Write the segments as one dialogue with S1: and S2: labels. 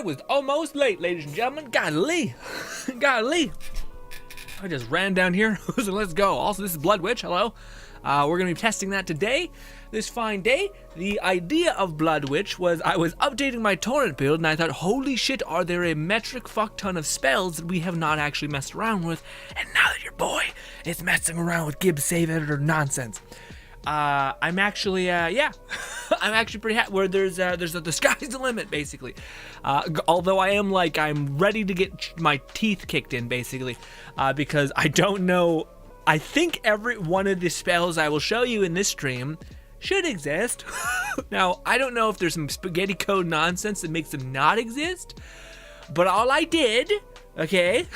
S1: was almost late, ladies and gentlemen. Golly. Golly. I just ran down here, so let's go. Also, this is Bloodwitch, hello. We're going to be testing that today, this fine day. The idea of Bloodwitch was I was updating my torrent build, and I thought, holy shit, are there a metric fuck ton of spells that we have not actually messed around with, and now that your boy is messing around with Gibbs save editor nonsense. I'm actually, yeah, I'm actually pretty happy where the sky's the limit, basically. Although I'm ready to get my teeth kicked in, basically, because I don't know, I think every one of the spells I will show you in this stream should exist. Now, I don't know if there's some spaghetti code nonsense that makes them not exist, but all I did, okay,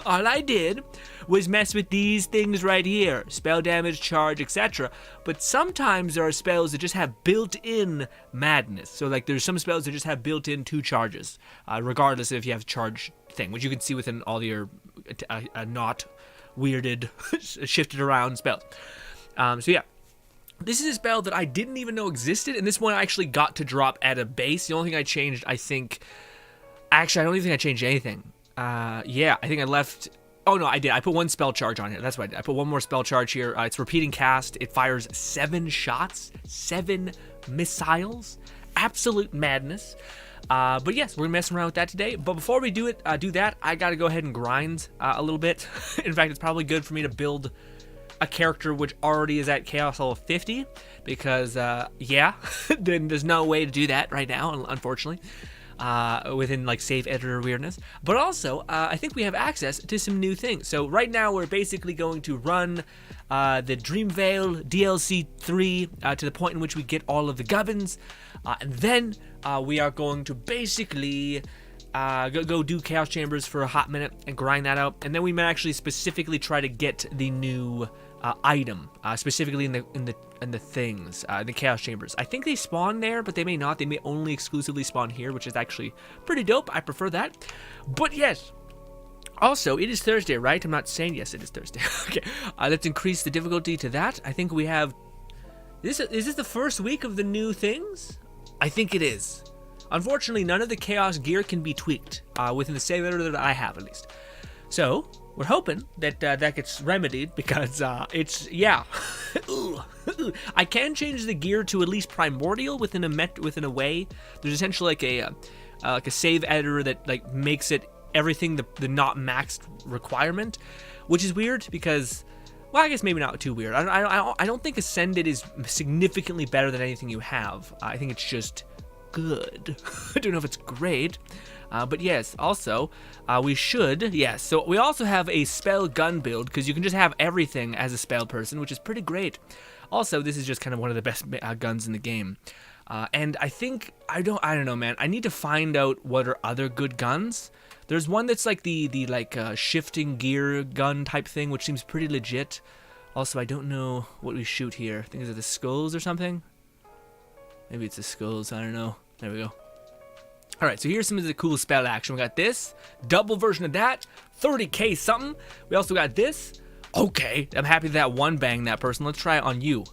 S1: all I did was mess with these things right here, spell damage, charge, etc. But sometimes there are spells that just have built-in madness. So like there's some spells that just have built-in 2 charges, regardless if you have charge thing, which you can see within all your not weirded, shifted around spells. So yeah, this is a spell that I didn't even know existed, and this one I actually got to drop at a base. The only thing I changed, I think, actually I don't even think I changed anything. Yeah, I think I left. Oh no, I did. I put 1 spell charge on here. That's what I did. I put 1 more spell charge here. It's repeating cast. It fires 7 shots, 7 missiles. Absolute madness. But yes, we're messing around with that today. But before we do that, I gotta go ahead and grind a little bit. In fact, it's probably good for me to build a character which already is at chaos level 50, because yeah, then there's no way to do that right now, unfortunately. Within like save editor weirdness, but also I think we have access to some new things. So right now we're basically going to run the Dreamvale DLC 3 to the point in which we get all of the gubbins, and then we are going to basically go do Chaos Chambers for a hot minute and grind that out, and then we might actually specifically try to get the new item, specifically in the things, the Chaos Chambers. I think they spawn there, but they may not. They may only exclusively spawn here, which is actually pretty dope. I prefer that. But yes, also, it is Thursday, right? I'm not saying yes, it is Thursday. Okay, let's increase the difficulty to that. I think we have... Is this the first week of the new things? I think it is. Unfortunately, none of the Chaos gear can be tweaked within the save editor that I have, at least. So we're hoping that that gets remedied, because it's, yeah. I can change the gear to at least primordial within a way. There's essentially like a save editor that like makes it everything the not maxed requirement, which is weird because, well, I guess maybe not too weird. I don't think Ascended is significantly better than anything you have. I think it's just good. I don't know if it's great. But yes, also, we should, yes, so we also have a spell gun build, because you can just have everything as a spell person, which is pretty great. Also, this is just kind of one of the best guns in the game. And I think, I don't know, man, I need to find out what are other good guns. There's one that's like the shifting gear gun type thing, which seems pretty legit. Also, I don't know what we shoot here. I think it's the skulls or something. Maybe it's the skulls, I don't know. There we go. Alright, so here's some of the cool spell action. We got this, double version of that, 30k something. We also got this. Okay, I'm happy that one banged that person. Let's try it on you.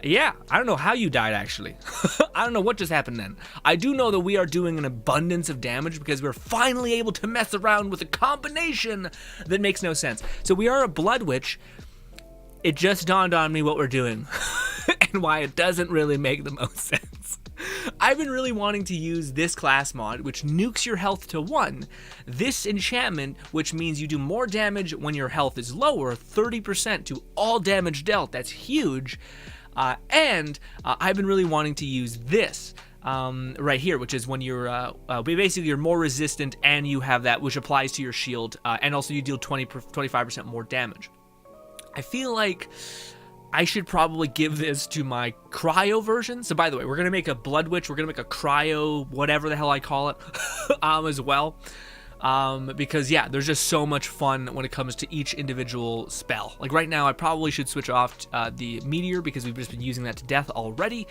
S1: Yeah, I don't know how you died, actually. I don't know what just happened then. I do know that we are doing an abundance of damage because we're finally able to mess around with a combination that makes no sense. So we are a Bloodwitch. It just dawned on me what we're doing and why it doesn't really make the most sense. I've been really wanting to use this class mod, which nukes your health to 1. This enchantment, which means you do more damage when your health is lower, 30% to all damage dealt. That's huge. And I've been really wanting to use this right here, which is when you're basically you're more resistant, and you have that, which applies to your shield, and also you deal 25% more damage. I feel like I should probably give this to my cryo version. So by the way, we're going to make a Bloodwitch, we're going to make a cryo, whatever the hell I call it, as well. Because yeah, there's just so much fun when it comes to each individual spell. Like right now, I probably should switch off the meteor because we've just been using that to death already.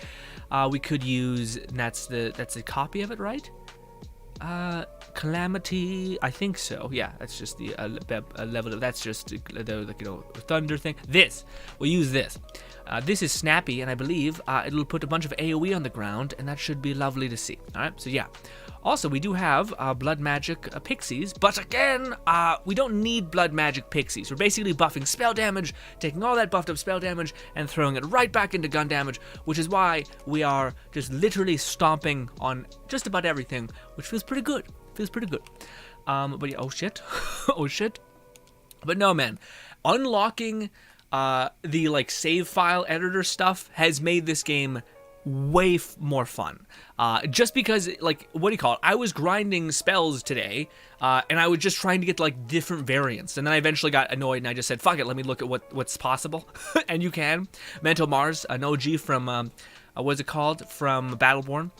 S1: We could use, and that's the copy of it, right? Calamity, I think so. Yeah, that's just the level of, that's just the thunder thing. We'll use this. This is snappy, and I believe it'll put a bunch of AoE on the ground, and that should be lovely to see. All right, so yeah. Also, we do have blood magic pixies, but again, we don't need blood magic pixies. We're basically buffing spell damage, taking all that buffed up spell damage, and throwing it right back into gun damage, which is why we are just literally stomping on just about everything, which feels pretty good. But yeah, oh shit, oh shit. But no, man, unlocking the like save file editor stuff has made this game way more fun. Just because, like, what do you call it? I was grinding spells today, and I was just trying to get like different variants, and then I eventually got annoyed, and I just said, "Fuck it, let me look at what's possible." And you can. Mental Mars, an OG from what's it called? From Battleborn.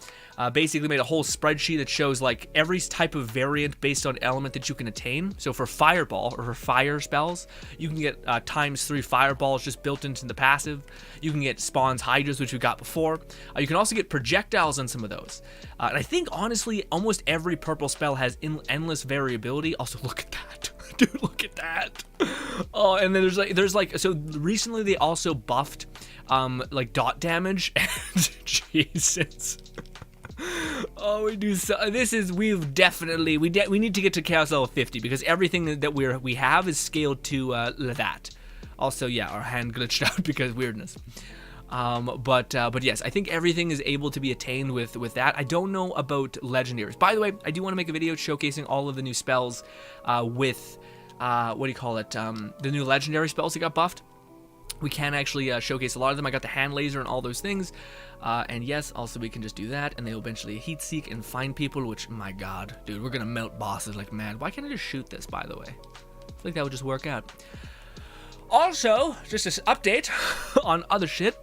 S1: Basically made a whole spreadsheet that shows like every type of variant based on element that you can attain. So for Fireball, or for fire spells, you can get ×3 fireballs just built into the passive. You can get spawns hydras, which we got before. You can also get projectiles on some of those. And I think honestly almost every purple spell has endless variability. Also, look at that. Dude, look at that. Oh, and then there's like so recently they also buffed like dot damage, and Jesus. Oh, we do so. We need to get to Chaos level 50 because everything that we have is scaled to that. Also, yeah, our hand glitched out because weirdness. But yes, I think everything is able to be attained with that. I don't know about legendaries. By the way, I do want to make a video showcasing all of the new spells with what do you call it? The new legendary spells that got buffed. We can actually showcase a lot of them. I got the hand laser and all those things. And yes, also we can just do that, and they'll eventually heat seek and find people, which, my god, dude, we're gonna melt bosses like mad. Why can't I just shoot this, by the way? I feel like that would just work out. Also, just an update on other shit.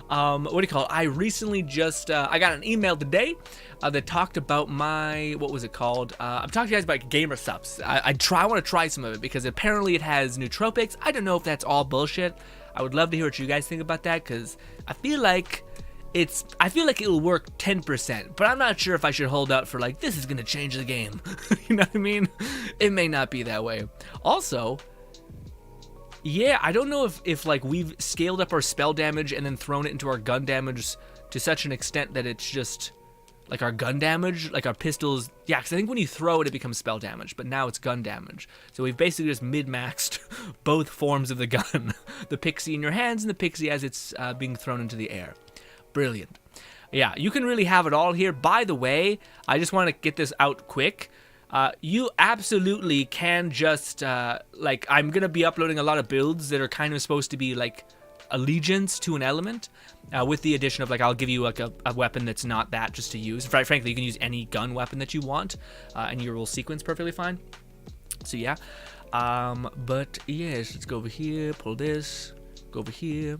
S1: What do you call it? I recently just, I got an email today that talked about my, what was it called? I'm talking to you guys about gamer subs. I want to try some of it because apparently it has nootropics. I don't know if that's all bullshit. I would love to hear what you guys think about that because I feel like it'll work 10%, but I'm not sure if I should hold out for like, this is gonna change the game. You know what I mean? It may not be that way. Also, yeah, I don't know if like we've scaled up our spell damage and then thrown it into our gun damage to such an extent that it's just like our gun damage, like our pistols. Yeah, because I think when you throw it, it becomes spell damage, but now it's gun damage. So we've basically just mid-maxed both forms of the gun. The pixie in your hands and the pixie as it's being thrown into the air. Brilliant. Yeah, you can really have it all here. By the way, I just want to get this out quick. You absolutely can just, like, I'm going to be uploading a lot of builds that are kind of supposed to be, like, allegiance to an element, with the addition of, like, I'll give you, like, a weapon that's not that just to use. Frankly, you can use any gun weapon that you want, and your will sequence perfectly fine. So, yeah. But, yes, let's go over here, pull this, go over here.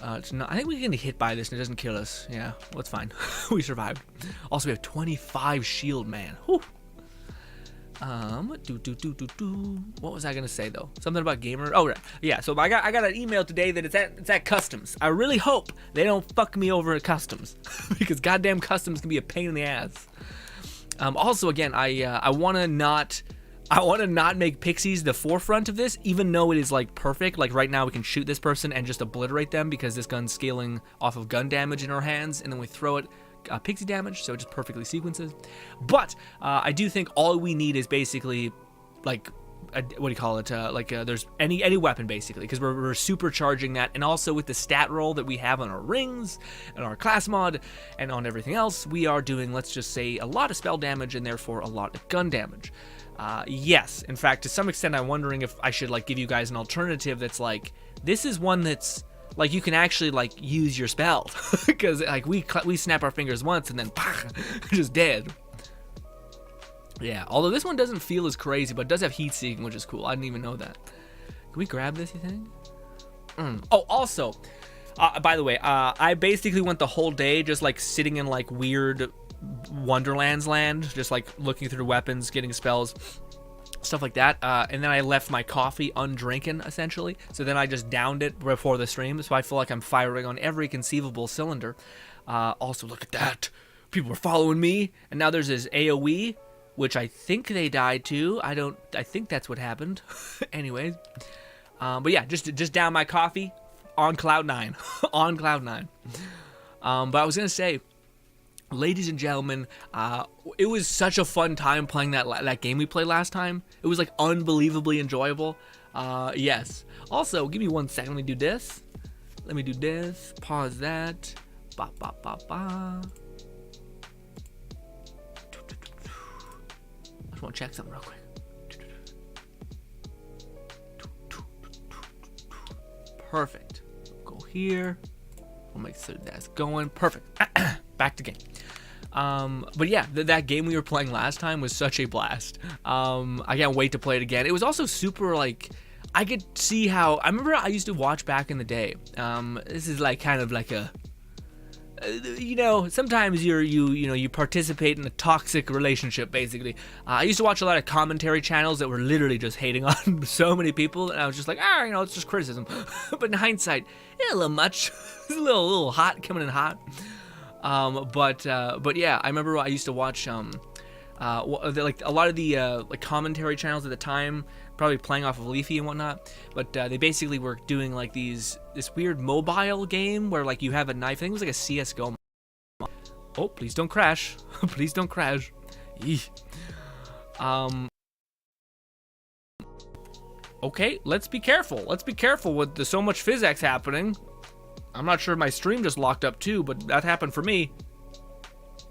S1: It's not, I think we can get hit by this and it doesn't kill us. Yeah, well, it's fine. We survived. Also, we have 25 shield, man. Whew. What was I gonna say though? Something about gamer. Oh, right. Yeah. So I got an email today that it's at customs. I really hope they don't fuck me over at customs because goddamn customs can be a pain in the ass. Also, again, I want to not make pixies the forefront of this, even though it is like perfect. Like right now, we can shoot this person and just obliterate them because this gun's scaling off of gun damage in our hands, and then we throw it. Pixie damage, so it just perfectly sequences. But I do think all we need is basically like what do you call it? There's any weapon basically, because we're supercharging that, and also with the stat roll that we have on our rings and our class mod and on everything else, we are doing, let's just say, a lot of spell damage and therefore a lot of gun damage. Yes, in fact, to some extent, I'm wondering if I should like give you guys an alternative that's like, this is one that's like you can actually like use your spell because like we snap our fingers once and then just dead. Yeah, although this one doesn't feel as crazy, but it does have heat seeking, which is cool. I didn't even know that. Can we grab this, you think? Oh, also, by the way, I basically went the whole day just like sitting in like weird Wonderlands land, just like looking through weapons, getting spells, stuff like that, and then I left my coffee undrinking essentially, so then I just downed it before the stream, so I feel like I'm firing on every conceivable cylinder. Also, look at that. people were following me, and now there's this AoE, which I think they died too. I think that's what happened. Anyways, but yeah, just down my coffee on cloud 9, on cloud 9. But I was gonna say, ladies and gentlemen, it was such a fun time playing that game we played last time. It was like unbelievably enjoyable. Yes. Also, give me 1 second. Let me do this. Let me do this. Pause that. Ba ba ba ba. I just want to check something real quick. Perfect. Go here. We'll make sure that's going. Perfect. Back to game. But yeah, that game we were playing last time was such a blast. I can't wait to play it again. It was also super, like, I could see how, I remember I used to watch back in the day. This is like kind of like a, you know, sometimes you participate in a toxic relationship, basically. I used to watch a lot of commentary channels that were literally just hating on so many people, and I was just like, you know, it's just criticism. But in hindsight, a little much. It's a little hot, coming in hot. But yeah, I remember I used to watch like a lot of the like commentary channels at the time, probably playing off of Leafy and whatnot. But they basically were doing like this weird mobile game where like you have a knife. I think it was like a CS:GO. Oh, please don't crash! Please don't crash! Eeh. Okay, let's be careful. Let's be careful with so much physics happening. I'm not sure my stream just locked up too, but that happened for me.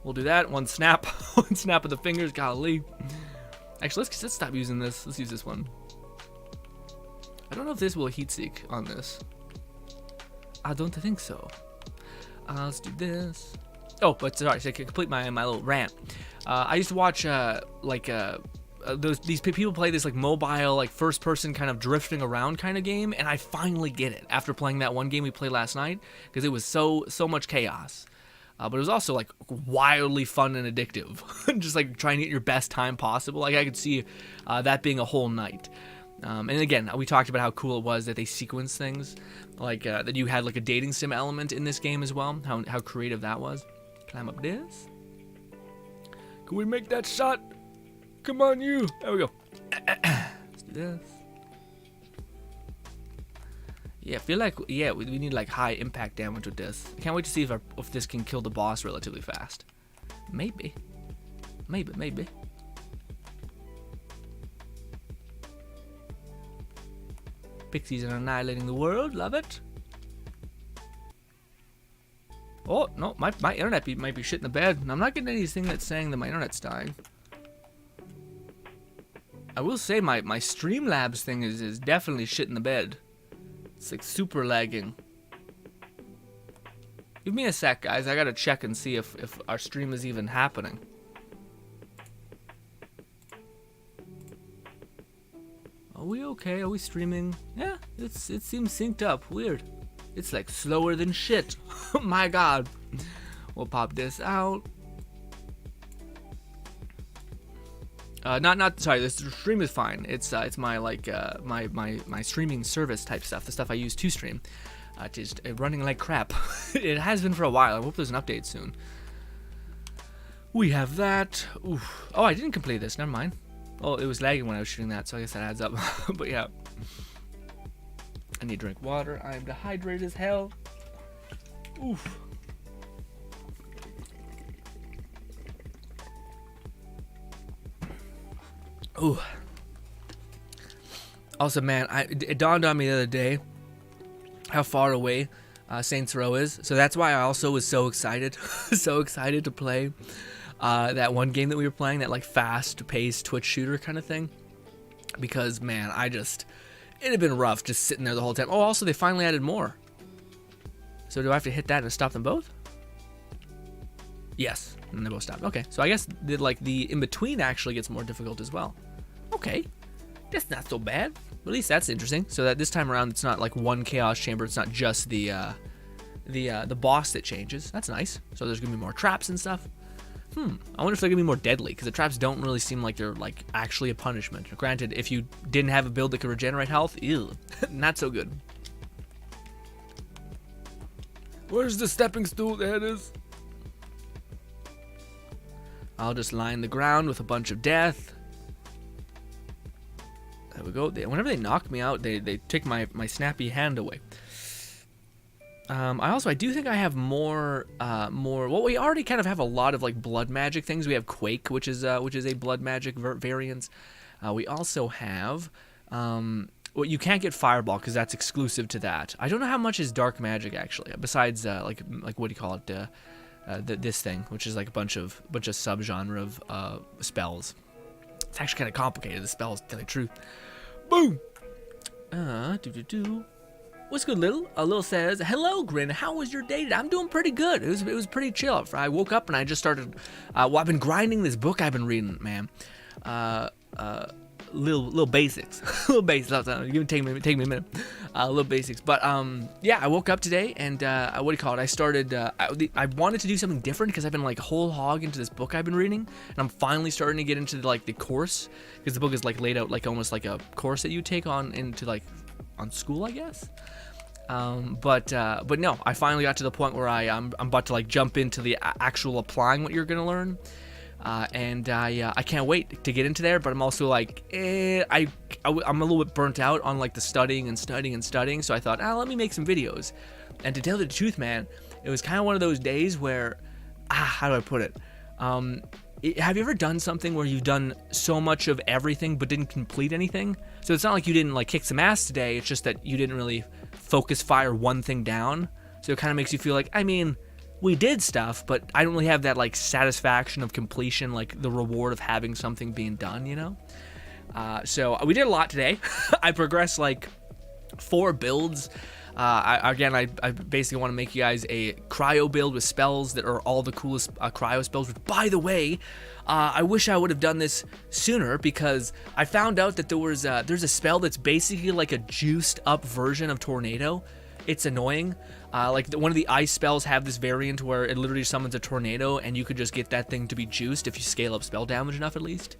S1: We'll do that. One snap. One snap of the fingers. Golly. Actually, let's stop using this. Let's use this one. I don't know if this will heat seek on this. I don't think so. Let's do this. Oh, but sorry, so I can complete my little rant. I used to watch these people play this like mobile, like first person kind of drifting around kind of game, and I finally get it after playing that one game we played last night, because it was so much chaos. But it was also like wildly fun and addictive. Just like trying to get your best time possible. Like I could see that being a whole night. And again, we talked about how cool it was that they sequence things, like that you had like a dating sim element in this game as well. How creative that was. Climb up this. Can we make that shot? Come on, you. There we go. Let's do this. Yeah, I feel like, yeah, we need like high impact damage with this. I can't wait to see if this can kill the boss relatively fast. Maybe. Maybe. Pixies are annihilating the world. Love it. Oh, no, my internet might be shit in the bed. I'm not getting anything that's saying that my internet's dying. I will say my Streamlabs thing is definitely shit in the bed. It's like super lagging. Give me a sec, guys. I gotta check and see if our stream is even happening. Are we okay? Are we streaming? Yeah, it seems synced up. Weird. It's like slower than shit. Oh my god. We'll pop this out. Sorry, the stream is fine. It's my like my streaming service type stuff, the stuff I use to stream. Just running like crap. It has been for a while. I hope there's an update soon. We have that. Oof. Oh, I didn't complete this. Never mind. Oh, it was lagging when I was shooting that, so I guess that adds up. But yeah. I need to drink water. I am dehydrated as hell. Oof. Ooh. Also, man, it dawned on me the other day how far away Saints Row is. So that's why I also was so excited, so excited to play that one game that we were playing, that like fast-paced Twitch shooter kind of thing. Because, man, it had been rough just sitting there the whole time. Oh, also, they finally added more. So do I have to hit that and stop them both? Yes, and they both stopped. Okay, so I guess the in-between actually gets more difficult as well. Okay, that's not so bad. At least that's interesting. So that this time around, it's not like one chaos chamber. It's not just the boss that changes. That's nice. So there's gonna be more traps and stuff. I wonder if they're gonna be more deadly, because the traps don't really seem like they're like actually a punishment. Granted, if you didn't have a build that could regenerate health, ew, not so good. Where's the stepping stool? There it is. I'll just line the ground with a bunch of death. There we go. Whenever they knock me out, they take my snappy hand away. I do think I have more. Well, we already kind of have a lot of like blood magic things. We have Quake, which is a blood magic variant. We also have. Well, you can't get Fireball because that's exclusive to that. I don't know how much is dark magic actually. Besides, like what do you call it? This thing, which is like a bunch of subgenre of spells. It's actually kind of complicated. The spells, to tell you the truth. Boom. What's good, Lil? Lil says, hello, Grin. How was your day today? I'm doing pretty good. It was pretty chill. I woke up and I just started. Well, I've been grinding this book I've been reading, man. Little basics. Little basics. Take me a minute. Little basics. But yeah, I woke up today and what do you call it? I started. I wanted to do something different because I've been like whole hog into this book I've been reading, and I'm finally starting to get into like the course because the book is like laid out like almost like a course that you take on into like on school, I guess. But no, I finally got to the point where I'm about to like jump into the actual applying what you're gonna learn. And I can't wait to get into there, but I'm also like, I'm a little bit burnt out on like the studying. So I thought, let me make some videos. And to tell you the truth, man, it was kind of one of those days where, how do I put it? Have you ever done something where you've done so much of everything but didn't complete anything? So it's not like you didn't like kick some ass today. It's just that you didn't really focus fire one thing down. So it kind of makes you feel like, I mean, we did stuff, but I don't really have that like satisfaction of completion, like the reward of having something being done, you know? So we did a lot today. I progressed like 4 builds. I basically want to make you guys a cryo build with spells that are all the coolest cryo spells, which by the way, I wish I would have done this sooner because I found out that there's a spell that's basically like a juiced up version of Tornado. It's annoying. Like one of the ice spells have this variant where it literally summons a tornado and you could just get that thing to be juiced if you scale up spell damage enough at least.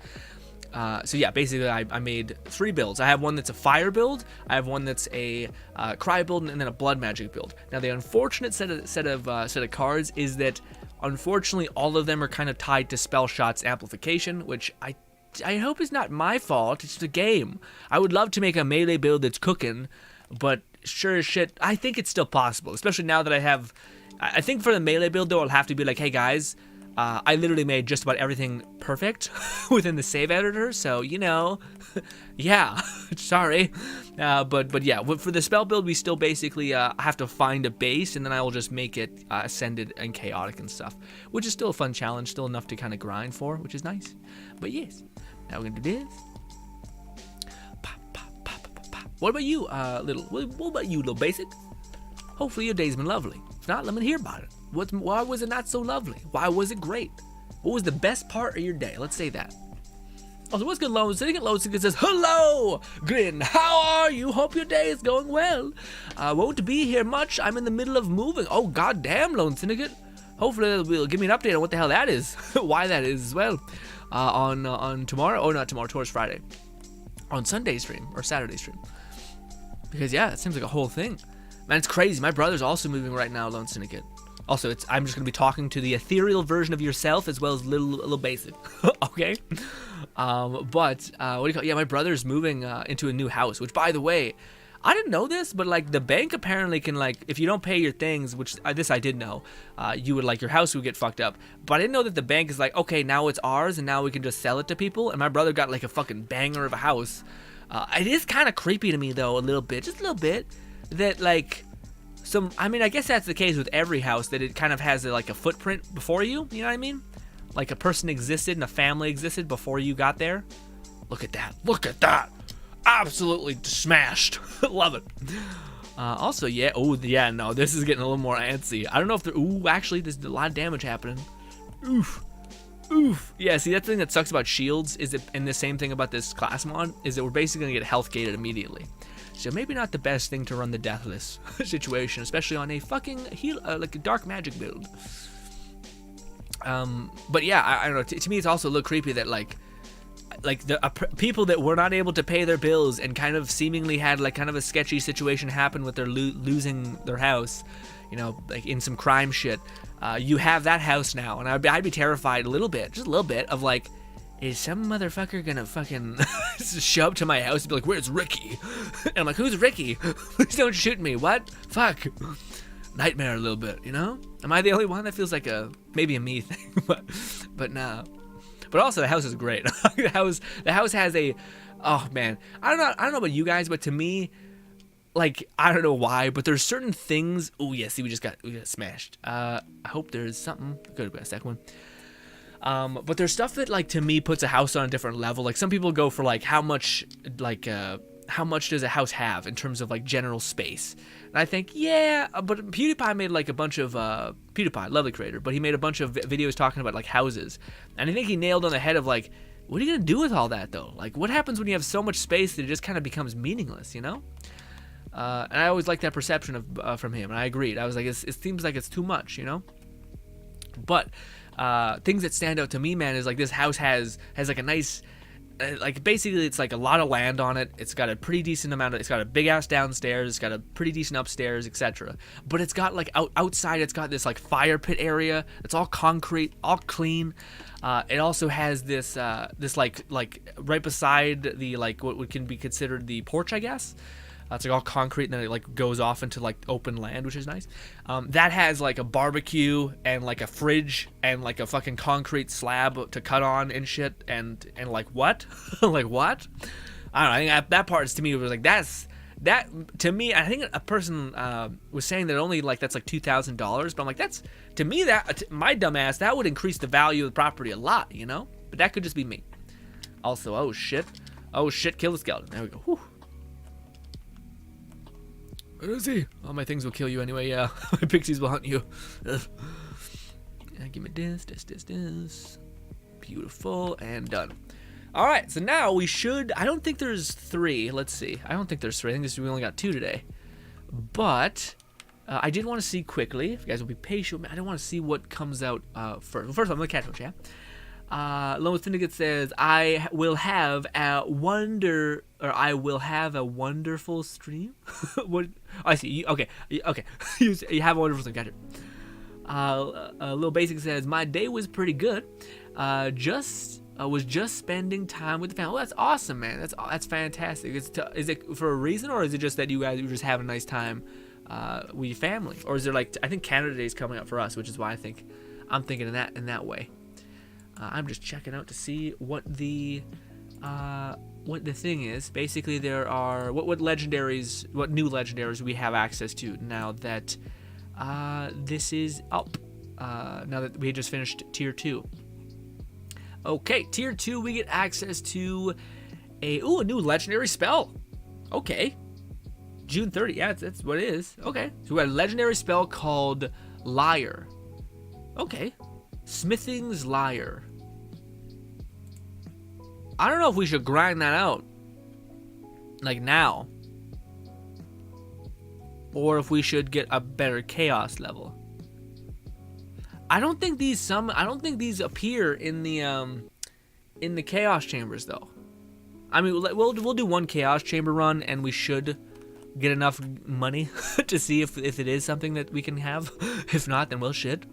S1: So yeah, basically I made 3 builds. I have one that's a fire build, I have one that's a cryo build, and then a blood magic build. Now the unfortunate set of cards is that unfortunately all of them are kind of tied to spell shots amplification, which I hope is not my fault. It's the game. I would love to make a melee build that's cooking, but sure as shit, I think it's still possible, especially now that I think for the melee build though, I'll have to be like, hey guys, I literally made just about everything perfect within the save editor, so you know, yeah, sorry, but yeah, for the spell build, we still basically have to find a base, and then I will just make it ascended and chaotic and stuff, which is still a fun challenge, still enough to kind of grind for, which is nice. But yes, now we're gonna do this. What about you, little basic? Hopefully your day's been lovely. If not, let me hear about it. Why was it not so lovely? Why was it great? What was the best part of your day? Let's say that. Also, what's good, Lone Syndicate? Lone Syndicate says, hello, Grin. How are you? Hope your day is going well. Won't be here much. I'm in the middle of moving. Oh, goddamn, Lone Syndicate. Hopefully they'll give me an update on what the hell that is. Why that is as well. On tomorrow. Oh, not tomorrow. Tomorrow's Friday. On Sunday stream or Saturday stream. Because yeah, it seems like a whole thing. Man, it's crazy. My brother's also moving right now, Lone Syndicate. Also, I'm just gonna be talking to the ethereal version of yourself as well as little basic. Okay. What do you call it? Yeah, my brother's moving into a new house, which by the way, I didn't know this, but like the bank apparently can like, if you don't pay your things, which this I did know, you would like your house would get fucked up. But I didn't know that the bank is like, okay, now it's ours and now we can just sell it to people. And my brother got like a fucking banger of a house. It is kind of creepy to me though, a little bit, just a little bit, that like I mean, I guess that's the case with every house, that it kind of has like a footprint before you, you know what I mean? Like a person existed and a family existed before you got there. Look at that. Absolutely smashed. Love it. Also, yeah, no, this is getting a little more antsy. I don't know if actually there's a lot of damage happening. Oof. Yeah, see, that's the thing that sucks about shields is that, and the same thing about this class mod, is that we're basically gonna get health gated immediately. So maybe not the best thing to run the deathless situation, especially on a fucking like a dark magic build. But yeah, I don't know. To me, it's also a little creepy that like the people that were not able to pay their bills and kind of seemingly had like kind of a sketchy situation happen with their losing their house, you know, like in some crime shit, you have that house now, and I'd be terrified a little bit, just a little bit, of like, is some motherfucker gonna fucking show up to my house and be like, where's Ricky? And I'm like, who's Ricky? Please don't shoot me. What? Fuck. Nightmare a little bit, you know? Am I the only one that feels like maybe a me thing? but no. But also the house is great. the house has a, oh man, I don't know about you guys, but to me, like, I don't know why, but there's certain things. Oh yeah, see, we got smashed. I hope there's something. Could have been a second one. But there's stuff that, like, to me puts a house on a different level. Like, some people go for like how much does a house have in terms of like general space? And I think, yeah, but PewDiePie made like a bunch of PewDiePie, lovely creator, but he made a bunch of videos talking about like houses, and I think he nailed on the head of like, what are you gonna do with all that though? Like, what happens when you have so much space that it just kind of becomes meaningless, you know? And I always liked that perception of from him, and I agreed. I was like, it seems like it's too much, you know? But things that stand out to me, man, is like this house has like a nice, like, basically it's like a lot of land on it. It's got a pretty decent amount of, it's got a big ass downstairs, it's got a pretty decent upstairs, etc. But it's got like outside, it's got this like fire pit area. It's all concrete, all clean. It also has this like right beside the, like, what can be considered the porch, I guess. It's like all concrete, and then it like goes off into like open land, which is nice. That has like a barbecue and like a fridge and like a fucking concrete slab to cut on and shit, and like what? Like what? I don't know. I think that part to me was like, that to me. I think a person was saying that only like that's like $2,000, but I'm like, that's, to me, that my dumbass, that would increase the value of the property a lot, you know. But that could just be me. Also, oh shit, kill the skeleton. There we go. Whew. Where is he? All my things will kill you anyway, yeah. My pixies will hunt you. Yeah, give me this. Beautiful, and done. Alright, so now we should, I don't think there's 3. Let's see. I don't think there's 3. I think we only got 2 today. But I did want to see quickly, if you guys will be patient, I don't want to see what comes out first. Well, first of all, I'm going to catch up, yeah? Lone Syndicate says, I will have a wonderful stream. What? I see. Okay. You have a wonderful stream. Got it. Little Basic says, my day was pretty good. Was just spending time with the family. Oh, that's awesome, man. That's fantastic. Is it for a reason, or is it just that you guys just have a nice time with your family, or is there like, I think Canada Day is coming up for us, which is why I'm thinking in that way. I'm just checking out to see what the thing is. Basically, there are what new legendaries we have access to now that this is up. Now that we just finished tier 2. Okay, tier 2, we get access to a new legendary spell. Okay, June 30. Yeah, that's what it is. Okay, so we got a legendary spell called Lyre. Okay. Smithing's Lyre. I don't know if we should grind that out, like now, or if we should get a better chaos level. I don't think these appear in the chaos chambers though. I mean, we'll do one chaos chamber run, and we should get enough money to see if it is something that we can have. If not, then we'll shit.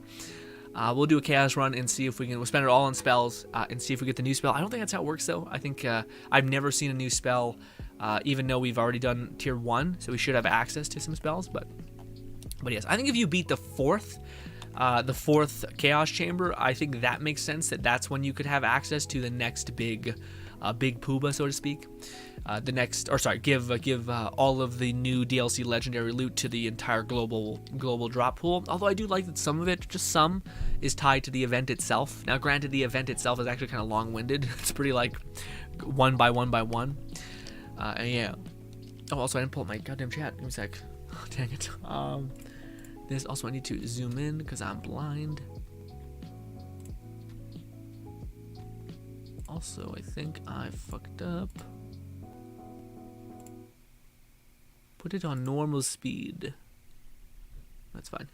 S1: We'll do a chaos run and see if we'll spend it all on spells and see if we get the new spell. I don't think that's how it works though. I think I've never seen a new spell, even though we've already done tier 1, so we should have access to some spells. But yes, I think if you beat the fourth chaos chamber, I think that makes sense. That's when you could have access to the next big pooba, so to speak. Give all of the new DLC legendary loot to the entire global drop pool. Although I do like that some of it, just some, is tied to the event itself. Now, granted, the event itself is actually kind of long-winded. It's pretty like 1 by 1 by 1. And yeah. Oh, also I didn't pull up my goddamn chat. Give me a sec. Oh, dang it. This also I need to zoom in because I'm blind. Also, I think I fucked up. Put it on normal speed. That's fine.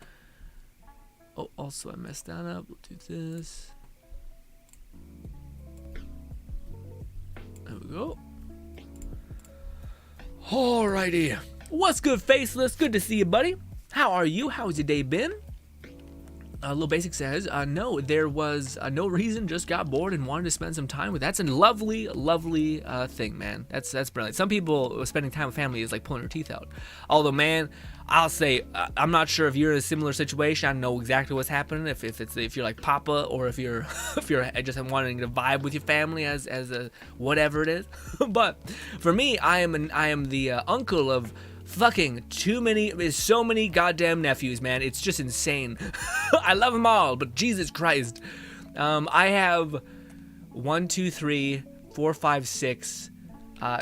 S1: Oh, also I messed that up. We'll do this. There we go. Alrighty. What's good, Faceless? Good to see you, buddy. How are you? How's your day been? Little Basic says, no, there was no reason, just got bored and wanted to spend some time with. That's a lovely, lovely thing, man. That's brilliant. Some people spending time with family is like pulling their teeth out. Although, man, I'll say I'm not sure if you're in a similar situation. I don't know exactly what's happening. If you're like Papa, or if you're just wanting to vibe with your family as a whatever it is. But for me, I am the uncle of fucking so many goddamn nephews, man. It's just insane. I love them all, but Jesus Christ. I have 1, 2, 3, 4, 5, 6,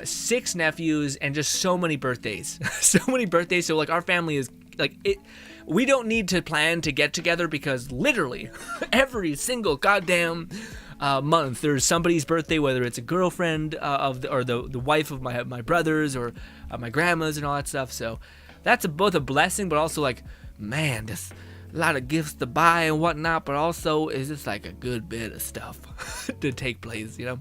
S1: 6 nephews, and just so many birthdays. So many birthdays. So like our family is like it. We don't need to plan to get together because literally every single goddamn month there's somebody's birthday, whether it's a girlfriend or the wife of my brothers, or my grandma's and all that stuff. So that's both a blessing, but also like, man, there's a lot of gifts to buy and whatnot, but also is just like a good bit of stuff to take place, you know.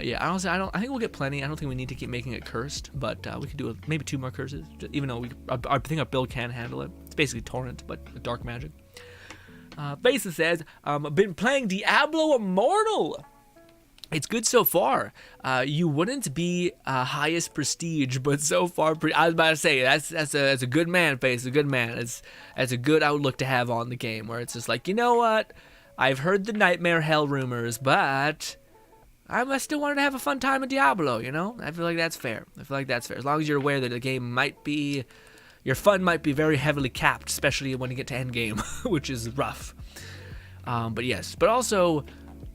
S1: Yeah, honestly, I think we'll get plenty. I don't think we need to keep making it cursed, but we could do maybe 2 more curses, even though I think our build can handle it. It's basically torrent, but dark magic. Basis says, I've been playing Diablo Immortal. It's good so far. You wouldn't be highest prestige, but so far, I was about to say that's a good man, Face. A good man. It's a good outlook to have on the game, where it's just like, you know what? I've heard the nightmare hell rumors, but I still wanted to have a fun time in Diablo. You know, I feel like that's fair. As long as you're aware that the game might be. Your fun might be very heavily capped, especially when you get to Endgame, which is rough. But yes, but also,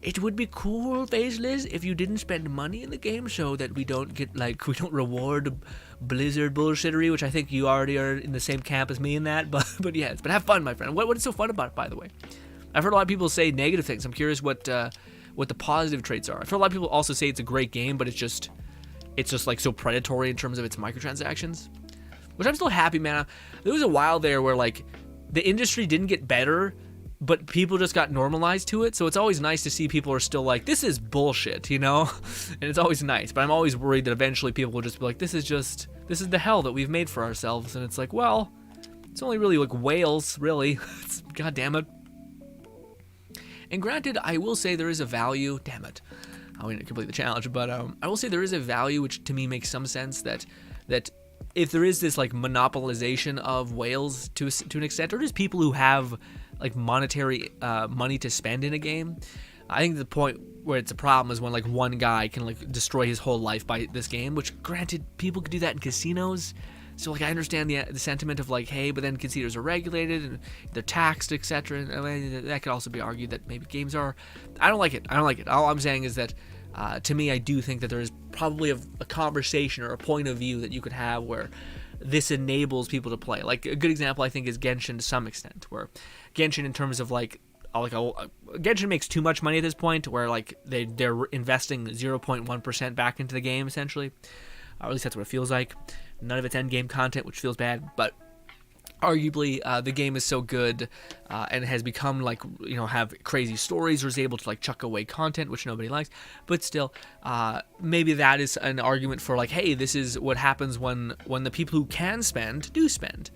S1: it would be cool, Faceless, if you didn't spend money in the game so that we don't reward Blizzard bullshittery, which I think you already are in the same camp as me in that, but yes, but have fun, my friend. What is so fun about it, by the way? I've heard a lot of people say negative things. I'm curious what the positive traits are. I've heard a lot of people also say it's a great game, but it's just like so predatory in terms of its microtransactions. Which I'm still happy, man. There was a while there where like the industry didn't get better, but people just got normalized to it. So it's always nice to see people are still like, this is bullshit, you know? And it's always nice. But I'm always worried that eventually people will just be like, this is the hell that we've made for ourselves. And it's like, well, it's only really like whales, really. God damn it. And granted, I will say there is a value. Damn it. I wouldn't complete the challenge, but I will say there is a value which to me makes some sense that if there is this like monopolization of whales to an extent, or just people who have like monetary money to spend in a game, I think the point where it's a problem is when like one guy can like destroy his whole life by this game, which granted people could do that in casinos. So like I understand the sentiment of like, hey, but then casinos are regulated and they're taxed, etc. And I mean, that could also be argued that maybe games are. I don't like it. All I'm saying is that to me, I do think that there is probably a conversation or a point of view that you could have where this enables people to play. Like a good example, I think, is Genshin to some extent, where Genshin, in terms of Genshin makes too much money at this point, where like they're investing 0.1% back into the game essentially. Or at least that's what it feels like. None of it's endgame content, which feels bad, but arguably the game is so good and has become like, you know, have crazy stories, or is able to like chuck away content which nobody likes, but still maybe that is an argument for like, hey, this is what happens when the people who can spend do spend.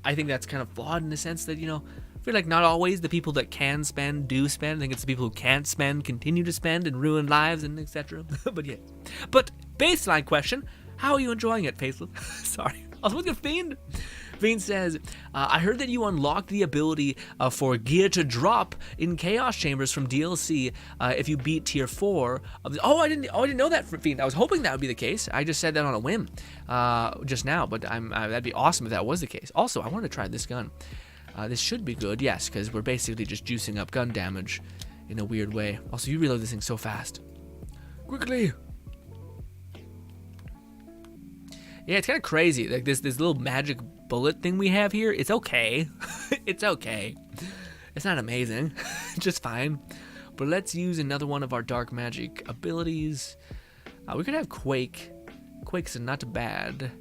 S1: I think that's kind of flawed in the sense that, you know, I feel like not always the people that can spend do spend. I think it's the people who can't spend continue to spend and ruin lives and etc. But yeah, but baseline question, how are you enjoying it, Faceless? Sorry, I was looking at Fiend. Fiend says, I heard that you unlocked the ability for gear to drop in Chaos Chambers from DLC if you beat Tier 4. I didn't know that, Fiend. I was hoping that would be the case. I just said that on a whim just now, but that'd be awesome if that was the case. Also, I want to try this gun. This should be good, yes, because we're basically just juicing up gun damage in a weird way. Also, you reload this thing so fast. Quickly! Yeah, it's kind of crazy. Like this little magic bullet thing we have here. It's okay. It's okay. It's not amazing. Just fine. But let's use another one of our dark magic abilities. We could have Quake. Quake's not bad.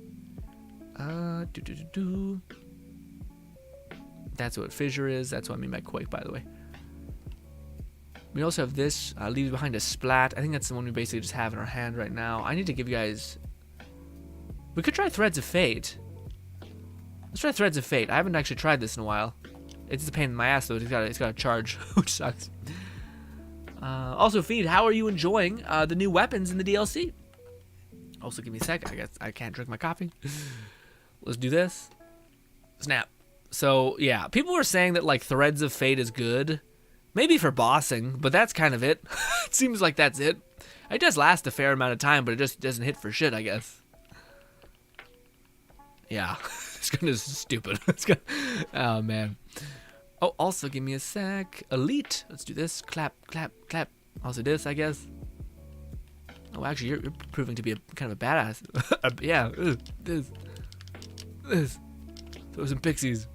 S1: That's what Fissure is. That's what I mean by Quake, by the way. We also have this. Leaves behind a splat. I think that's the one we basically just have in our hand right now. I need to give you guys... We could try Threads of Fate. Let's try Threads of Fate. I haven't actually tried this in a while. It's a pain in my ass though. It's got a charge, which sucks. Also, Feed, how are you enjoying the new weapons in the DLC? Also, give me a sec. I guess I can't drink my coffee. Let's do this. Snap. So, yeah. People were saying that, like, Threads of Fate is good. Maybe for bossing, but that's kind of it. It seems like that's it. It does last a fair amount of time, but it just doesn't hit for shit, I guess. Yeah. It's kind of stupid. Oh, man. Oh, also, give me a sec. Elite. Let's do this. Clap, clap, clap. Also this, I guess. Oh, actually, you're proving to be kind of a badass. Yeah. This. Throw some pixies.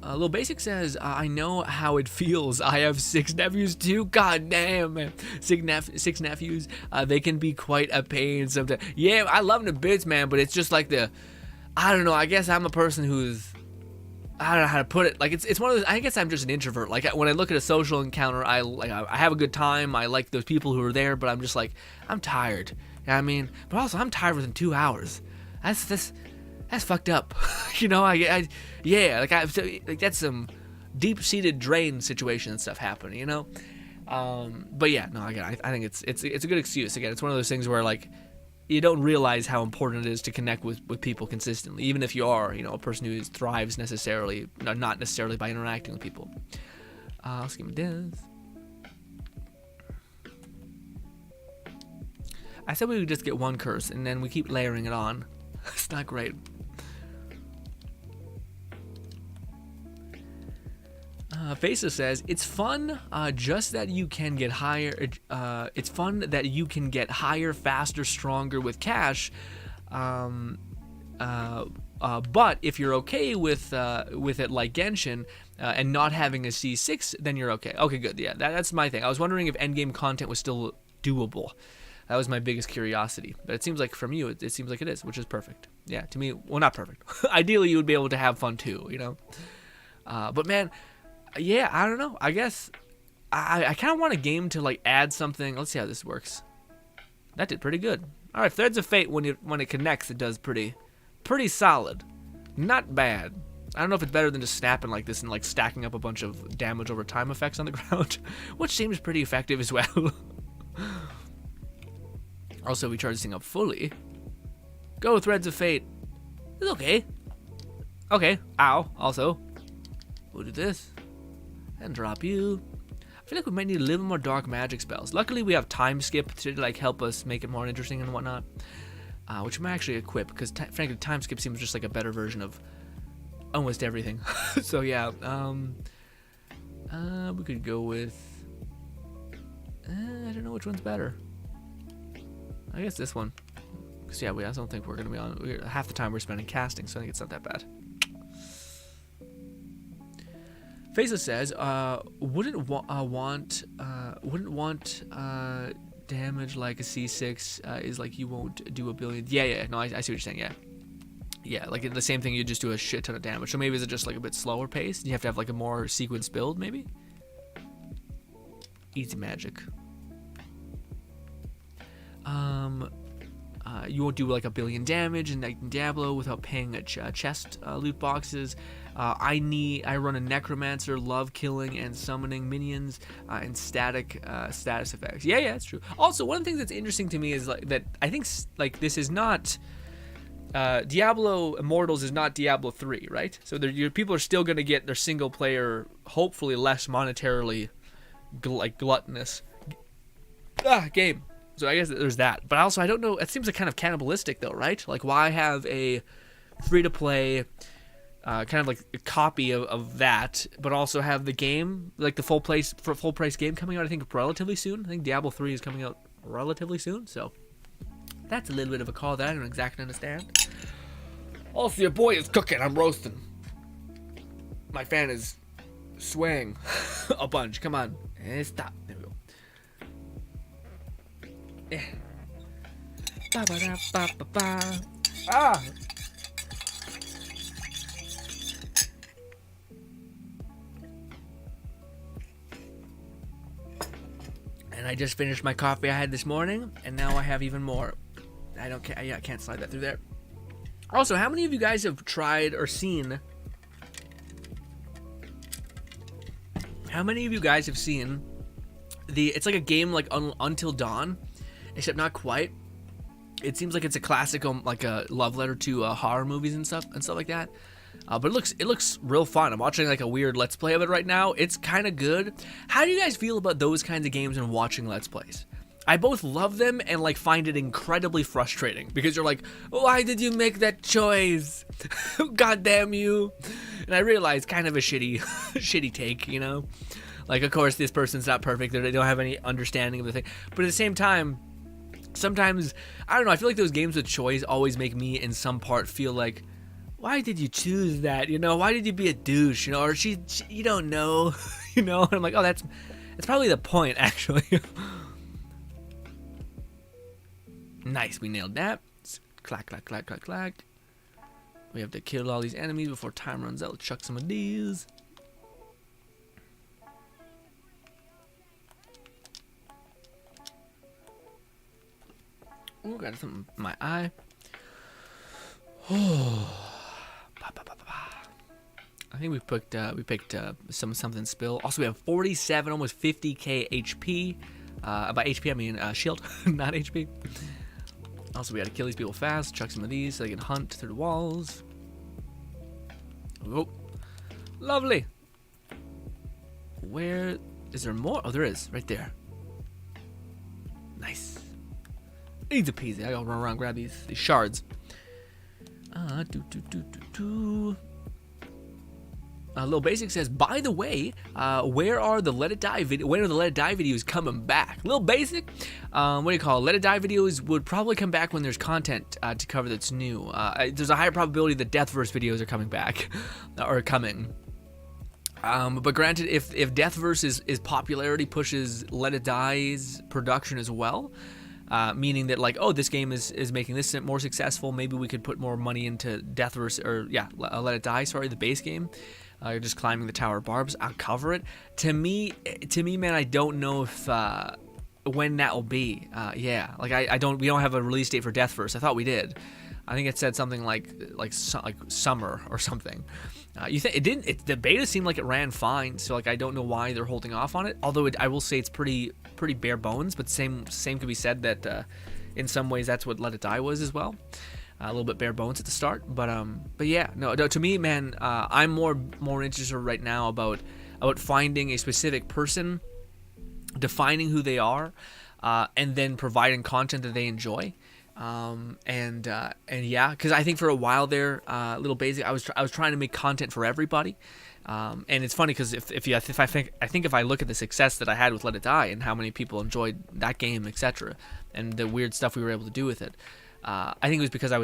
S1: Little Basic says, I know how it feels. I have 6 nephews too. God damn, man. 6 nephews. They can be quite a pain sometimes. Yeah, I love them to bits, man, but it's just like I don't know. I guess I'm a person who's, I don't know how to put it. Like, it's one of those, I guess I'm just an introvert. Like, when I look at a social encounter, I have a good time. I like those people who are there, but I'm just like, I'm tired. You know what I mean? But also, I'm tired within 2 hours. That's fucked up. You know, yeah, like that's some deep-seated drain situation and stuff happening, you know? But yeah, no, again, I think it's a good excuse. Again, it's one of those things where, like, you don't realize how important it is to connect with people consistently, even if you are, you know, a person who thrives necessarily, not necessarily by interacting with people. Let's give me this. I said we would just get one curse, and then we keep layering it on. It's not great. Faces says, it's fun, just that you can get higher, it's fun that you can get higher, faster, stronger with cash, but if you're okay with it like Genshin, and not having a C6, then you're okay. Okay, good, yeah, that's my thing. I was wondering if endgame content was still doable. That was my biggest curiosity, but it seems like from you, it seems like it is, which is perfect. Yeah, to me, well, not perfect. Ideally, you would be able to have fun too, you know? But man, yeah, I don't know. I guess I kind of want a game to like add something. Let's see how this works. That did pretty good. All right, Threads of Fate, when it connects, it does pretty solid. Not bad. I don't know if it's better than just snapping like this and like stacking up a bunch of damage over time effects on the ground, which seems pretty effective as well. Also, we charge this thing up fully. Go, Threads of Fate. It's okay. Okay. Ow. Also, we'll do this. And drop you. I feel like we might need a little more dark magic spells. Luckily, we have time skip to like help us make it more interesting and whatnot. Which we might actually equip, because frankly, time skip seems just like a better version of almost everything. So yeah. We could go with... I don't know which one's better. I guess this one. Because, yeah, I don't think we're going to be on... half the time we're spending casting, so I think it's not that bad. Faceless says, wouldn't want damage like a C6 is like you won't do a billion... Yeah, no, I see what you're saying, yeah. Yeah, like the same thing, you just do a shit ton of damage. So maybe is it just like a bit slower paced? You have to have like a more sequence build, maybe? Easy magic. You won't do like a billion damage in Diablo without paying chest loot boxes. I run a necromancer, love killing and summoning minions, and static status effects. Yeah, that's true. Also, one of the things that's interesting to me is like that I think like this is not Diablo Immortals is not Diablo 3, right? So your people are still going to get their single player, hopefully less monetarily gluttonous game. So I guess there's that. But also, I don't know, it seems like kind of cannibalistic though, right? Like, why have a free-to-play kind of like a copy of that, but also have the game, like the full price game coming out, I think, relatively soon. I think Diablo 3 is coming out relatively soon, so that's a little bit of a call that I don't exactly understand. Also, your boy is cooking. I'm roasting. My fan is swaying a bunch. Come on. And stop. There we go. Yeah. Ba-ba-da-ba-ba-ba. Ah! And I just finished my coffee I had this morning, and now I have even more. I don't care. Yeah, I can't slide that through there. Also, how many of you guys have tried or seen? How many of you guys have seen it's like a game like Until Dawn, except not quite. It seems like it's a classic, like a love letter to horror movies and stuff like that. But it looks real fun. I'm watching like a weird Let's Play of it right now. It's kind of good. How do you guys feel about those kinds of games and watching Let's Plays? I both love them and like find it incredibly frustrating because you're like, why did you make that choice? God damn you! And I realize kind of a shitty take, you know. Like, of course, this person's not perfect. They don't have any understanding of the thing. But at the same time, sometimes I don't know. I feel like those games with choice always make me, in some part, feel like, why did you choose that? You know, why did you be a douche? You know, or she you don't know. You know, and I'm like, oh, that's probably the point, actually. Nice, we nailed that. Clack, clack, clack, clack, clack. We have to kill all these enemies before time runs out. Let's chuck some of these. Ooh, got something in my eye. I think we picked something spill. Also, we have 47, almost 50k HP. By HP, I mean shield, not HP. Also, we gotta kill these people fast. Chuck some of these so they can hunt through the walls. Oh, lovely. Where is there more? Oh, there is, right there. Nice. Easy peasy. I gotta run around and grab these shards. Little Basic says, by the way, where are the Let It Die videos coming back? Little Basic, what do you call it? Let It Die videos would probably come back when there's content to cover that's new. There's a higher probability that Deathverse videos are coming back, or coming. But granted, if Deathverse is popularity pushes Let It Die's production as well, meaning that like, oh, this game is making this more successful, maybe we could put more money into Deathverse, or yeah, Let It Die, sorry, the base game. You're just climbing the Tower of Barbs. I'll cover it. To me, man, I don't know if when that will be. Yeah, like we don't have a release date for Deathverse. I thought we did. I think it said something like summer or something. You think it didn't? The beta seemed like it ran fine. So like I don't know why they're holding off on it. Although I will say it's pretty bare bones. But same could be said that in some ways that's what Let It Die was as well. A little bit bare bones at the start, but yeah, no. To me, man, I'm more interested right now about finding a specific person, defining who they are, and then providing content that they enjoy. And yeah, because I think for a while there, Little Basic, I was trying to make content for everybody. And it's funny because if I look at the success that I had with Let It Die and how many people enjoyed that game, etc., and the weird stuff we were able to do with it. I think it was because I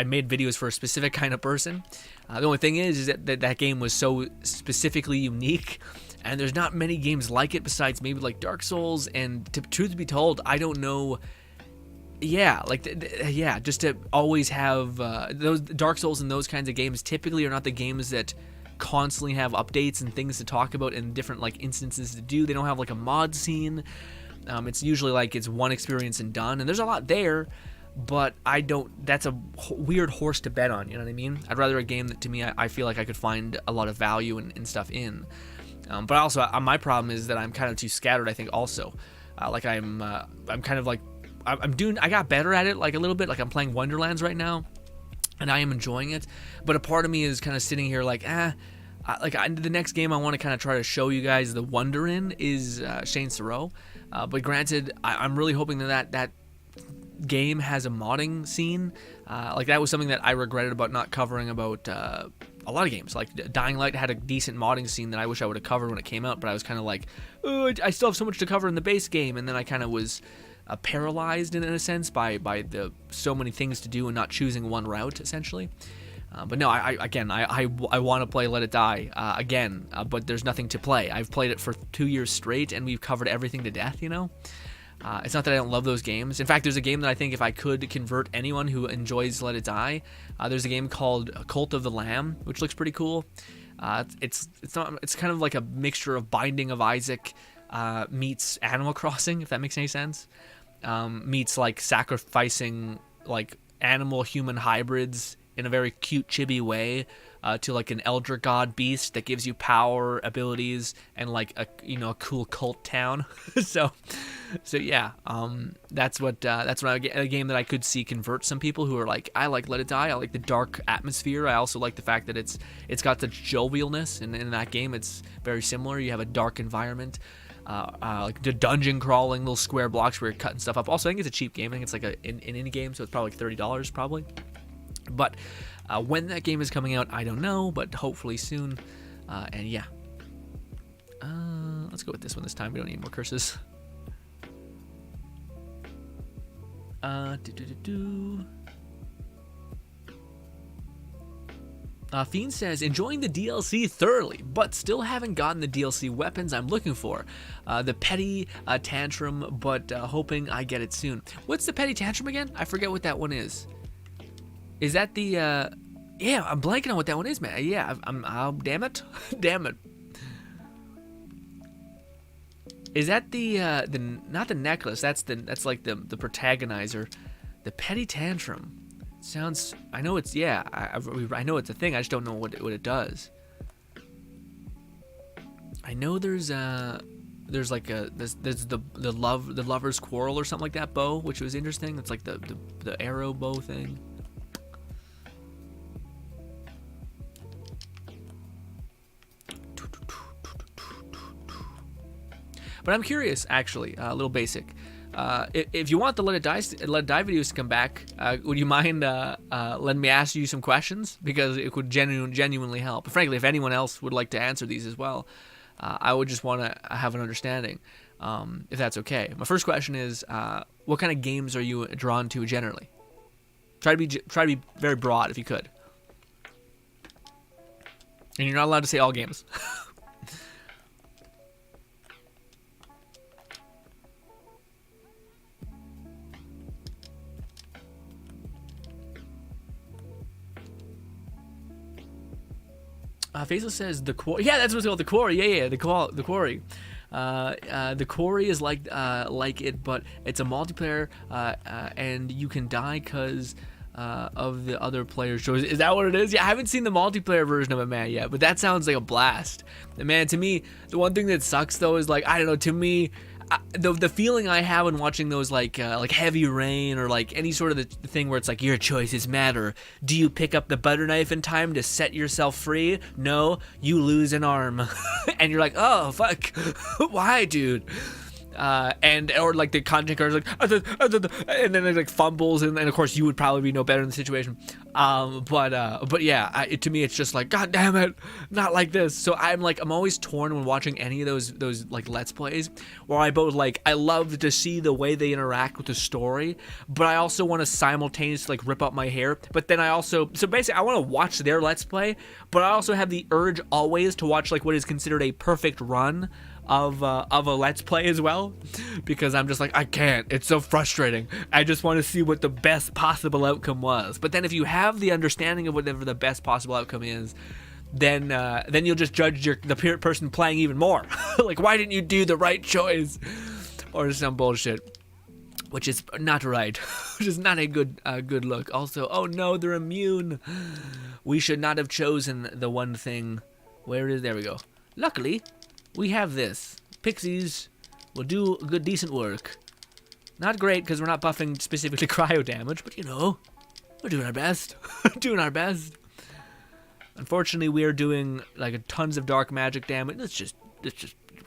S1: made videos for a specific kind of person. The only thing is that game was so specifically unique, and there's not many games like it besides maybe like Dark Souls. And truth be told, I don't know. Yeah, just to always have those Dark Souls and those kinds of games typically are not the games that constantly have updates and things to talk about and different like instances to do. They don't have like a mod scene. It's usually like it's one experience and done, and there's a lot there. But that's a weird horse to bet on, you know what I mean? I'd rather a game that to me I feel like I could find a lot of value and stuff in. But also my problem is that I'm kind of too scattered, I think also. Like I'm kind of like, I got better at it like a little bit, like I'm playing Wonderlands right now, and I am enjoying it. But a part of me is kind of sitting here like, the next game I want to kind of try to show you guys the wonder in is Saints Row. But granted, I'm really hoping that game has a modding scene. Like that was something that I regretted about not covering about a lot of games. Like Dying Light had a decent modding scene that I wish I would have covered when it came out, but I was kind of like, oh, I still have so much to cover in the base game, and then I kind of was paralyzed in a sense by the so many things to do and not choosing one route essentially. But no, I want to play Let It Die again, but there's nothing to play. I've played it for 2 years straight, and we've covered everything to death, you know? It's not that I don't love those games. In fact, there's a game that I think if I could convert anyone who enjoys Let It Die, there's a game called Cult of the Lamb, which looks pretty cool. It's kind of like a mixture of Binding of Isaac, meets Animal Crossing, if that makes any sense. Meets like sacrificing like animal human hybrids in a very cute chibi way to like an elder god beast that gives you power, abilities, and like a a cool cult town. so yeah, that's a game that I could see convert some people who are like, I like Let It Die, I like the dark atmosphere, I also like the fact that it's got the jovialness, and in that game it's very similar. You have a dark environment, like the dungeon crawling, little square blocks where you're cutting stuff up. Also, I think it's a cheap game. I think it's like an indie game, so it's probably like $30 probably. But when that game is coming out, I don't know, but hopefully soon. And yeah, let's go with this one this time. We don't need more curses. Fiend says, enjoying the DLC thoroughly, but still haven't gotten the DLC weapons I'm looking for. The petty tantrum, but hoping I get it soon. What's the petty tantrum again? I forget what that one is. Is that the, yeah, I'm blanking on what that one is, man. Yeah, damn it. Damn it. Is that the not the necklace, that's like the protagonizer. The petty tantrum. Sounds, I know it's, yeah, I know it's a thing, I just don't know what it does. I know there's like there's the lover's quarrel or something like that bow, which was interesting. It's like the arrow bow thing. But I'm curious, actually, a little basic. If you want the Let It Die videos to come back, would you mind letting me ask you some questions? Because it could genuinely help. But frankly, if anyone else would like to answer these as well, I would just want to have an understanding, if that's okay. My first question is, what kind of games are you drawn to generally? Try to be very broad if you could. And you're not allowed to say all games. Faisal says the quarry. Yeah, that's what's called, the quarry. Yeah, the quarry. The quarry is like it, but it's a multiplayer, and you can die because of the other player's choice. Is that what it is? Yeah, I haven't seen the multiplayer version of it, man, yet, but that sounds like a blast. And man, to me, the one thing that sucks though is like, I don't know, to me, the feeling I have when watching those like Heavy Rain or like any sort of the thing where it's like your choices matter. Do you pick up the butter knife in time to set yourself free? No, you lose an arm, and you're like, oh fuck, why, dude? Or like the content creator's like, and then it like fumbles, and of course you would probably be no better in the situation. But yeah, to me it's just like, god damn it, not like this. So I'm always torn when watching any of those like Let's Plays, where I both like, I love to see the way they interact with the story, but I also want to simultaneously like rip up my hair. But then I also, so basically I want to watch their Let's Play, but I also have the urge always to watch like what is considered a perfect run of a Let's Play as well, because I'm just like, I can't, it's so frustrating. I just want to see what the best possible outcome was. But then if you have the understanding of whatever the best possible outcome is, then you'll just judge the person playing even more. Like, why didn't you do the right choice, or some bullshit, which is not right. Which is not a good look. Also, oh no, they're immune. We should not have chosen the one thing. There we go. Luckily, we have this. Pixies will do good, decent work. Not great, because we're not buffing specifically cryo damage, but you know, we're doing our best. Doing our best. Unfortunately, we are doing like tons of dark magic damage. Let's just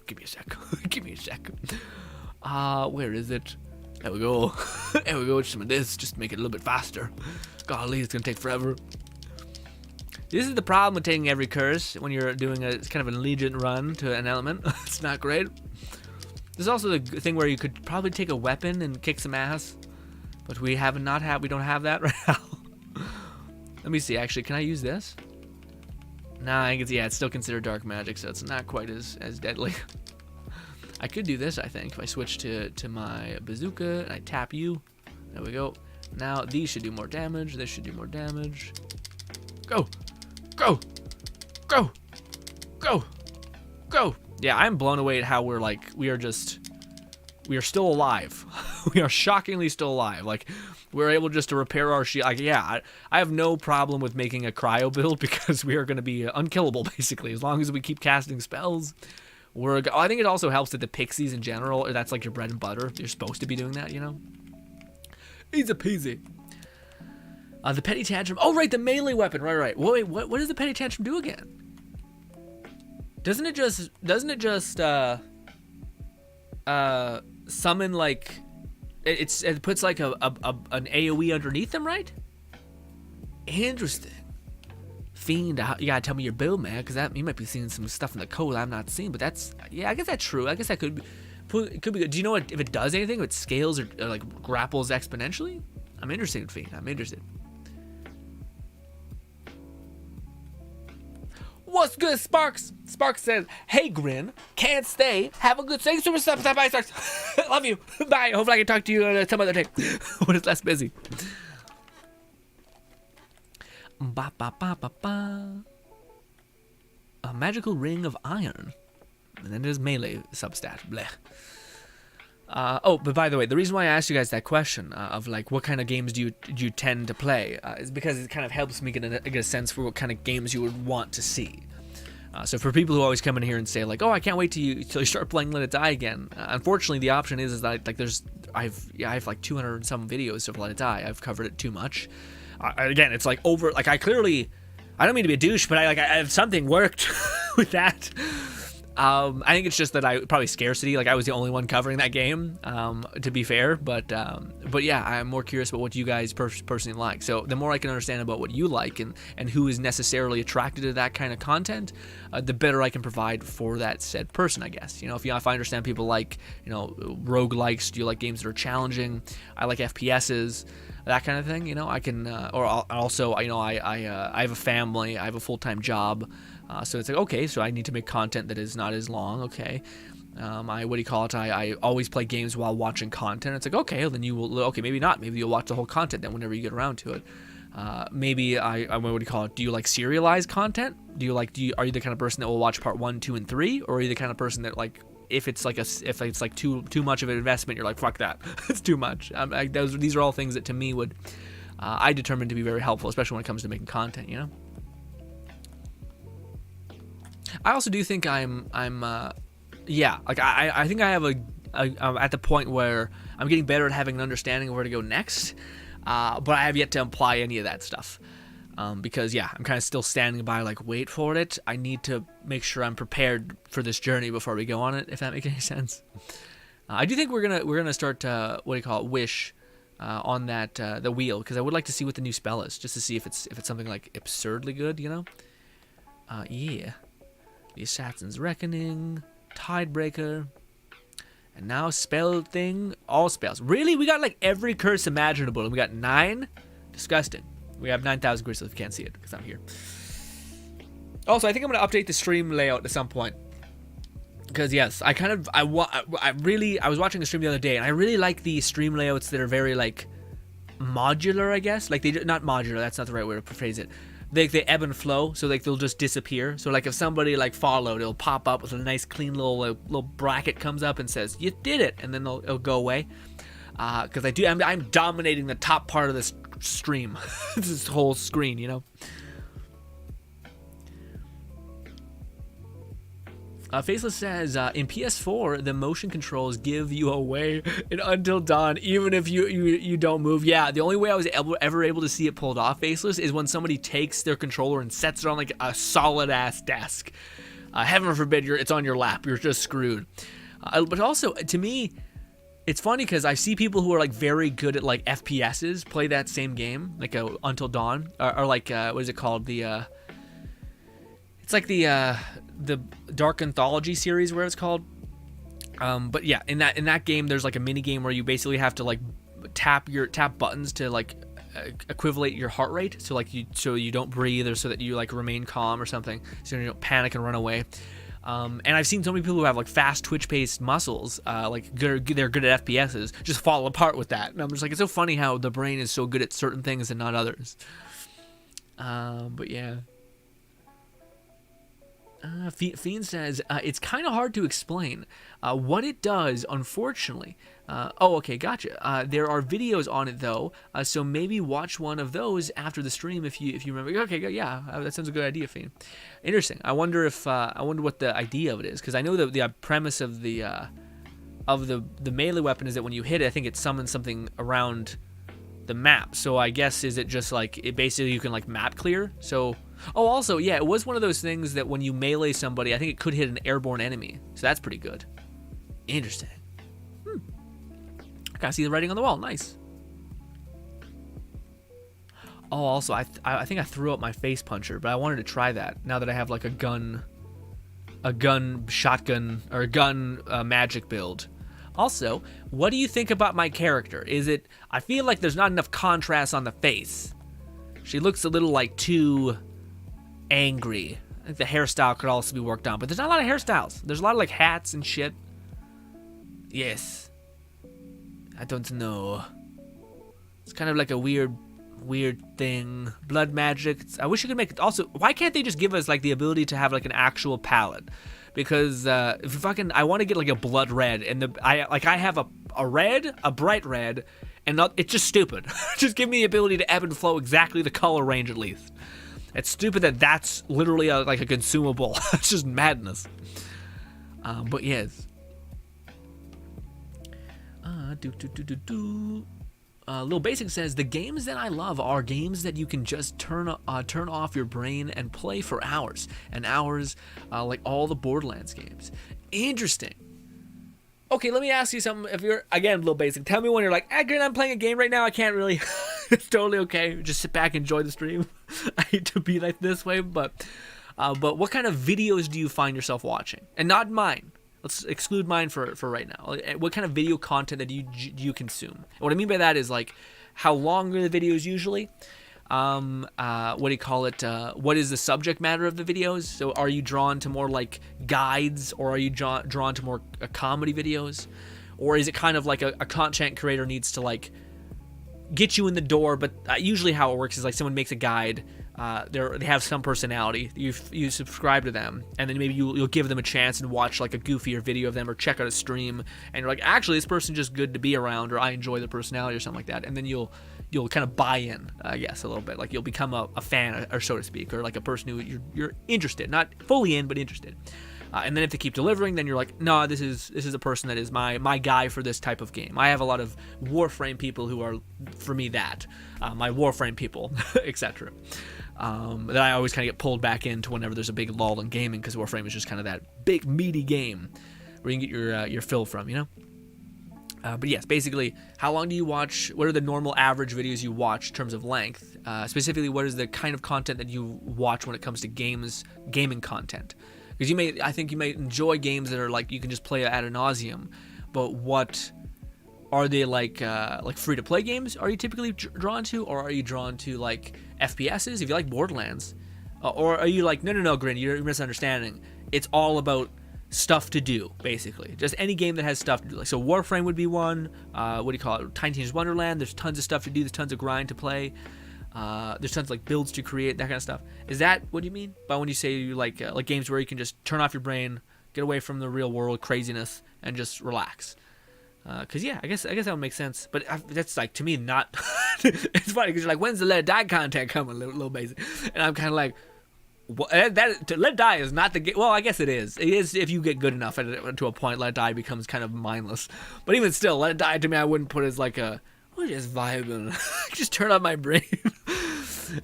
S1: give me a sec. Give me a sec. Where is it? There we go. There we go. Some of this, just to make it a little bit faster. Golly, it's gonna take forever. This is the problem with taking every curse when you're doing a kind of an allegiant run to an element. It's not great. There's also the thing where you could probably take a weapon and kick some ass, but we don't have that right now. Let me see, actually, can I use this? Nah, I guess, yeah, it's still considered dark magic, so it's not quite as deadly. I could do this, I think, if I switch to my bazooka and I tap you. There we go. Now these should do more damage, this should do more damage. Go! Go! Go! Go! Go! Yeah, I'm blown away at how we are still alive. We are shockingly still alive. Like, we're able just to repair our shield. Like, yeah, I have no problem with making a cryo build because we are going to be unkillable, basically. As long as we keep casting spells, I think it also helps that the pixies in general, that's like your bread and butter. You're supposed to be doing that, you know? Easy peasy. The petty tantrum. Oh, right, the melee weapon. Right. Wait, what does the petty tantrum do again? Doesn't it just summon like it puts like an AoE underneath them, right? Interesting. Fiend, you gotta tell me your build, man, because you might be seeing some stuff in the code I'm not seeing. But that's, yeah, I guess that's true. I guess that could be good. Do you know if it does anything? If it scales or like grapples exponentially? I'm interested in Fiend. I'm interested. What's good, Sparks? Sparks says, "Hey, Grin, can't stay. Have a good stay. Super stuff. Bye, Sparks. Love you. Bye. Hopefully I can talk to you some other day when it's less busy." Ba ba ba ba ba. A magical ring of iron, and then there's melee substat. Bleh. Oh, but by the way, the reason why I asked you guys that question of like what kind of games do you tend to play is because it kind of helps me get a sense for what kind of games you would want to see. So for people who always come in here and say like, "Oh, I can't wait till you start playing Let It Die again," unfortunately, the option is that like I have like 200 and some videos of Let It Die. I've covered it too much. Again, it's like over. Like I don't mean to be a douche, but I something worked with that. I think it's just that probably scarcity. Like I was the only one covering that game, to be fair. But yeah, I'm more curious about what you guys personally like. So the more I can understand about what you like and who is necessarily attracted to that kind of content, the better I can provide for that said person, I guess. You know, if I understand people like, you know, roguelikes, do you like games that are challenging? I like FPSs, that kind of thing. You know, I can, or also, you know, I have a family, I have a full-time job. So it's like, okay, so I need to make content that is not as long, okay. I always play games while watching content. It's like, okay, well, then you will, okay, maybe not. Maybe you'll watch the whole content then whenever you get around to it. Maybe do you like serialized content? Are you the kind of person that will watch part 1, 2, and 3? Or are you the kind of person that like, if it's like too much of an investment, you're like, fuck that. It's too much. These are all things that to me would, I determine to be very helpful, especially when it comes to making content, you know? I also do think I think I have I'm at the point where I'm getting better at having an understanding of where to go next, but I have yet to apply any of that stuff, because yeah, I'm kind of still standing by like, wait for it. I need to make sure I'm prepared for this journey before we go on it, if that makes any sense. I do think we're gonna start wish on that the wheel, because I would like to see what the new spell is, just to see if it's something like absurdly good, you know. Yeah. The Assassin's Reckoning, Tidebreaker, and now spell thing, all spells. Really? We got like every curse imaginable, and we got 9? Disgusting. We have 9,000 curses if you can't see it, because I'm here. Also, I think I'm going to update the stream layout at some point. Because yes, I was watching a stream the other day, and I really like the stream layouts that are very like modular, I guess. Like not modular, that's not the right way to phrase it. They ebb and flow, so like they'll just disappear. So like if somebody like followed, it'll pop up with a nice clean little bracket comes up and says you did it, and then it'll go away. Because I'm dominating the top part of this stream, this whole screen, you know. Faceless says, in PS4, the motion controls give you away in Until Dawn, even if you don't move. Yeah, the only way I was ever able to see it pulled off, Faceless, is when somebody takes their controller and sets it on like a solid-ass desk. Heaven forbid it's on your lap. You're just screwed. But also, to me, it's funny because I see people who are like very good at like FPSs play that same game, like Until Dawn, or like, what is it called? It's like the Dark Anthology series, where it's called. But yeah, in that game, there's like a mini game where you basically have to like tap buttons to like equivalent your heart rate, so you don't breathe, or so that you like remain calm or something, so you don't panic and run away. And I've seen so many people who have like fast twitch-paced muscles, they're good at FPSs, just fall apart with that. And I'm just like, it's so funny how the brain is so good at certain things and not others. But yeah. Fiend says, it's kind of hard to explain what it does, unfortunately. Oh, okay, gotcha. There are videos on it, though, so maybe watch one of those after the stream if you remember. Okay, yeah, that sounds a good idea, Fiend. Interesting. I wonder what the idea of it is, because I know the premise of the melee weapon is that when you hit it, I think it summons something around the map. So I guess, is it just like, it basically you can like map clear? So, oh, also, yeah, it was one of those things that when you melee somebody, I think it could hit an airborne enemy. So that's pretty good. Interesting. I gotta see the writing on the wall. Nice. Oh, also, I think I threw up my face puncher, but I wanted to try that now that I have like a gun shotgun or a gun magic build. Also, what do you think about my character? I feel like there's not enough contrast on the face. She looks a little like too angry. I think the hairstyle could also be worked on, but there's not a lot of hairstyles. There's a lot of like hats and shit. Yes. I don't know. It's kind of like a weird thing. Blood magic. I wish you could make it. Also, why can't they just give us like the ability to have like an actual palette? Because if I want to get like a blood red, and I have a red, a bright red, and it's just stupid. Just give me the ability to ebb and flow exactly the color range at least. It's stupid that's literally like a consumable. It's just madness. But yes. Lil Basic says, the games that I love are games that you can just turn off your brain and play for hours and hours, like all the Borderlands games. Interesting. Okay, let me ask you something. If you're, again, Lil Basic, tell me when you're like, Grin, I'm playing a game right now, I can't really. It's totally okay. Just sit back and enjoy the stream. I hate to be like this way, but what kind of videos do you find yourself watching? And not mine. Let's exclude mine for right now. What kind of video content that you consume? And what I mean by that is like, how long are the videos usually? What do you call it? What is the subject matter of the videos? So are you drawn to more like guides, or are you drawn to more comedy videos? Or is it kind of like a content creator needs to like get you in the door, but usually how it works is like someone makes a guide. They have some personality. You subscribe to them, and then maybe you'll give them a chance and watch like a goofier video of them, or check out a stream, and you're like, actually, this person's just good to be around, or I enjoy the personality, or something like that. And then you'll kind of buy in, I guess, a little bit. Like you'll become a fan, or so to speak, or like a person who you're interested, not fully in, but interested. And then if they keep delivering, then you're like, no, this is a person that is my guy for this type of game. I have a lot of Warframe people who are, for me, my Warframe people, etc. That I always kind of get pulled back into whenever there's a big lull in gaming, because Warframe is just kind of that big meaty game where you can get your fill from, you know? But yes, basically, how long do you watch? What are the normal average videos you watch in terms of length? Specifically, what is the kind of content that you watch when it comes to gaming content? Because I think you may enjoy games that are like you can just play ad nauseum, but what are they like free to play games? Are you typically drawn to, or are you drawn to like FPSs? If you like Borderlands, or are you like no, Grin, you're misunderstanding. It's all about stuff to do, basically. Just any game that has stuff to do. Like, so Warframe would be one. What do you call it? Tiny Tina's Wonderland. There's tons of stuff to do. There's tons of grind to play. There's tons of like builds to create, that kind of stuff. Is that what you mean by when you say you like games where you can just turn off your brain, get away from the real world craziness, and just relax? Cause yeah, I guess that would make sense. But that's like, to me, not. It's funny because you're like, when's the Let It Die content coming, little basic? And I'm kind of like, to Let It Die is not the game. Well, I guess it is. It is if you get good enough at it, to a point. Let It Die becomes kind of mindless. But even still, Let It Die to me, I wouldn't put as like we're just vibing. Just turn on my brain.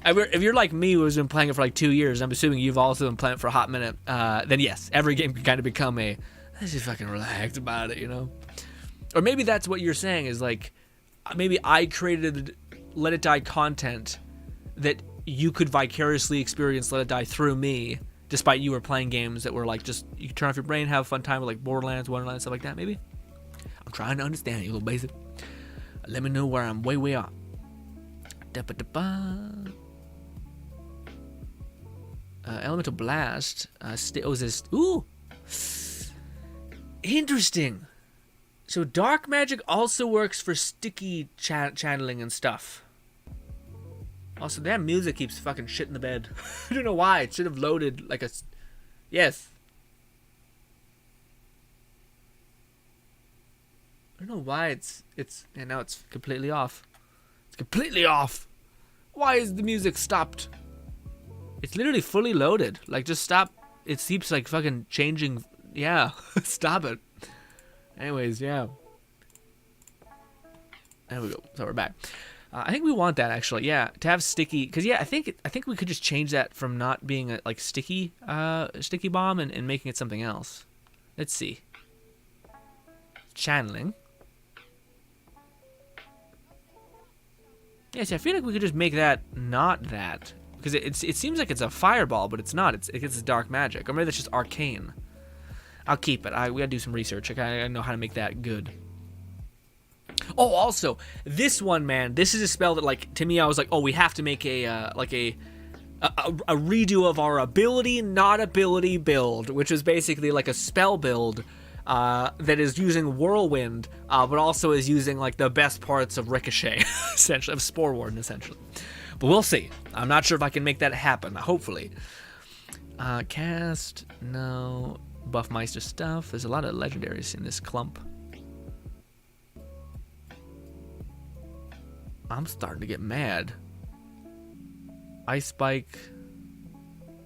S1: If you're like me, who's been playing it for like 2 years, I'm assuming you've also been playing it for a hot minute. Then yes, every game can kind of become let's just fucking relax about it, you know. Or maybe that's what you're saying is like, maybe I created Let It Die content that you could vicariously experience Let It Die through me, despite you were playing games that were like just, you can turn off your brain, have a fun time with like Borderlands, Wonderlands, stuff like that, maybe? I'm trying to understand you, little basic. Let me know where I'm way off. Elemental Blast. Ooh! Interesting. So dark magic also works for sticky channeling and stuff. Also, that music keeps fucking shit in the bed. I don't know why. It should have loaded like a... Yes. I don't know why and now it's completely off. It's completely off. Why is the music stopped? It's literally fully loaded. Like, just stop. It keeps like fucking changing. Yeah, stop it. Anyways, yeah. There we go. So we're back. I think we want that actually. Yeah, to have sticky. Cause yeah, I think we could just change that from not being a like sticky bomb and making it something else. Let's see. Channeling. Yes, I feel like we could just make that not that. Because it seems like it's a fireball, but it's not. It's dark magic. Or maybe that's just arcane. I'll keep it. We gotta do some research. I gotta know how to make that good. Oh, also, this one, man, this is a spell that, like, to me, I was like, oh, we have to make a redo of our ability, not ability build, which is basically like a spell build that is using Whirlwind, but also is using, like, the best parts of Ricochet, essentially, of Spore Warden, essentially. But we'll see. I'm not sure if I can make that happen, hopefully. Cast, no. Buffmeister stuff. There's a lot of legendaries in this clump. I'm starting to get mad. Ice Spike.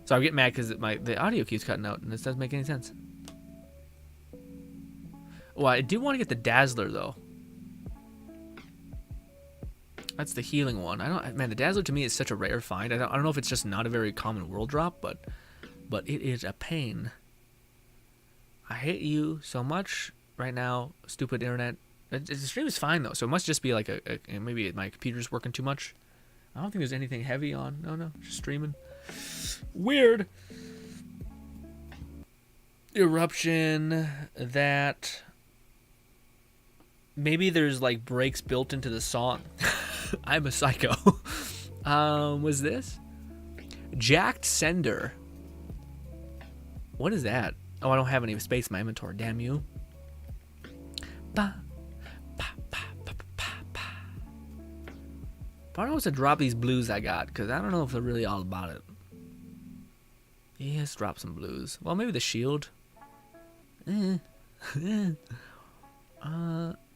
S1: So I get mad because the audio keeps cutting out and this doesn't make any sense. Oh, I do want to get the Dazzler though. That's the healing one. Man, the Dazzler to me is such a rare find. I don't know if it's just not a very common world drop, but it is a pain. I hate you so much right now, stupid internet. The stream is fine though, so it must just be like maybe my computer's working too much. I don't think there's anything heavy on. No, just streaming. Weird. Eruption. That. Maybe there's like breaks built into the song. I'm a psycho. Was this? Jacked Sender. What is that? Oh, I don't have any space in my inventory. Damn you. Ba, ba, ba, ba, ba, ba. But I don't know what to drop these blues I got, because I don't know if they're really all about it. Yes, drop some blues. Well, maybe the shield.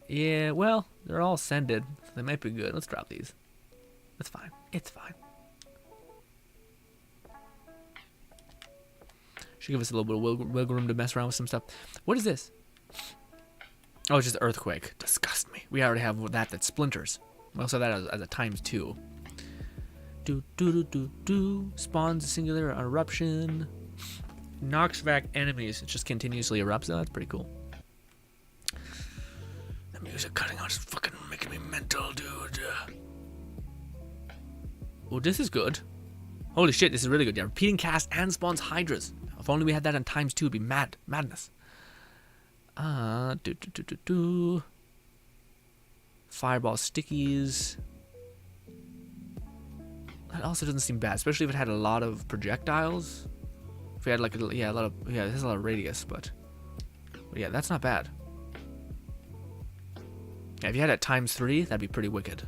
S1: Yeah, well, they're all sended, so they might be good. Let's drop these. That's fine. It's fine. Should give us a little bit of wiggle room to mess around with some stuff. What is this? Oh, it's just earthquake. Disgust me. We already have that splinters. We also have that as a ×2. Spawns a singular eruption. Knocks back enemies. It just continuously erupts. Oh, that's pretty cool. The music cutting out is fucking making me mental, dude. Oh, this is good. Holy shit, this is really good. Yeah, repeating cast and spawns hydras. If only we had that on ×2, it'd be madness. Fireball stickies. That also doesn't seem bad, especially if it had a lot of projectiles. If we had like a lot of it has a lot of radius, but yeah, that's not bad. Yeah, if you had it ×3, that'd be pretty wicked.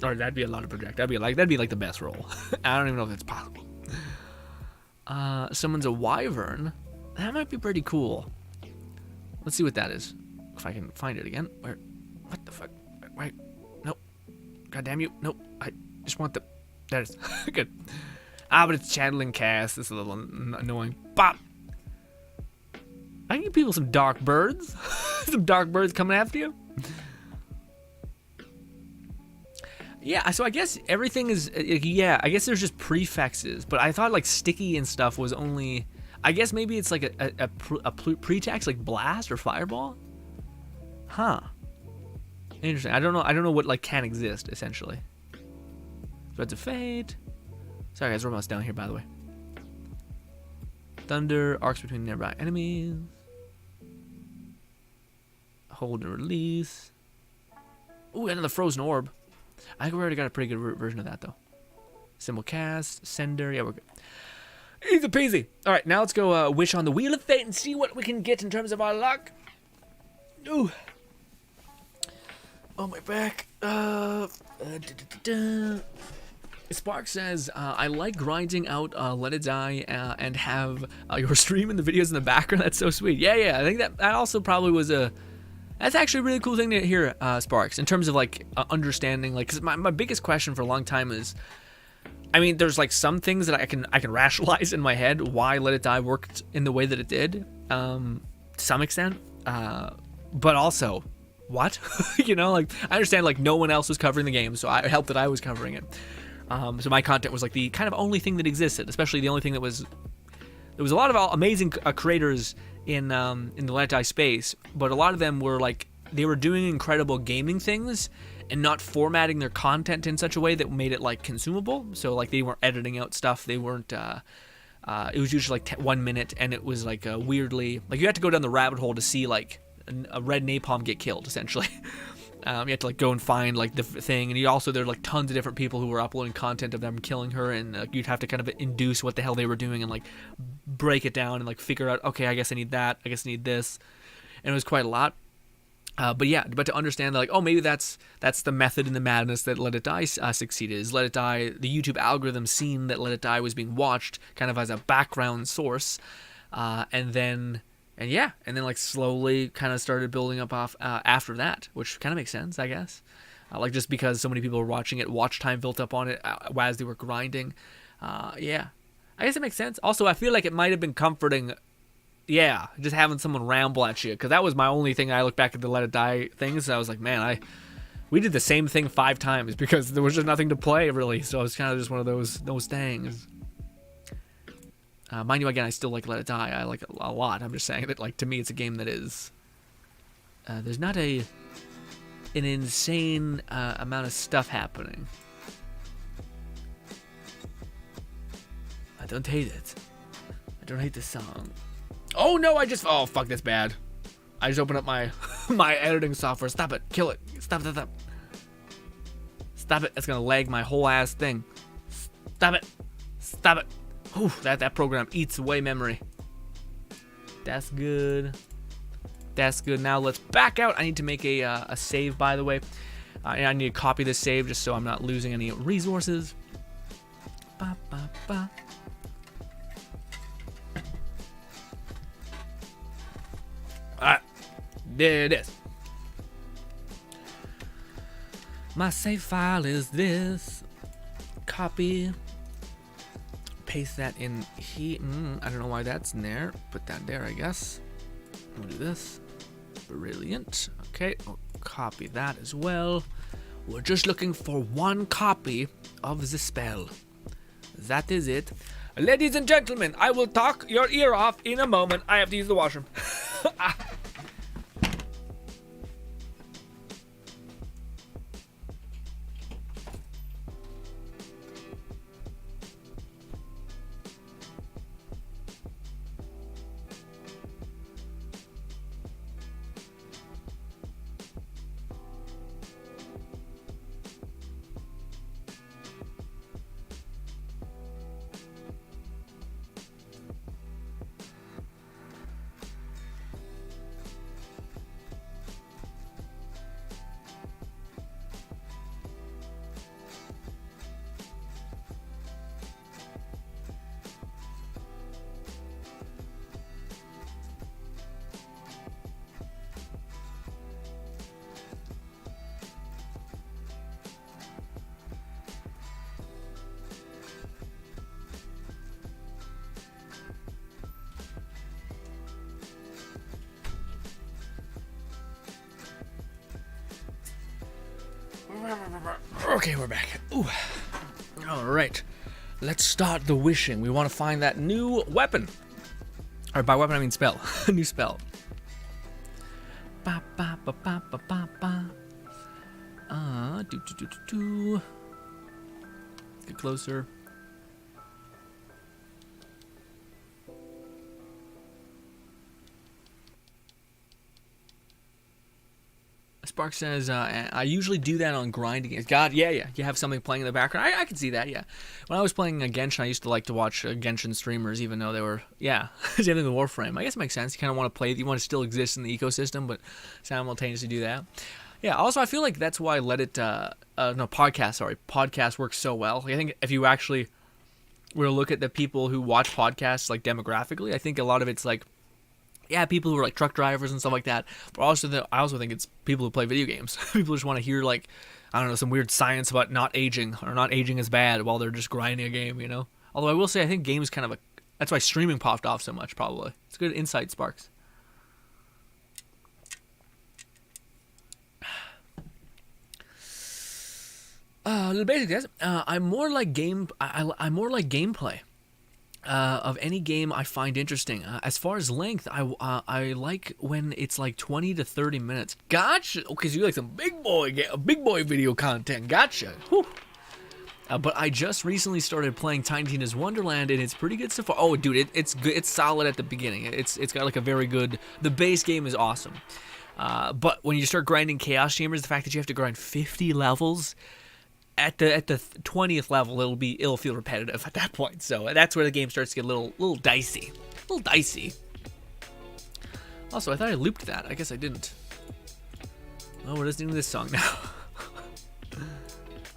S1: Or that'd be a lot of project. That'd be like the best roll. I don't even know if that's possible. Summons a wyvern. That might be pretty cool. Let's see what that is. If I can find it again. Where? What the fuck? Wait. Nope. God damn you. Nope. I just want the. There it is. Good. But it's channeling cast. This is a little annoying. Bop. I can give people some dark birds. Some dark birds coming after you. Yeah, so I guess everything is, yeah, I guess there's just prefixes, but I thought like sticky and stuff was only, I guess maybe it's like a pretext, like blast or fireball? Huh. Interesting. I don't know what like can exist, essentially. Threads of Fate. Sorry guys, we're almost down here, by the way. Thunder, arcs between nearby enemies. Hold and release. Ooh, another frozen orb. I think we already got a pretty good version of that, though. Symbol cast, sender. Yeah, we're good. Easy peasy. All right, now let's go wish on the Wheel of Fate and see what we can get in terms of our luck. Ooh. Oh, my back. Spark says, I like grinding out Let It Die and have your stream and the videos in the background. That's so sweet. Yeah, I think that also probably was that's actually a really cool thing to hear, Sparks, in terms of like understanding, like, cause my biggest question for a long time is, I mean, there's like some things that I can rationalize in my head why Let It Die worked in the way that it did, to some extent, but also, what? You know, like, I understand like no one else was covering the game, so it helped that I was covering it. So my content was like the kind of only thing that existed, especially the only thing that was. There was a lot of amazing creators in the Let It Die space, but a lot of them were like, they were doing incredible gaming things and not formatting their content in such a way that made it like consumable. So like they weren't editing out stuff. They weren't. It was usually like 1 minute, and it was like weirdly, like you had to go down the rabbit hole to see like a red napalm get killed essentially. You had to like go and find like the thing, and there were like tons of different people who were uploading content of them killing her, and you'd have to kind of induce what the hell they were doing and like break it down and like figure out, okay, I guess I need that, I guess I need this, and it was quite a lot. But to understand that, like, oh, maybe that's the method and the madness that Let It Die succeeded. Is Let It Die, the YouTube algorithm seen that Let It Die was being watched kind of as a background source, and then like slowly kind of started building up off after that, which kind of makes sense, I guess. Like just because so many people were watching it, watch time built up on it as they were grinding. I guess it makes sense. Also, I feel like it might have been comforting, just having someone ramble at you, because that was my only thing. I look back at the Let It Die things, I was like, man, we did the same thing 5 times because there was just nothing to play really. So it's kind of just one of those things. Mind you, again, I still like Let It Die. I like it a lot. I'm just saying that, like, to me, it's a game that is. There's not an insane amount of stuff happening. I don't hate it. I don't hate the song. Oh no! Oh fuck, that's bad. I just opened up my my editing software. Stop it! Kill it! Stop! Stop it! That's gonna lag my whole ass thing. Stop it! Stop it! Whew, that program eats away memory. That's good. That's good. Now let's back out. I need to make a save, by the way. I need to copy this save just so I'm not losing any resources. Ba, ba, ba. Alright. There it is. My save file is this. Copy. Paste that in here. I don't know why that's in there. Put that there, I guess. We'll do this. Brilliant. Okay, I'll copy that as well. We're just looking for 1 copy of the spell. That is it. Ladies and gentlemen, I will talk your ear off in a moment. I have to use the washroom. Okay, we're back. Ooh. All right. Let's start the wishing. We want to find that new weapon. Or by weapon, I mean spell. A new spell. Ba ba ba ba ba ba ba. Get closer. Spark says, I usually do that on grinding games. God, yeah. You have something playing in the background. I can see that, yeah. When I was playing Genshin, I used to like to watch Genshin streamers, even though they were, it's in the Warframe. I guess it makes sense. You kind of want to play, you want to still exist in the ecosystem, but simultaneously do that. Yeah. Also, I feel like that's why Let It no podcast. Sorry, podcast works so well. Like, I think if you actually were to look at the people who watch podcasts like demographically, I think a lot of it's like, yeah, people who are like truck drivers and stuff like that. But also, I also think it's people who play video games. People just want to hear like, I don't know, some weird science about not aging or not aging as bad while they're just grinding a game, you know. Although I will say, I think games kind of a, that's why streaming popped off so much. Probably it's good insight, Sparks. Little basic, yes. I'm more like I'm more like gameplay. Of any game I find interesting. As far as length, I like when it's like 20 to 30 minutes. Gotcha. Because you like some big boy video content. Gotcha. Whew. But I just recently started playing Tiny Tina's Wonderland, and it's pretty good so far. Oh, dude, it's good. It's solid at the beginning. It's got like a very good. The base game is awesome. But when you start grinding Chaos Chambers, the fact that you have to grind 50 levels. At the 20th level, it'll feel repetitive at that point. So that's where the game starts to get a little dicey, Also, I thought I looped that. I guess I didn't. Oh, we're listening to this song now.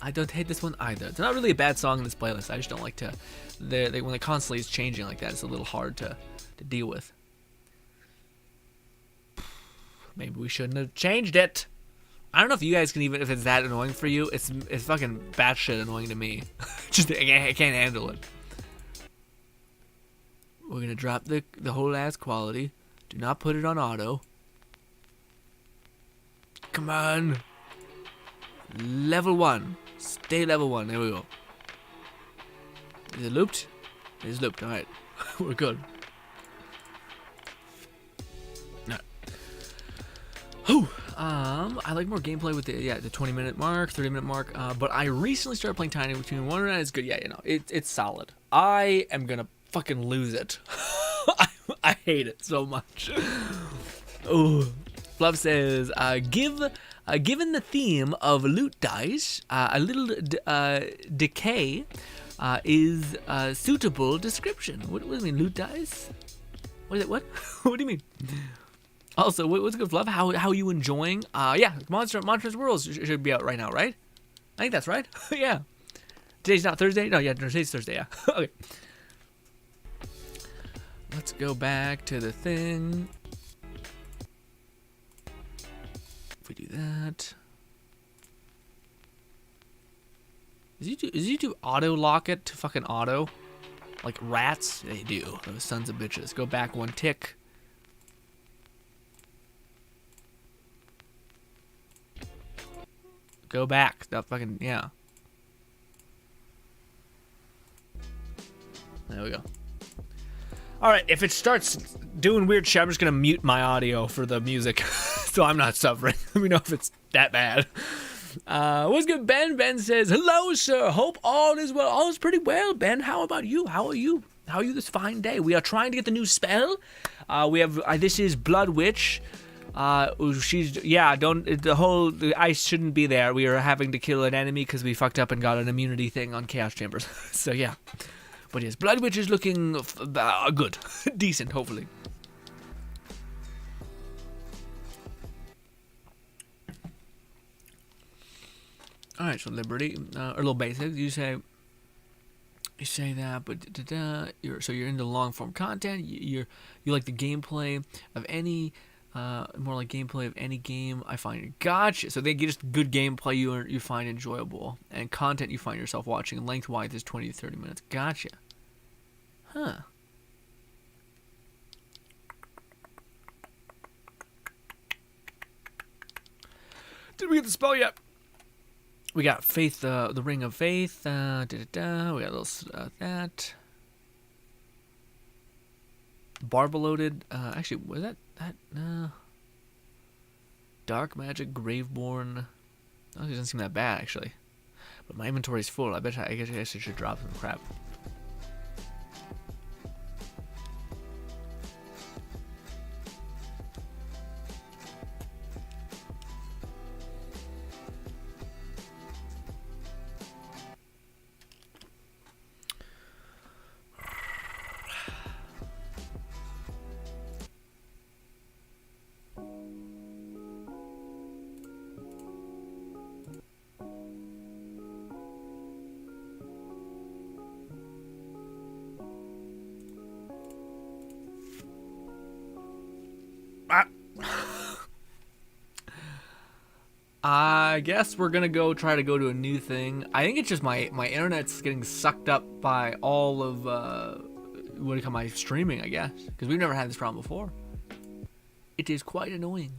S1: I don't hate this one either. It's not really a bad song in this playlist. I just don't like to. When the constantly is changing like that, it's a little hard to deal with. Maybe we shouldn't have changed it. I don't know if you guys can even, if it's that annoying for you. It's fucking batshit annoying to me. Just I can't handle it. We're gonna drop the whole ass quality. Do not put it on auto. Come on. Level 1. Stay level 1. There we go. Is it looped? It is looped. All right, we're good. Whew. I like more gameplay with the 20-minute mark, 30-minute mark. But I recently started playing Tiny Between Wonderlands. It's good. Yeah, you know, it's solid. I am gonna fucking lose it. I hate it so much. Oh, Fluff says, given the theme of loot dice, a little decay is a suitable description. What do you mean, loot dice? What is it? What? What do you mean? Also, what's good, Fluff? How you enjoying? Yeah, Monsters World should be out right now, right? I think that's right. Yeah. Today's not Thursday? No, yeah, today's Thursday, yeah. Okay. Let's go back to the thing. If we do that. Does YouTube auto-lock it to fucking auto? Like rats? They do. Those sons of bitches. Go back one tick. Go back. That fucking, yeah. There we go. Alright, if it starts doing weird shit, I'm just going to mute my audio for the music. So I'm not suffering. Let me know if it's that bad. What's good, Ben? Ben says, hello, sir. Hope all is well. All is pretty well, Ben. How about you? How are you? How are you this fine day? We are trying to get the new spell. We have, this is Bloodwitch. The ice shouldn't be there. We are having to kill an enemy because we fucked up and got an immunity thing on Chaos Chambers. So yeah. But yes, Bloodwitch is looking good. Decent, hopefully. Alright, so Liberty, a little basic. You say that, but you're into long form content. You like the gameplay of any more like gameplay of any game I find. Gotcha. So they get just good gameplay you find enjoyable, and content you find yourself watching. Lengthwise is 20 to 30 minutes. Gotcha. Huh. Did we get the spell yet? We got Faith, the Ring of Faith. We got a little that. Barbeloaded. Actually, was that? Dark Magic, Graveborn. Oh, it doesn't seem that bad, actually. But my inventory's full. I guess I should drop some crap. I guess we're gonna try to go to a new thing. I think it's just my internet's getting sucked up by all of what do you call my streaming, I guess, because we've never had this problem before. It is quite annoying.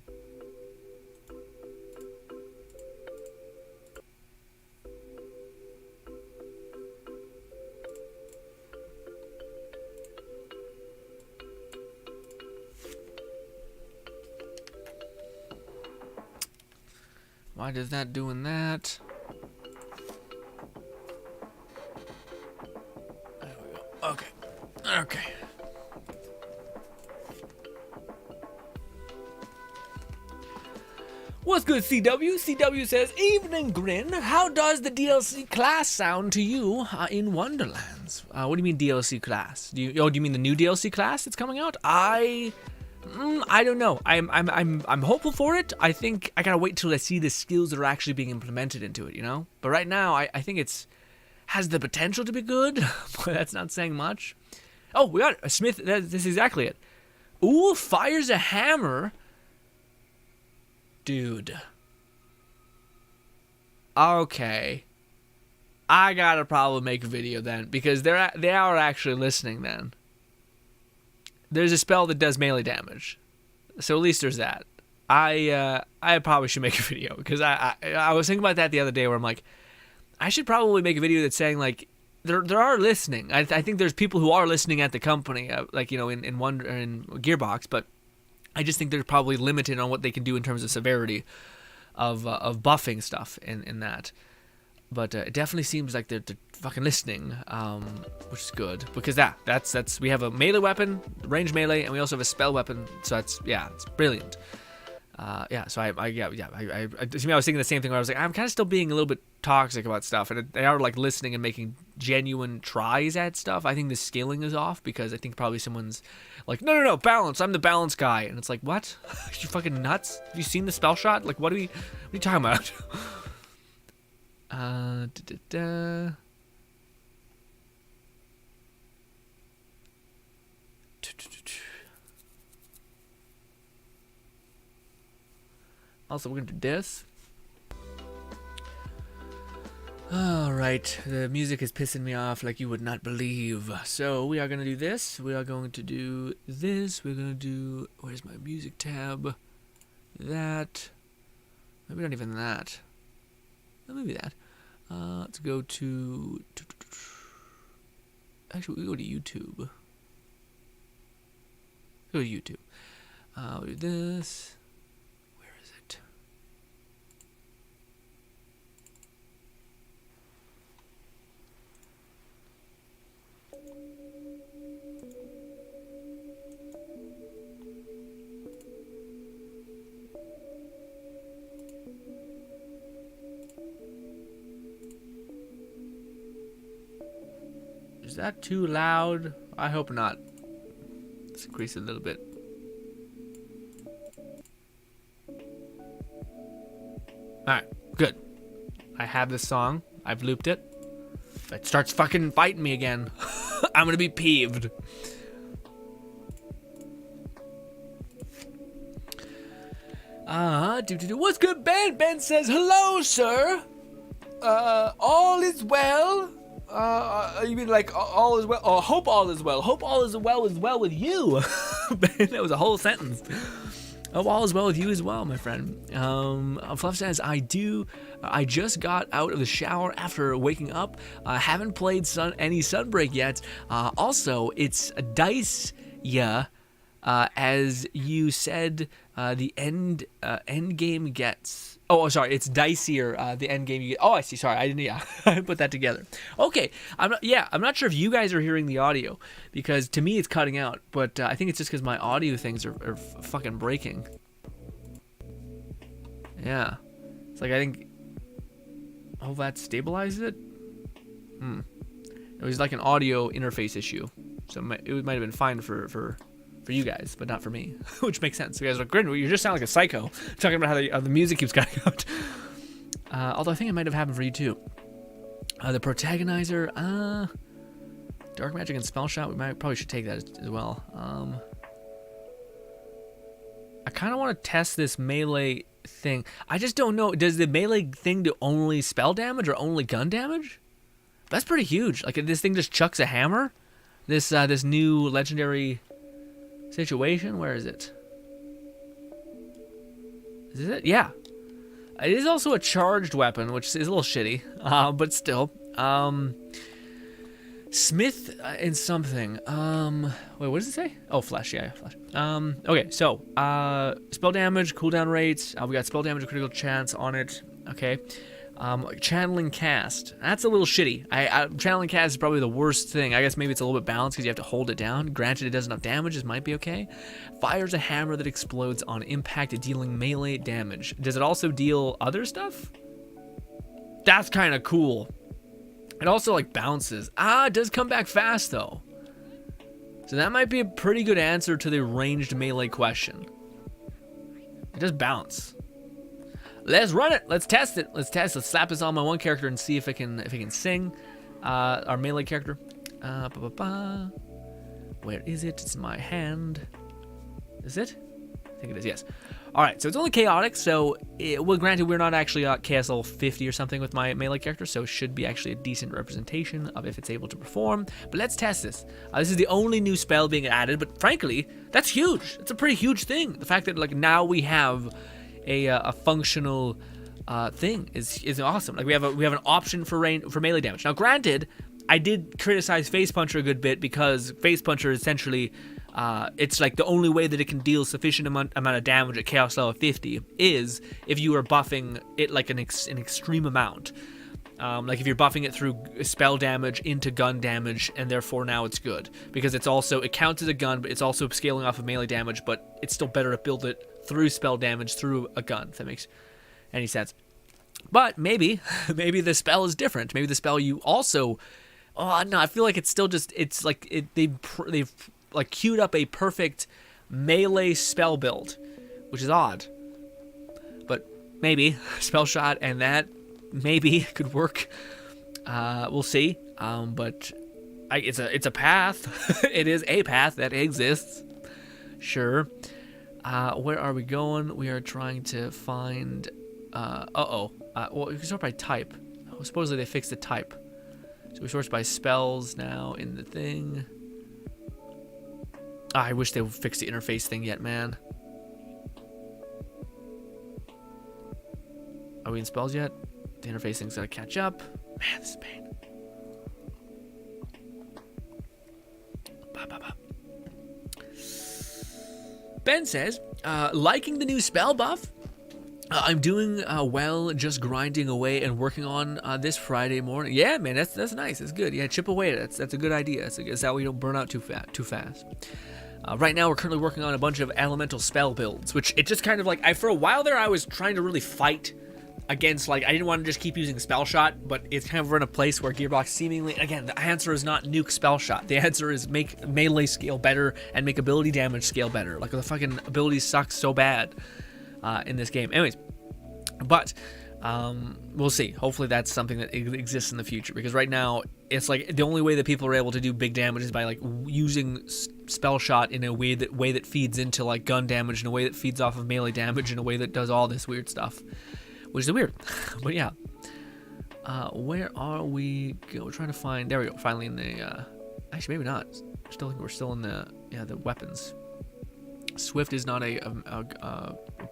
S1: Why does that doing that? There we go. Okay. Okay. What's good, CW? CW says, evening, Grin. How does the DLC class sound to you in Wonderlands? What do you mean DLC class? Do you mean the new DLC class that's coming out? I don't know. I'm hopeful for it. I think I gotta wait till I see the skills that are actually being implemented into it, you know? But right now, I think has the potential to be good, but that's not saying much. Oh, we got a Smith. This is exactly it. Ooh, fires a hammer. Dude. Okay. I gotta probably make a video then, because they are actually listening then. There's a spell that does melee damage, so at least there's that. I probably should make a video, because I was thinking about that the other day, where I'm like, I should probably make a video that's saying like there are listening. I think there's people who are listening at the company, like, you know, in Gearbox, but I just think they're probably limited on what they can do in terms of severity of buffing stuff in that. But it definitely seems like they're fucking listening, which is good, because that's we have a melee weapon, range melee, and we also have a spell weapon. So it's brilliant. So I was thinking the same thing, where I was like, I'm kind of still being a little bit toxic about stuff, and they are like listening and making genuine tries at stuff. I think the scaling is off, because I think probably someone's like, no, balance. I'm the balance guy, and it's like, what? You fucking nuts? Have you seen the spell shot? Like, what are you talking about? Also, we're gonna do this. Alright, the music is pissing me off like you would not believe. So we are gonna do this. We are going to do this. We're gonna do, where's my music tab? That. Maybe not even that. Maybe that. Let's go to. Actually, we go to YouTube. Go to YouTube. We'll do this. Where is it? Is that too loud? I hope not. Let's increase it a little bit. Alright, good. I have this song. I've looped it. If it starts fucking fighting me again, I'm gonna be peeved. What's good, Ben? Ben says, hello, sir. All is well. You mean like all is well? Oh, hope all is well. Hope all is well with you. That was a whole sentence. Hope all is well with you as well, my friend. Fluff says, I just got out of the shower after waking up. Haven't played any Sunbreak yet. Also, it's dice, yeah. As you said, the end game gets. Oh, sorry, it's dicier. The end game you get. Oh, I see. Sorry, I didn't. Yeah, I put that together. Okay, I'm not sure if you guys are hearing the audio, because to me it's cutting out. But I think it's just because my audio things are fucking breaking. Yeah, it's like I think. Oh, that stabilizes it. It was like an audio interface issue, so it might have been fine for you guys, but not for me, which makes sense. You guys are like, Grin, you just sound like a psycho, talking about how the music keeps cutting out. Although I think it might have happened for you too. The protagonizer, dark magic and spell shot. Probably should take that as well. I kind of want to test this melee thing. I just don't know. Does the melee thing do only spell damage or only gun damage? That's pretty huge. Like, this thing just chucks a hammer? This new legendary situation? Where is it? Is it? Yeah. It is also a charged weapon, which is a little shitty, but still. Smith and something. Wait, what does it say? Oh, flesh. Yeah, flesh. Okay, so spell damage, cooldown rates. We got spell damage, critical chance on it. Okay. Channeling cast. That's a little shitty. Channeling cast is probably the worst thing. I guess maybe it's a little bit balanced because you have to hold it down. Granted, it does enough damage. This might be okay. Fires a hammer that explodes on impact, dealing melee damage. Does it also deal other stuff? That's kind of cool. It also, like, bounces. It does come back fast, though. So that might be a pretty good answer to the ranged melee question. It does bounce. Let's run it. Let's test it. Let's slap this on my one character and see if it can sing. Our melee character. Where is it? It's in my hand. Is it? I think it is, yes. Alright, so it's only chaotic, so, well, granted, we're not actually at KSL 50 or something with my melee character, so it should be actually a decent representation of if it's able to perform. But let's test this. This is the only new spell being added, but frankly, that's huge. It's a pretty huge thing. The fact that, like, now we have a functional thing is awesome. Like, we have an option for melee damage. Now, granted, I did criticize Face Puncher a good bit because Face Puncher essentially, it's like the only way that it can deal sufficient amount of damage at chaos level 50 is if you are buffing it like an extreme amount. Like if you're buffing it through spell damage into gun damage, and therefore now it's good because it counts as a gun, but it's also scaling off of melee damage, but it's still better to build it through spell damage through a gun, if that makes any sense. But maybe the spell is different. Maybe the spell you also, no, I feel like it's still just, it's like they've like queued up a perfect melee spell build, which is odd. But maybe spell shot and that maybe could work. We'll see. But it's a path. It is a path that exists. Sure. Where are we going? We are trying to find. Well, we can sort by type. Oh, supposedly they fixed the type, so we sort by spells now in the thing. I wish they would fix the interface thing yet, man. Are we in spells yet? The interface thing's gotta catch up. Man, this is pain. Ben says, liking the new spell buff. I'm doing well, just grinding away and working on this Friday morning. Yeah, man, that's nice. That's good. Yeah, chip away. That's a good idea. That's how we don't burn out too fast. Right now, we're currently working on a bunch of elemental spell builds, which it just kind of like, for a while there, I was trying to really fight against, like, I didn't want to just keep using spell shot, but it's kind of in a place where Gearbox seemingly, again, the answer is not nuke spell shot. The answer is make melee scale better and make ability damage scale better. Like, the fucking abilities suck so bad in this game. Anyways, but we'll see. Hopefully that's something that exists in the future, because right now it's like the only way that people are able to do big damage is by like using spell shot in a way that feeds into like gun damage, in a way that feeds off of melee damage, in a way that does all this weird stuff, which is weird. But yeah, where are we? We're trying to find. There we go. Finally in the. Actually, maybe not. We're still in the weapons. Swift is not a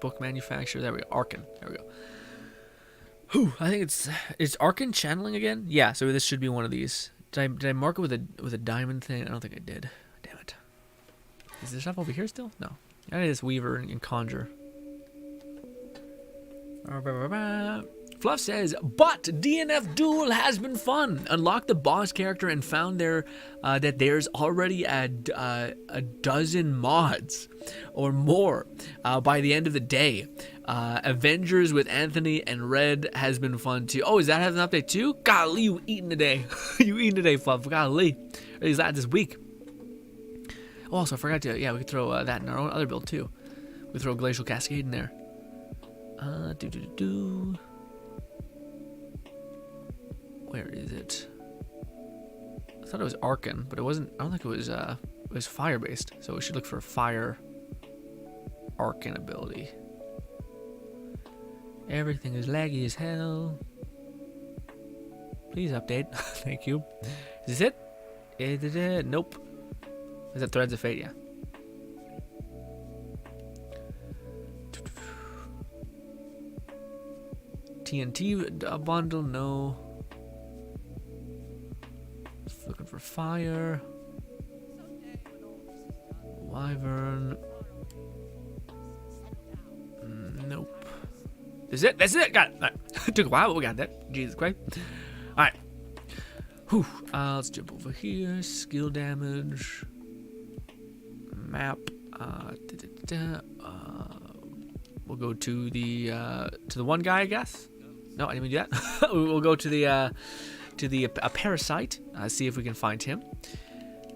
S1: book manufacturer. There we go. Arkin. There we go. Whew, I think it's Arkin channeling again. Yeah, so this should be one of these. Did I mark it with a diamond thing? I don't think I did. Damn it. Is there stuff over here still? No. That is Weaver and Conjure. Fluff says, but DNF Duel has been fun. Unlocked the boss character and found that there's already a dozen mods or more by the end of the day. Avengers with Anthony and Red has been fun too. Oh, is that has an update too? Golly, you eating today. You eating today, Fluff. Golly. Is that this week? Oh, also, I forgot to, we could throw that in our own other build too. We throw Glacial Cascade in there. Where is it? I thought it was Arkin, but it wasn't. I don't think it was. It was fire based, so we should look for a fire Arkin ability. Everything is laggy as hell. Please update. Thank you. Is this it? Nope. Is that Threads of Fate? Yeah. TNT bundle? No. Just looking for fire. Wyvern. Nope. Is it? That's it. Got it. Right. Took a while, but we got that. Jesus Christ. All right. Whew. Let's jump over here. Skill damage. Map. We'll go to the one guy, I guess. No, I didn't mean to do that. We'll go to the parasite. See if we can find him.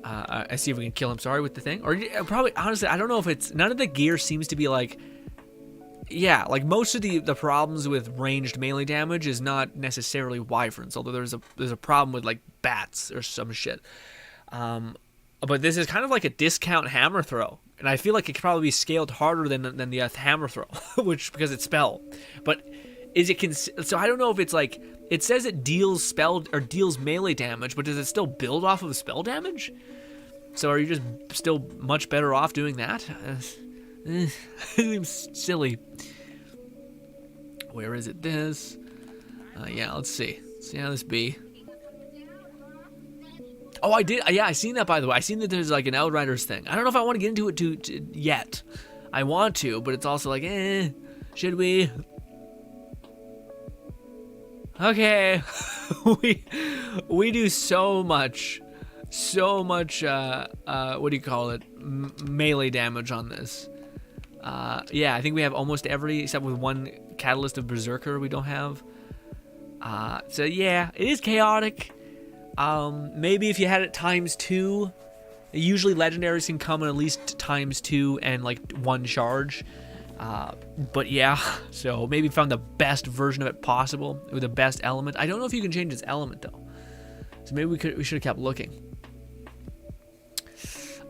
S1: I see if we can kill him. Sorry, with the thing, or probably honestly, I don't know if it's none of the gear seems to be like. Yeah, like most of the problems with ranged melee damage is not necessarily wyverns, although there's a problem with like bats or some shit. But this is kind of like a discount hammer throw, and I feel like it could probably be scaled harder than the hammer throw, which because it's spell. But is it so I don't know if it's like it says it deals spell or deals melee damage, but does it still build off of spell damage? So are you just still much better off doing that? It seems silly. Where is it? This? Yeah, let's see. Let's see how this be. Oh, I did. Yeah, I seen that, by the way. I seen that there's like an Outriders thing. I don't know if I want to get into it yet. I want to, but it's also like, should we? Okay. we do so much, what do you call it? Melee damage on this. Yeah, I think we have almost every, except with one Catalyst of Berserker we don't have. So yeah, it is chaotic. Maybe if you had it ×2, usually legendaries can come in at least ×2 and like one charge. But yeah, so maybe found the best version of it possible with the best element. I don't know if you can change its element though. So maybe we should have kept looking.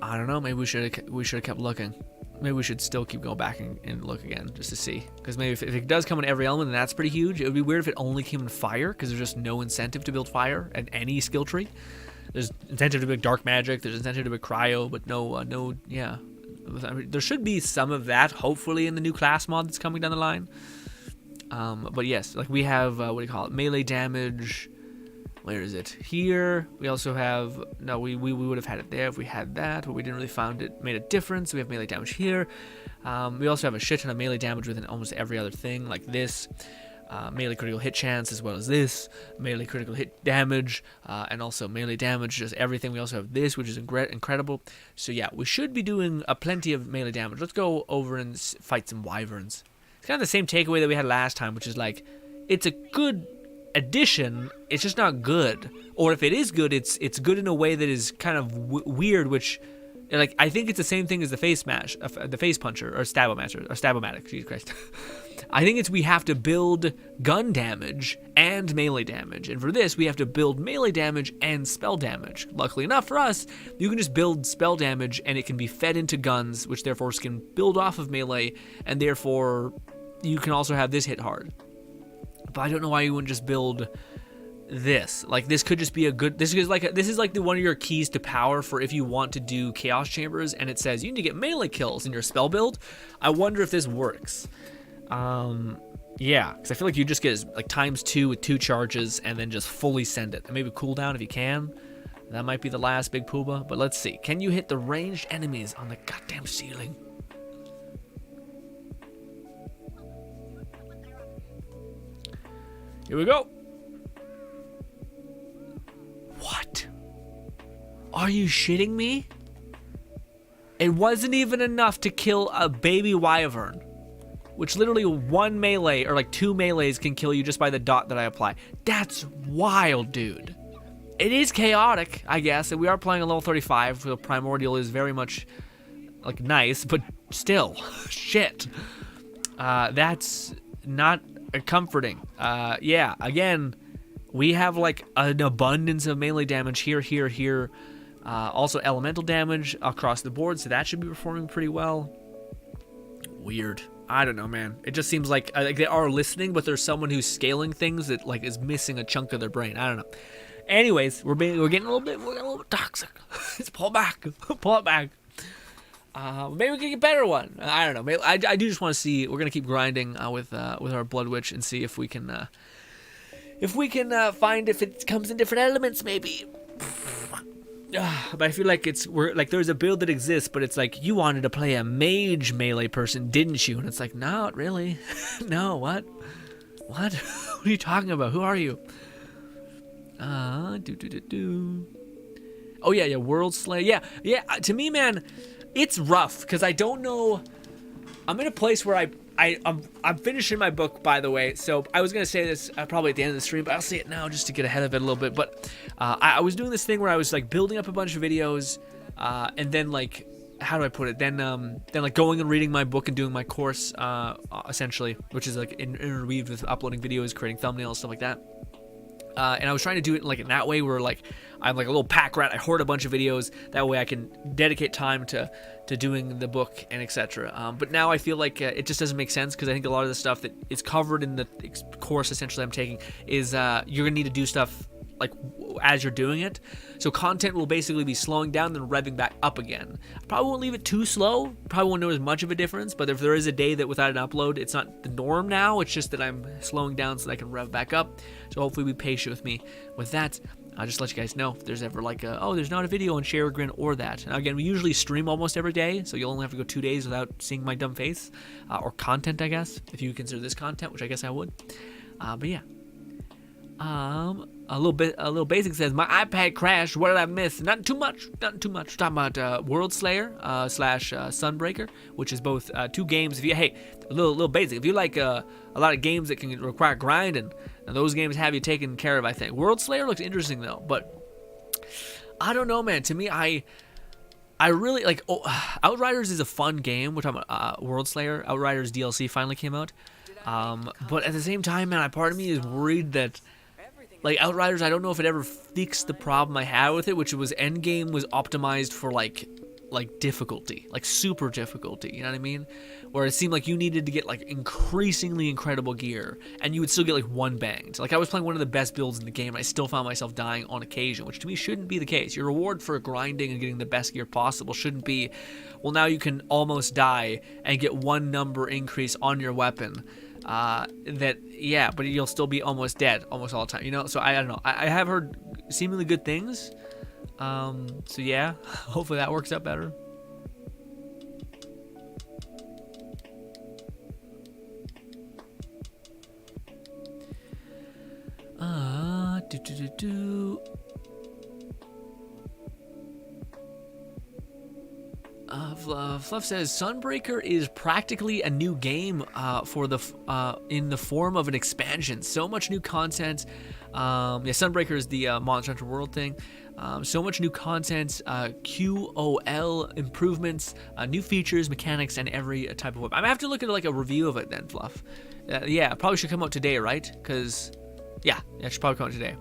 S1: I don't know, maybe we should have kept looking. Maybe we should still keep going back and look again just to see. Because maybe if it does come in every element, then that's pretty huge. It would be weird if it only came in fire, because there's just no incentive to build fire at any skill tree. There's incentive to build dark magic, there's incentive to build cryo, but no, yeah. I mean, there should be some of that, hopefully, in the new class mod that's coming down the line. But yes, like we have, what do you call it, melee damage. Where is it? Here. We also have, no, we would have had it there if we had that, but we didn't really find it made a difference. We have melee damage here. We also have a shit ton of melee damage within almost every other thing, like this. Melee critical hit chance, as well as this. Melee critical hit damage, and also melee damage, just everything. We also have this, which is incredible. So yeah, we should be doing a plenty of melee damage. Let's go over and fight some wyverns. It's kind of the same takeaway that we had last time, which is like, it's a good addition, it's just not good. Or if it is good, it's good in a way that is kind of weird, which, like, I think it's the same thing as the face mash, the face puncher, or stabomatic, Jesus Christ. I think we have to build gun damage and melee damage, and for this we have to build melee damage and spell damage. Luckily enough for us, you can just build spell damage and it can be fed into guns, which therefore can build off of melee, and therefore you can also have this hit hard. But I don't know why you wouldn't just build this. Like, this could just be a good, this is like the one of your keys to power for if you want to do chaos chambers and it says you need to get melee kills in your spell build. I wonder if this works. Yeah, because I feel like you just get like ×2 with 2 charges and then just fully send it. And maybe cooldown if you can. That might be the last big pooba, but let's see. Can you hit the ranged enemies on the goddamn ceiling? Here we go. What? Are you shitting me? It wasn't even enough to kill a baby wyvern, which literally one melee or like 2 melees can kill you just by the dot that I apply. That's wild, dude. It is chaotic, I guess, and we are playing a level 35, so Primordial is very much like nice, but still, shit. That's not comforting. Yeah, again, we have like an abundance of melee damage here. Also elemental damage across the board, so that should be performing pretty well. Weird. I don't know, man. It just seems like they are listening, but there's someone who's scaling things that like is missing a chunk of their brain. I don't know. Anyways, we're getting a little bit toxic. Let's pull it back. Pull it back. Maybe we can get a better one. I don't know. Maybe, I do just want to see. We're gonna keep grinding with our Bloodwitch and see if we can find if it comes in different elements, maybe. But I feel like there's a build that exists, but it's like you wanted to play a mage melee person, didn't you? And it's like, not really. No, what? What? What are you talking about? Who are you? Oh yeah, World Slayer. Yeah. To me, man, it's rough because I don't know. I'm in a place where I'm finishing my book, by the way. So I was gonna say this probably at the end of the stream, but I'll say it now just to get ahead of it a little bit. But I was doing this thing where I was like building up a bunch of videos, and then like, how do I put it? Then like going and reading my book and doing my course, essentially, which is like interweaved with uploading videos, creating thumbnails, stuff like that. And I was trying to do it like in that way where like I'm like a little pack rat. I hoard a bunch of videos. That way I can dedicate time to doing the book and etc. But now I feel like it just doesn't make sense because I think a lot of the stuff that is covered in the course essentially I'm taking is you're gonna need to do stuff like as you're doing it. So content will basically be slowing down then revving back up again. I probably won't leave it too slow. Probably won't notice much of a difference. But if there is a day that without an upload, it's not the norm now. It's just that I'm slowing down so that I can rev back up. So hopefully be patient with me with that. I'll just let you guys know if there's ever like there's not a video on Share GRINN or that. Now again, we usually stream almost every day, so you'll only have to go 2 days without seeing my dumb face or content, I guess, if you consider this content, which I guess I would. But yeah. A little basic says my iPad crashed. What did I miss? Not too much. We're talking about World Slayer slash Sunbreaker, which is both two games. If you a little basic. If you like a lot of games that can require grinding, and those games have you taken care of, I think. World Slayer looks interesting though, but I don't know, man. To me, I really like. Outriders is a fun game. We're talking about World Slayer. Outriders DLC finally came out, but at the same time, man, part of me is worried that. Like, Outriders, I don't know if it ever fixed the problem I had with it, which was Endgame was optimized for, like difficulty. Like, super difficulty, you know what I mean? Where it seemed like you needed to get, like, increasingly incredible gear, and you would still get, like, one banged. Like, I was playing one of the best builds in the game, and I still found myself dying on occasion, which to me shouldn't be the case. Your reward for grinding and getting the best gear possible shouldn't be, well, now you can almost die and get one number increase on your weapon. But you'll still be almost dead almost all the time, you know? So I don't know. I have heard seemingly good things. So yeah, hopefully that works out better. Fluff says Sunbreaker is practically a new game in the form of an expansion. So much new content. Sunbreaker is the Monster Hunter World thing. So much new content, QOL improvements, new features, mechanics, and every type of weapon. I'm gonna have to look at like a review of it then, Fluff. Probably should come out today, right? Because it should probably come out today.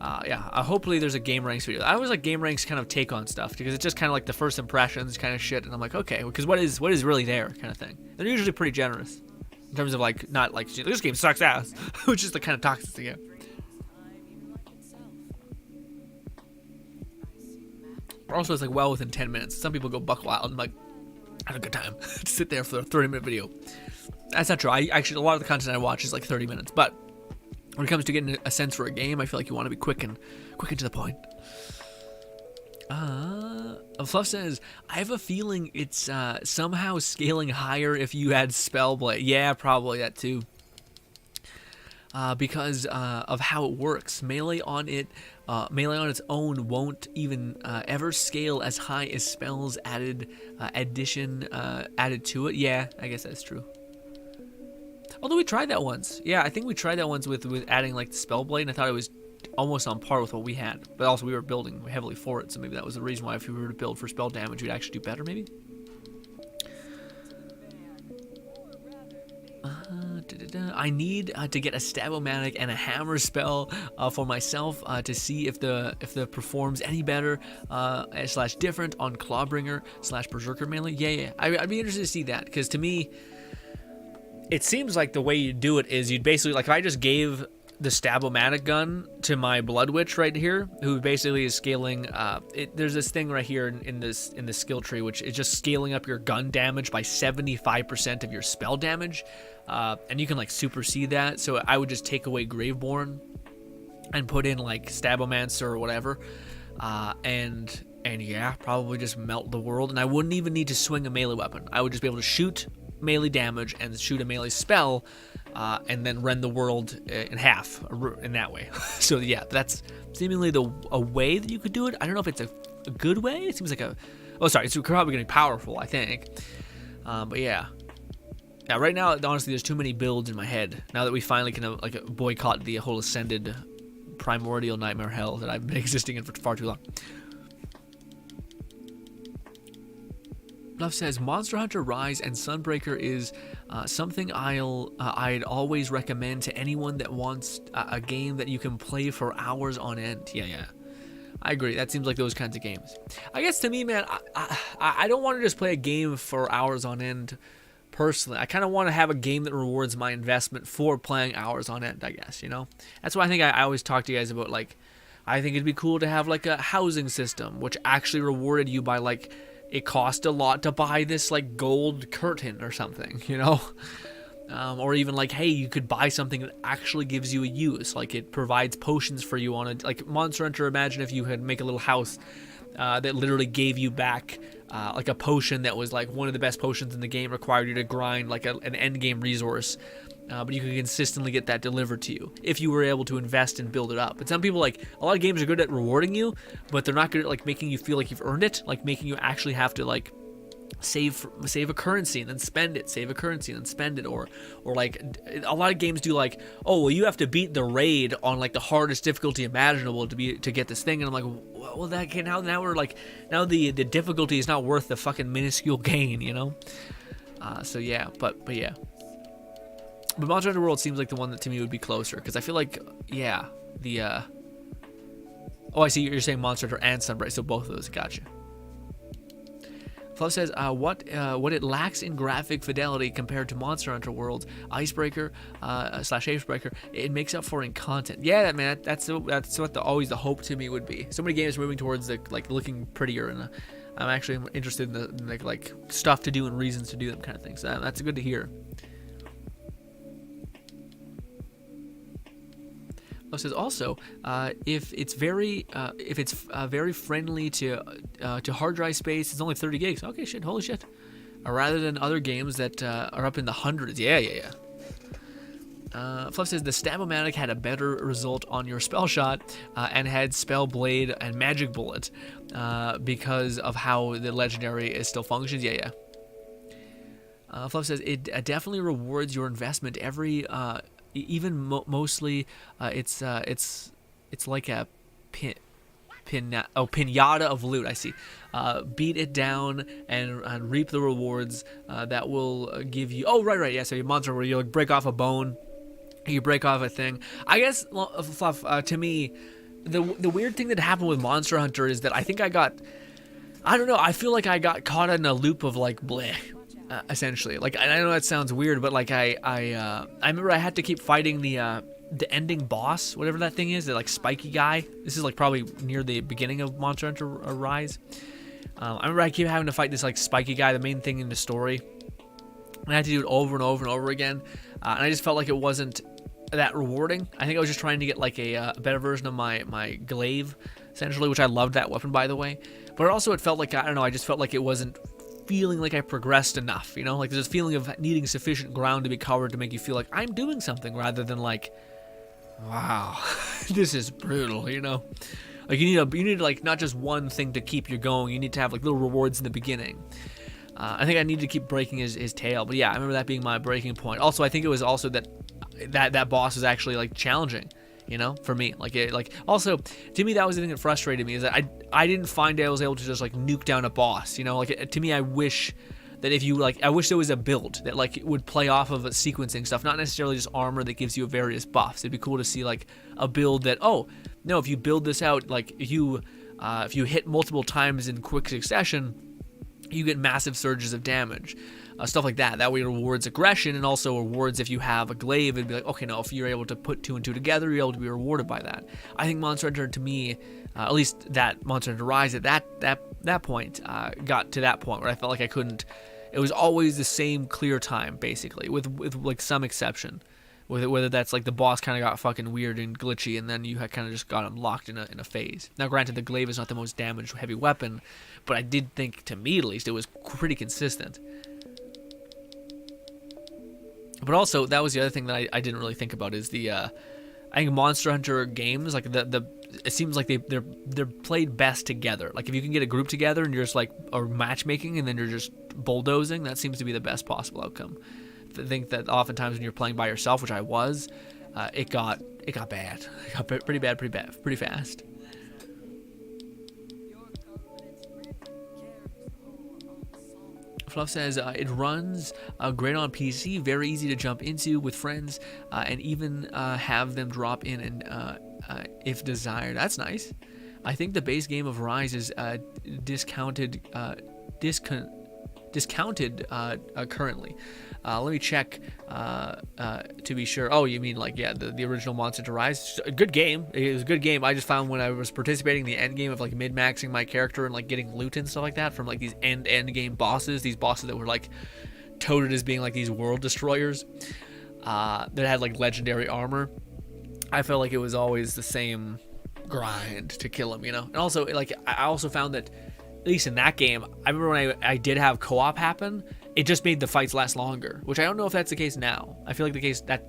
S1: Hopefully there's a Game Ranks video. I always like Game Ranks kind of take on stuff because it's just kind of like the first impressions kind of shit, and I'm like, okay, because what is really there kind of thing. They're usually pretty generous in terms of like not like this game sucks ass, which is the kind of toxic thing. Also, it's like well within 10 minutes. Some people go buck wild and like I have a good time to sit there for a 30-minute video. That's not true. A lot of the content I watch is like 30 minutes, but when it comes to getting a sense for a game, I feel like you want to be quick and to the point. Fluff says, I have a feeling it's somehow scaling higher if you add Spellblade. Yeah, probably that too. Because of how it works. Melee on its own won't even ever scale as high as spells added to it. Yeah, I guess that's true. Although we tried that once. Yeah, I think we tried that once with adding like the Spellblade, and I thought it was almost on par with what we had. But also we were building heavily for it, so maybe that was the reason why if we were to build for spell damage, we'd actually do better, maybe? I need to get a Stab-O-Matic and a Hammer spell for myself to see if the performs any better / different on Clawbringer / Berserker melee. Yeah. I'd be interested to see that, because to me, it seems like the way you do it is you'd basically, like, if I just gave the stab-o-matic gun to my Bloodwitch right here, who basically is scaling, there's this thing right here in this skill tree, which is just scaling up your gun damage by 75% of your spell damage, and you can like supersede that. So I would just take away Graveborn and put in like Stabomancer or whatever, and yeah, probably just melt the world, and I wouldn't even need to swing a melee weapon. I would just be able to shoot melee damage and shoot a melee spell, and then rend the world in half in that way. So yeah, that's seemingly a way that you could do it. I don't know if it's a good way. It seems like it's probably gonna be powerful, I think. But yeah. Yeah, right now, honestly, there's too many builds in my head. Now that we finally can like boycott the whole Ascended primordial nightmare hell that I've been existing in for far too long. Love says Monster Hunter Rise and Sunbreaker is something I'd always recommend to anyone that wants a game that you can play for hours on end. Yeah, I agree. That seems like those kinds of games. I guess to me, man, I don't want to just play a game for hours on end. Personally, I kind of want to have a game that rewards my investment for playing hours on end, I guess, you know? That's why I think I always talk to you guys about, like, I think it'd be cool to have, like, a housing system, which actually rewarded you by, like, it cost a lot to buy this, like, gold curtain or something, you know? Or even, like, hey, you could buy something that actually gives you a use, like, it provides potions for you on a, like, Monster Hunter, imagine if you had make a little house that literally gave you back like a potion that was like one of the best potions in the game, required you to grind like an endgame resource, but you could consistently get that delivered to you if you were able to invest and build it up. And some people, like, a lot of games are good at rewarding you, but they're not good at like making you feel like you've earned it, like making you actually have to like save a currency and then spend it, save a currency and then spend it, or like a lot of games do like, oh well, you have to beat the raid on like the hardest difficulty imaginable to get this thing, and I'm like, well, that can now we're like, now the difficulty is not worth the fucking minuscule gain, you know? So yeah, but yeah, but Monster Hunter World seems like the one that to me would be closer, because I feel like, yeah, the oh, I see, you're saying Monster Hunter and Sunbright, so both of those, gotcha. Fluff says, what it lacks in graphic fidelity compared to Monster Hunter World, Icebreaker slash Icebreaker, it makes up for in content. Yeah, man, that's what always the hope to me would be. So many games moving towards the like looking prettier, and I'm actually interested in the like stuff to do and reasons to do them kind of things. So that's good to hear. Says also, if it's very friendly to hard drive space, it's only 30 gigs. Okay, shit, holy shit. Rather than other games that are up in the hundreds. Yeah. Fluff says the Stab-O-Matic had a better result on your spell shot and had Spell Blade and Magic Bullet because of how the legendary still functions. Yeah. Fluff says it definitely rewards your investment every. Mostly, it's like a pinata of loot. I see. Beat it down and reap the rewards that will give you. Oh, right. Yeah. So your monster where you like break off a bone, you break off a thing. I guess, Fluff. To me, the weird thing that happened with Monster Hunter is that I think I don't know. I feel like I got caught in a loop of like bleh. Essentially, like, I know that sounds weird, but like I remember I had to keep fighting the ending boss, whatever that thing is, the like spiky guy. This is like probably near the beginning of Monster Hunter Rise. I remember I keep having to fight this like spiky guy, the main thing in the story, and I had to do it over and over and over again, and I just felt like it wasn't that rewarding. I think I was just trying to get like a better version of my glaive, essentially, which I loved that weapon, by the way. But also it felt like, I don't know, I just felt like it wasn't feeling like I progressed enough, you know? Like there's this feeling of needing sufficient ground to be covered to make you feel like I'm doing something, rather than like, wow, this is brutal, you know? Like you need like not just one thing to keep you going, you need to have like little rewards in the beginning. I think I needed to keep breaking his tail, but yeah, I remember that being my breaking point. Also, I think it was also that boss was actually like challenging, you know, for me. Also, to me, that was the thing that frustrated me, is that I didn't find I was able to just like nuke down a boss, you know. Like to me, I wish that if you like, I wish there was a build that like would play off of sequencing stuff, not necessarily just armor that gives you various buffs. It'd be cool to see like a build that, oh no, if you build this out, like if you hit multiple times in quick succession, you get massive surges of damage. stuff like that. That way it rewards aggression, and also rewards if you have a glaive, it'd be like, okay, no, if you're able to put 2 and 2 together, you're able to be rewarded by that. I think Monster Hunter, to me, at least that Monster Hunter Rise at that point, got to that point where I felt like I couldn't. It was always the same clear time, basically, with like some exception. Whether that's like the boss kind of got fucking weird and glitchy, and then you had kind of just got him locked in a phase. Now, granted, the glaive is not the most damaged heavy weapon, but I did think, to me at least, it was pretty consistent. But also, that was the other thing that I didn't really think about is the I think Monster Hunter games, like it seems like they're played best together. Like if you can get a group together and you're just like or matchmaking and then you're just bulldozing, that seems to be the best possible outcome. I think that oftentimes when you're playing by yourself, which I was, it got bad. It got pretty bad, pretty fast. Fluff says, it runs great on PC, very easy to jump into with friends, and even have them drop in and if desired. That's nice. I think the base game of Rise is discounted currently. Let me check to be sure. Oh, you mean like, yeah, the original Monster Hunter Rise? A good game. It was a good game. I just found when I was participating in the end game of like mid-maxing my character and like getting loot and stuff like that from like these end game bosses, these bosses that were like touted as being like these world destroyers that had like legendary armor. I felt like it was always the same grind to kill him, you know? And also, like, I also found that, at least in that game, I remember when I did have co-op happen, it just made the fights last longer, which I don't know if that's the case now. I feel like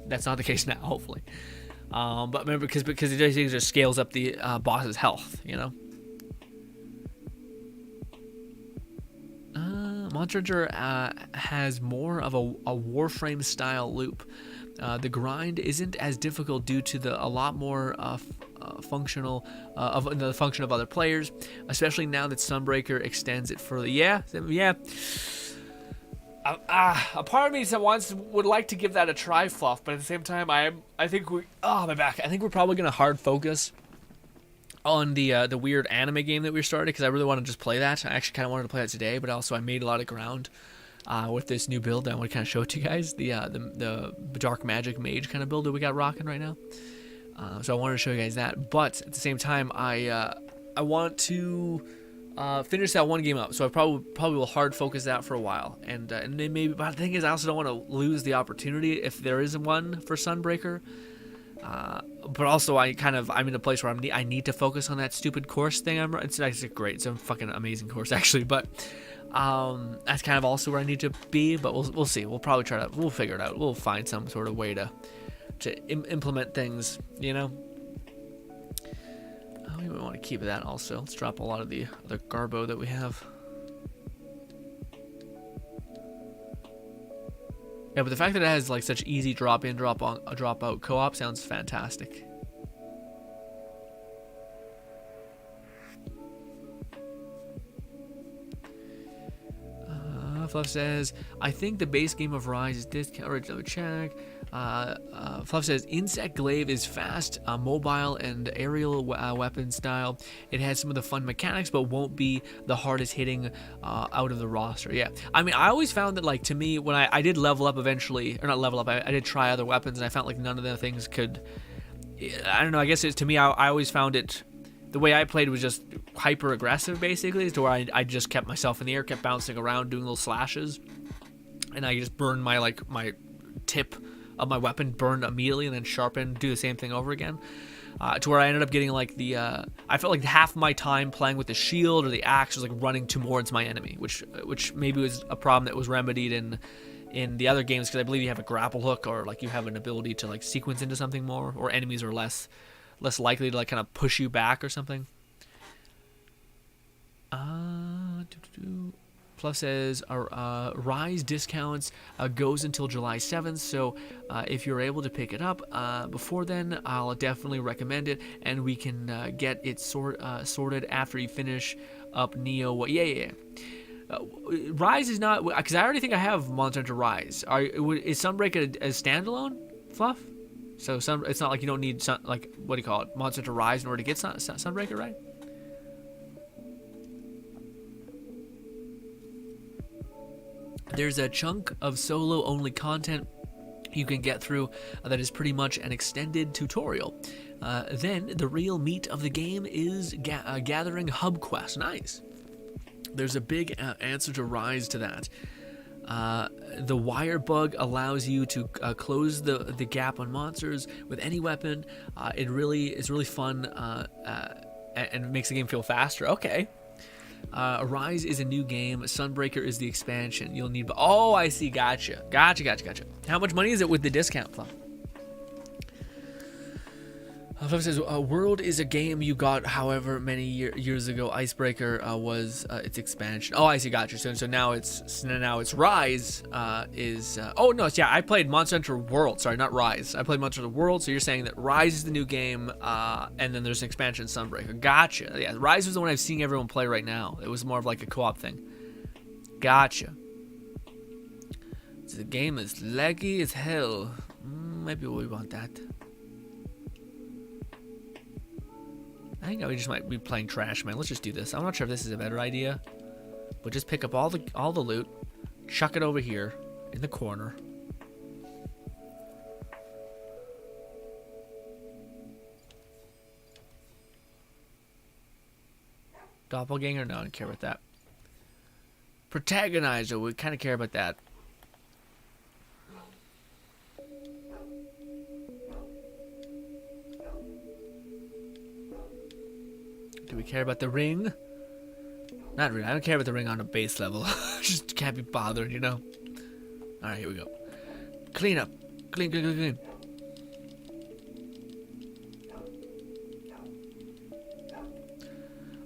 S1: that's not the case now, hopefully. But remember, because it just scales up the boss's health, you know? Monster Hunter has more of a Warframe style loop. The grind isn't as difficult due to a lot more functional of the function of other players, especially now that Sunbreaker extends it further. Yeah. A part of me would like to give that a try, Fluff, but at the same time, I think my back. I think we're probably gonna hard focus on the weird anime game that we started because I really want to just play that. I actually kind of wanted to play that today, but also I made a lot of ground with this new build that I want to kind of show it to you guys. The dark magic mage kind of build that we got rocking right now. So I wanted to show you guys that, but at the same time, I want to finish that one game up. So I probably will hard focus that for a while, and then maybe. But the thing is, I also don't want to lose the opportunity if there is one for Sunbreaker. But also I'm in a place where I need to focus on that stupid course thing. It's actually great. It's a fucking amazing course actually, but that's kind of also where I need to be. But we'll see. We'll probably we'll figure it out. We'll find some sort of way to implement things, you know. We might want to keep that also. Let's drop a lot of the other garbo that we have. Yeah, but the fact that it has like such easy drop in, drop out co-op sounds fantastic. Fluff says, I think the base game of Rise is discounted. Check. Fluff says, Insect Glaive is fast, mobile, and aerial weapon style. It has some of the fun mechanics, but won't be the hardest hitting out of the roster. Yeah, I mean, I always found that, like, to me, when I did level up eventually, or not level up, I did try other weapons, and I found like none of the things could. I don't know. I guess to me, I always found it. The way I played was just hyper aggressive, basically, to where I just kept myself in the air, kept bouncing around, doing little slashes, and I just burned my tip of my weapon burned immediately, and then sharpened, do the same thing over again, to where I ended up getting like I felt like half my time playing with the shield or the axe was like running towards my enemy, which maybe was a problem that was remedied in the other games, because I believe you have a grapple hook, or like you have an ability to like sequence into something more, or enemies are less likely to like kind of push you back or something. Fluff says, Rise discounts goes until July 7th, so if you're able to pick it up before then, I'll definitely recommend it, and we can get it sorted after you finish up Neo. Yeah. Rise is not, because I already think I have Monster Hunter Rise. Is Sunbreaker a standalone, Fluff? So it's not like you don't need what do you call it, Monster Hunter Rise in order to get Sunbreaker, right? There's a chunk of solo-only content you can get through that is pretty much an extended tutorial. Then the real meat of the game is gathering hub quests. Nice. There's a big answer to Rise to that. The wire bug allows you to close the gap on monsters with any weapon. It really is really fun and makes the game feel faster. Okay. Rise is a new game. Sunbreaker is the expansion. You'll need. Oh, I see. Gotcha. How much money is it with the discount, Fluff? Fluff says, World is a game you got however many years ago. Icebreaker was its expansion. Oh, I see. Gotcha. So now it's Rise. Oh no, yeah. I played Monster Hunter World. Sorry, not Rise. I played Monster Hunter World. So you're saying that Rise is the new game, and then there's an expansion, Sunbreaker. Gotcha. Yeah, Rise was the one I've seen everyone play right now. It was more of like a co-op thing. Gotcha. So the game is laggy as hell. Maybe we want that. I think we just might be playing trash, man. Let's just do this. I'm not sure if this is a better idea, but just pick up all the loot, chuck it over here in the corner. Doppelganger? No, I don't care about that. Protagonizer? We kind of care about that. Do we care about the ring? Not really. I don't care about the ring on a base level. Just can't be bothered, you know? Alright, here we go. Clean up. Clean.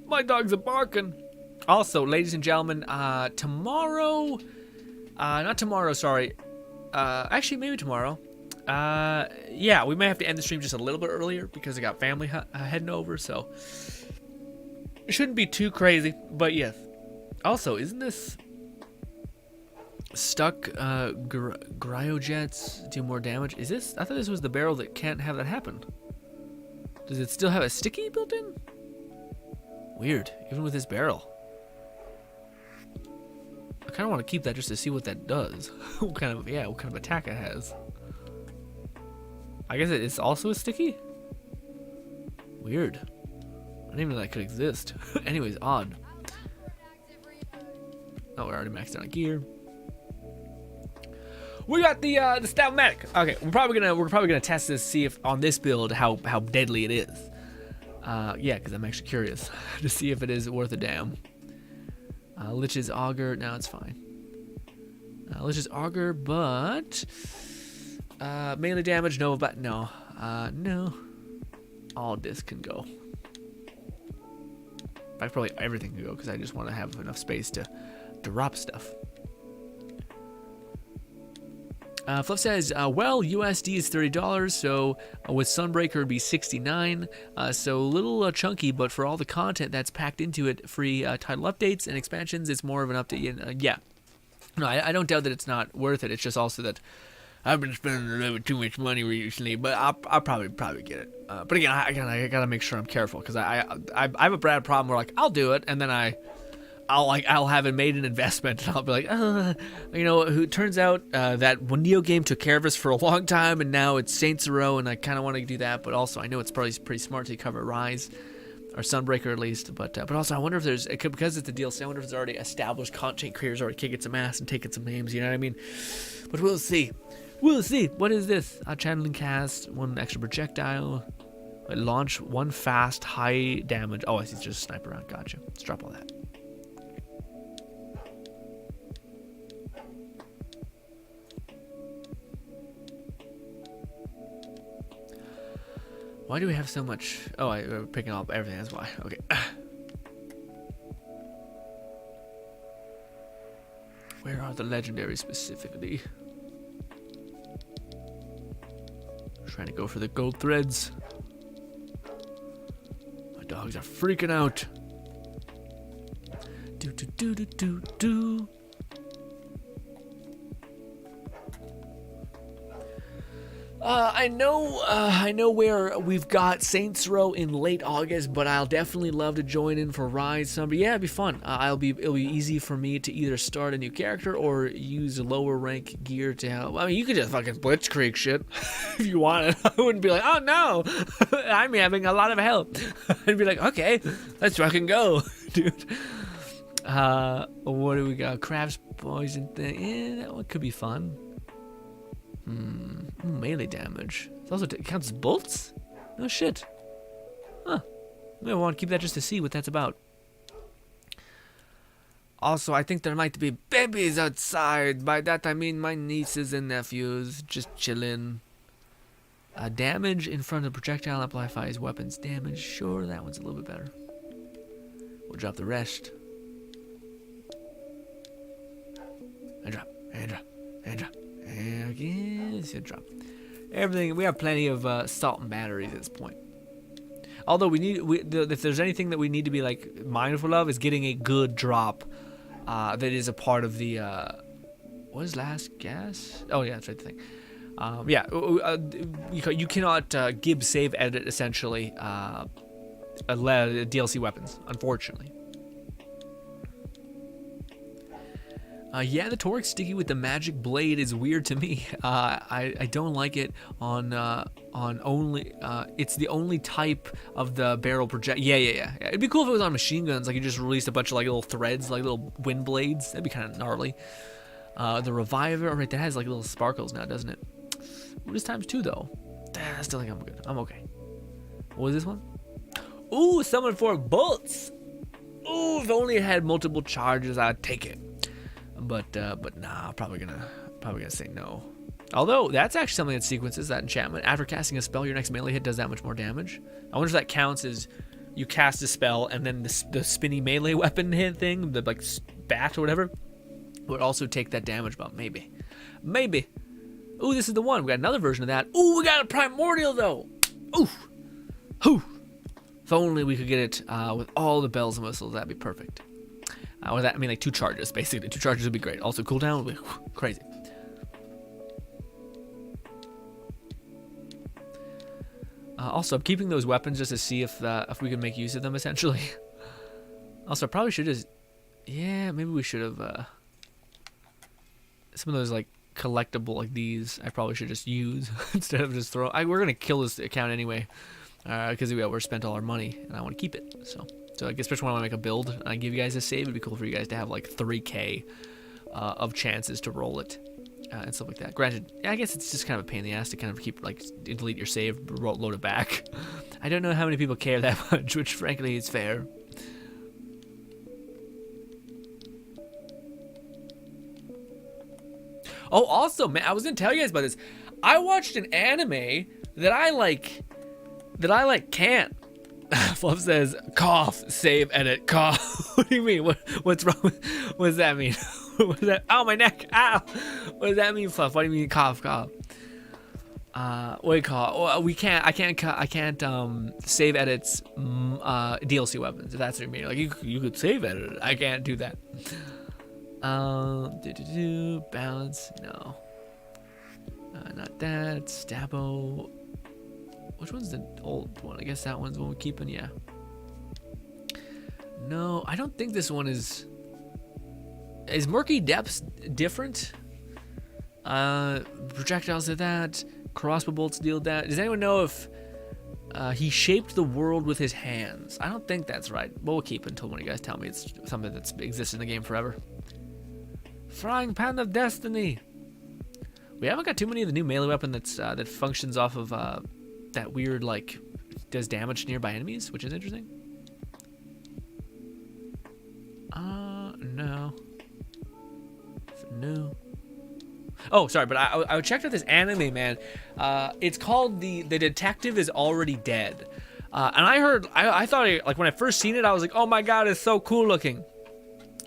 S1: My dogs are barking. Also, ladies and gentlemen, tomorrow... not tomorrow, sorry. Actually, maybe tomorrow. Yeah, we may have to end the stream just a little bit earlier because I got family heading over, so... It shouldn't be too crazy, but yes. Also, isn't this stuck cryojets do more damage? Is this? I thought this was the barrel that can't have that happen. Does it still have a sticky built in? Weird, even with this barrel. I kind of want to keep that just to see what that does. what kind of attack it has. I guess it's also a sticky? Weird. I didn't even know that could exist. Anyways, odd. Oh, we're already maxed out on gear. We got the Stout-matic. Okay, we're probably gonna test this, see if on this build how deadly it is. Yeah, because I'm actually curious to see if it is worth a damn. Lich's Auger. No, it's fine. Lich's Auger, but melee damage. No, but no. No. All this can go. In fact, probably everything can go because I just want to have enough space to drop stuff. Fluff says, well, USD is $30, so with Sunbreaker it'd be $69. So a little chunky, but for all the content that's packed into it, free title updates and expansions, it's more of an update. Yeah. No, I don't doubt that it's not worth it. It's just also that I've been spending a little bit too much money recently, but I'll probably get it. But again, I gotta make sure I'm careful because I have a bad problem where like I'll do it and then I'll have made an investment and I'll be like, you know, who turns out that Neo game took care of us for a long time and now it's Saints Row and I kind of want to do that, but also I know it's probably pretty smart to cover Rise or Sunbreaker at least, but also I wonder if there's because it's a DLC. I wonder if there's already established content creators already kicking some ass and taking some names. You know what I mean? But we'll see. We'll see. What is this? A channeling cast, one extra projectile. Launch one fast, high damage. Oh, I see. It's just a sniper round. Gotcha. Let's drop all that. Why do we have so much? Oh, we're picking up everything. That's why. Okay. Where are the legendaries specifically? Trying to go for the gold threads. My dogs are freaking out. I know where we've got Saints Row in late August, but I'll definitely love to join in for Rise Summer. Yeah, it'd be fun. It'll be easy for me to either start a new character or use lower rank gear to help. I mean, you could just fucking blitzkrieg shit if you wanted. I wouldn't be like, oh no, I'm having a lot of help. I'd be like, okay, let's fucking go, dude. What do we got? Crab's poison thing. Yeah, that one could be fun. Melee damage. It also counts as bolts? No shit. Huh. Maybe I want to keep that just to see what that's about. Also, I think there might be babies outside. By that I mean my nieces and nephews just chilling. Damage in front of projectile amplifies weapons damage. Sure, that one's a little bit better. We'll drop the rest. And drop. And drop. And drop. And again, it's gonna drop. Everything. We have plenty of salt and batteries at this point. Although if there's anything that we need to be like mindful of, is getting a good drop that is a part of the what is last gas? Oh yeah, that's right. The thing. You cannot gib save edit essentially DLC weapons, unfortunately. Yeah, the Torque sticky with the magic blade is weird to me. I don't like it on only. It's the only type of the barrel project. Yeah. It'd be cool if it was on machine guns. Like you just released a bunch of like little threads, like little wind blades. That'd be kind of gnarly. The reviver, right? That has like little sparkles now, doesn't it? What is ×2 though? I still think I'm good. I'm okay. What was this one? Ooh, summon 4 bolts. Ooh, if only it had multiple charges, I'd take it. But nah, probably gonna say no. Although that's actually something that sequences that enchantment. After casting a spell, your next melee hit does that much more damage. I wonder if that counts as you cast a spell and then the spinny melee weapon hit thing, the like bat or whatever, would also take that damage bump. Maybe. Ooh, this is the one. We got another version of that. Ooh, we got a primordial though. Ooh. If only we could get it with all the bells and whistles, that'd be perfect. Or that, I mean like 2 charges, basically. 2 charges would be great. Also cooldown would be crazy. Also, I'm keeping those weapons just to see if we can make use of them, essentially. Also, I probably should just... Yeah, maybe we should have... some of those, like, collectible, like these, I probably should just use instead of just throw... we're going to kill this account anyway. Because we're spent all our money, and I want to keep it, so... So I guess especially when I want to make a build and I give you guys a save, it'd be cool for you guys to have like 3k of chances to roll it and stuff like that. Granted, I guess it's just kind of a pain in the ass to kind of keep like delete your save, load it back. I don't know how many people care that much, which frankly is fair. Oh, also, man, I was gonna tell you guys about this. I watched an anime that I can't. Fluff says, cough, save, edit, cough. What do you mean? What's wrong with, what does that mean? What is that? Oh, my neck, ow. What does that mean, Fluff? What do you mean, cough? What do you call it? I can't save edits DLC weapons, if that's what you mean. Like, you could save edit it. I can't do that. Balance, no. Not that, Stabo. Which one's the old one? I guess that one's the one we're keeping, yeah. No, I don't think this one is... Is Murky Depths different? Projectiles did that. Crossbow bolts deal that. Does anyone know if he shaped the world with his hands? I don't think that's right. But we'll keep it until one of you guys tell me it's something that's existed in the game forever. Frying Pan of Destiny. We haven't got too many of the new melee weapon that functions off of... that weird, like, does damage to nearby enemies, which is interesting. No. Oh, sorry, but I checked out this anime, man. It's called The Detective is Already Dead. And I thought, like, when I first seen it, I was like, oh my god, it's so cool looking.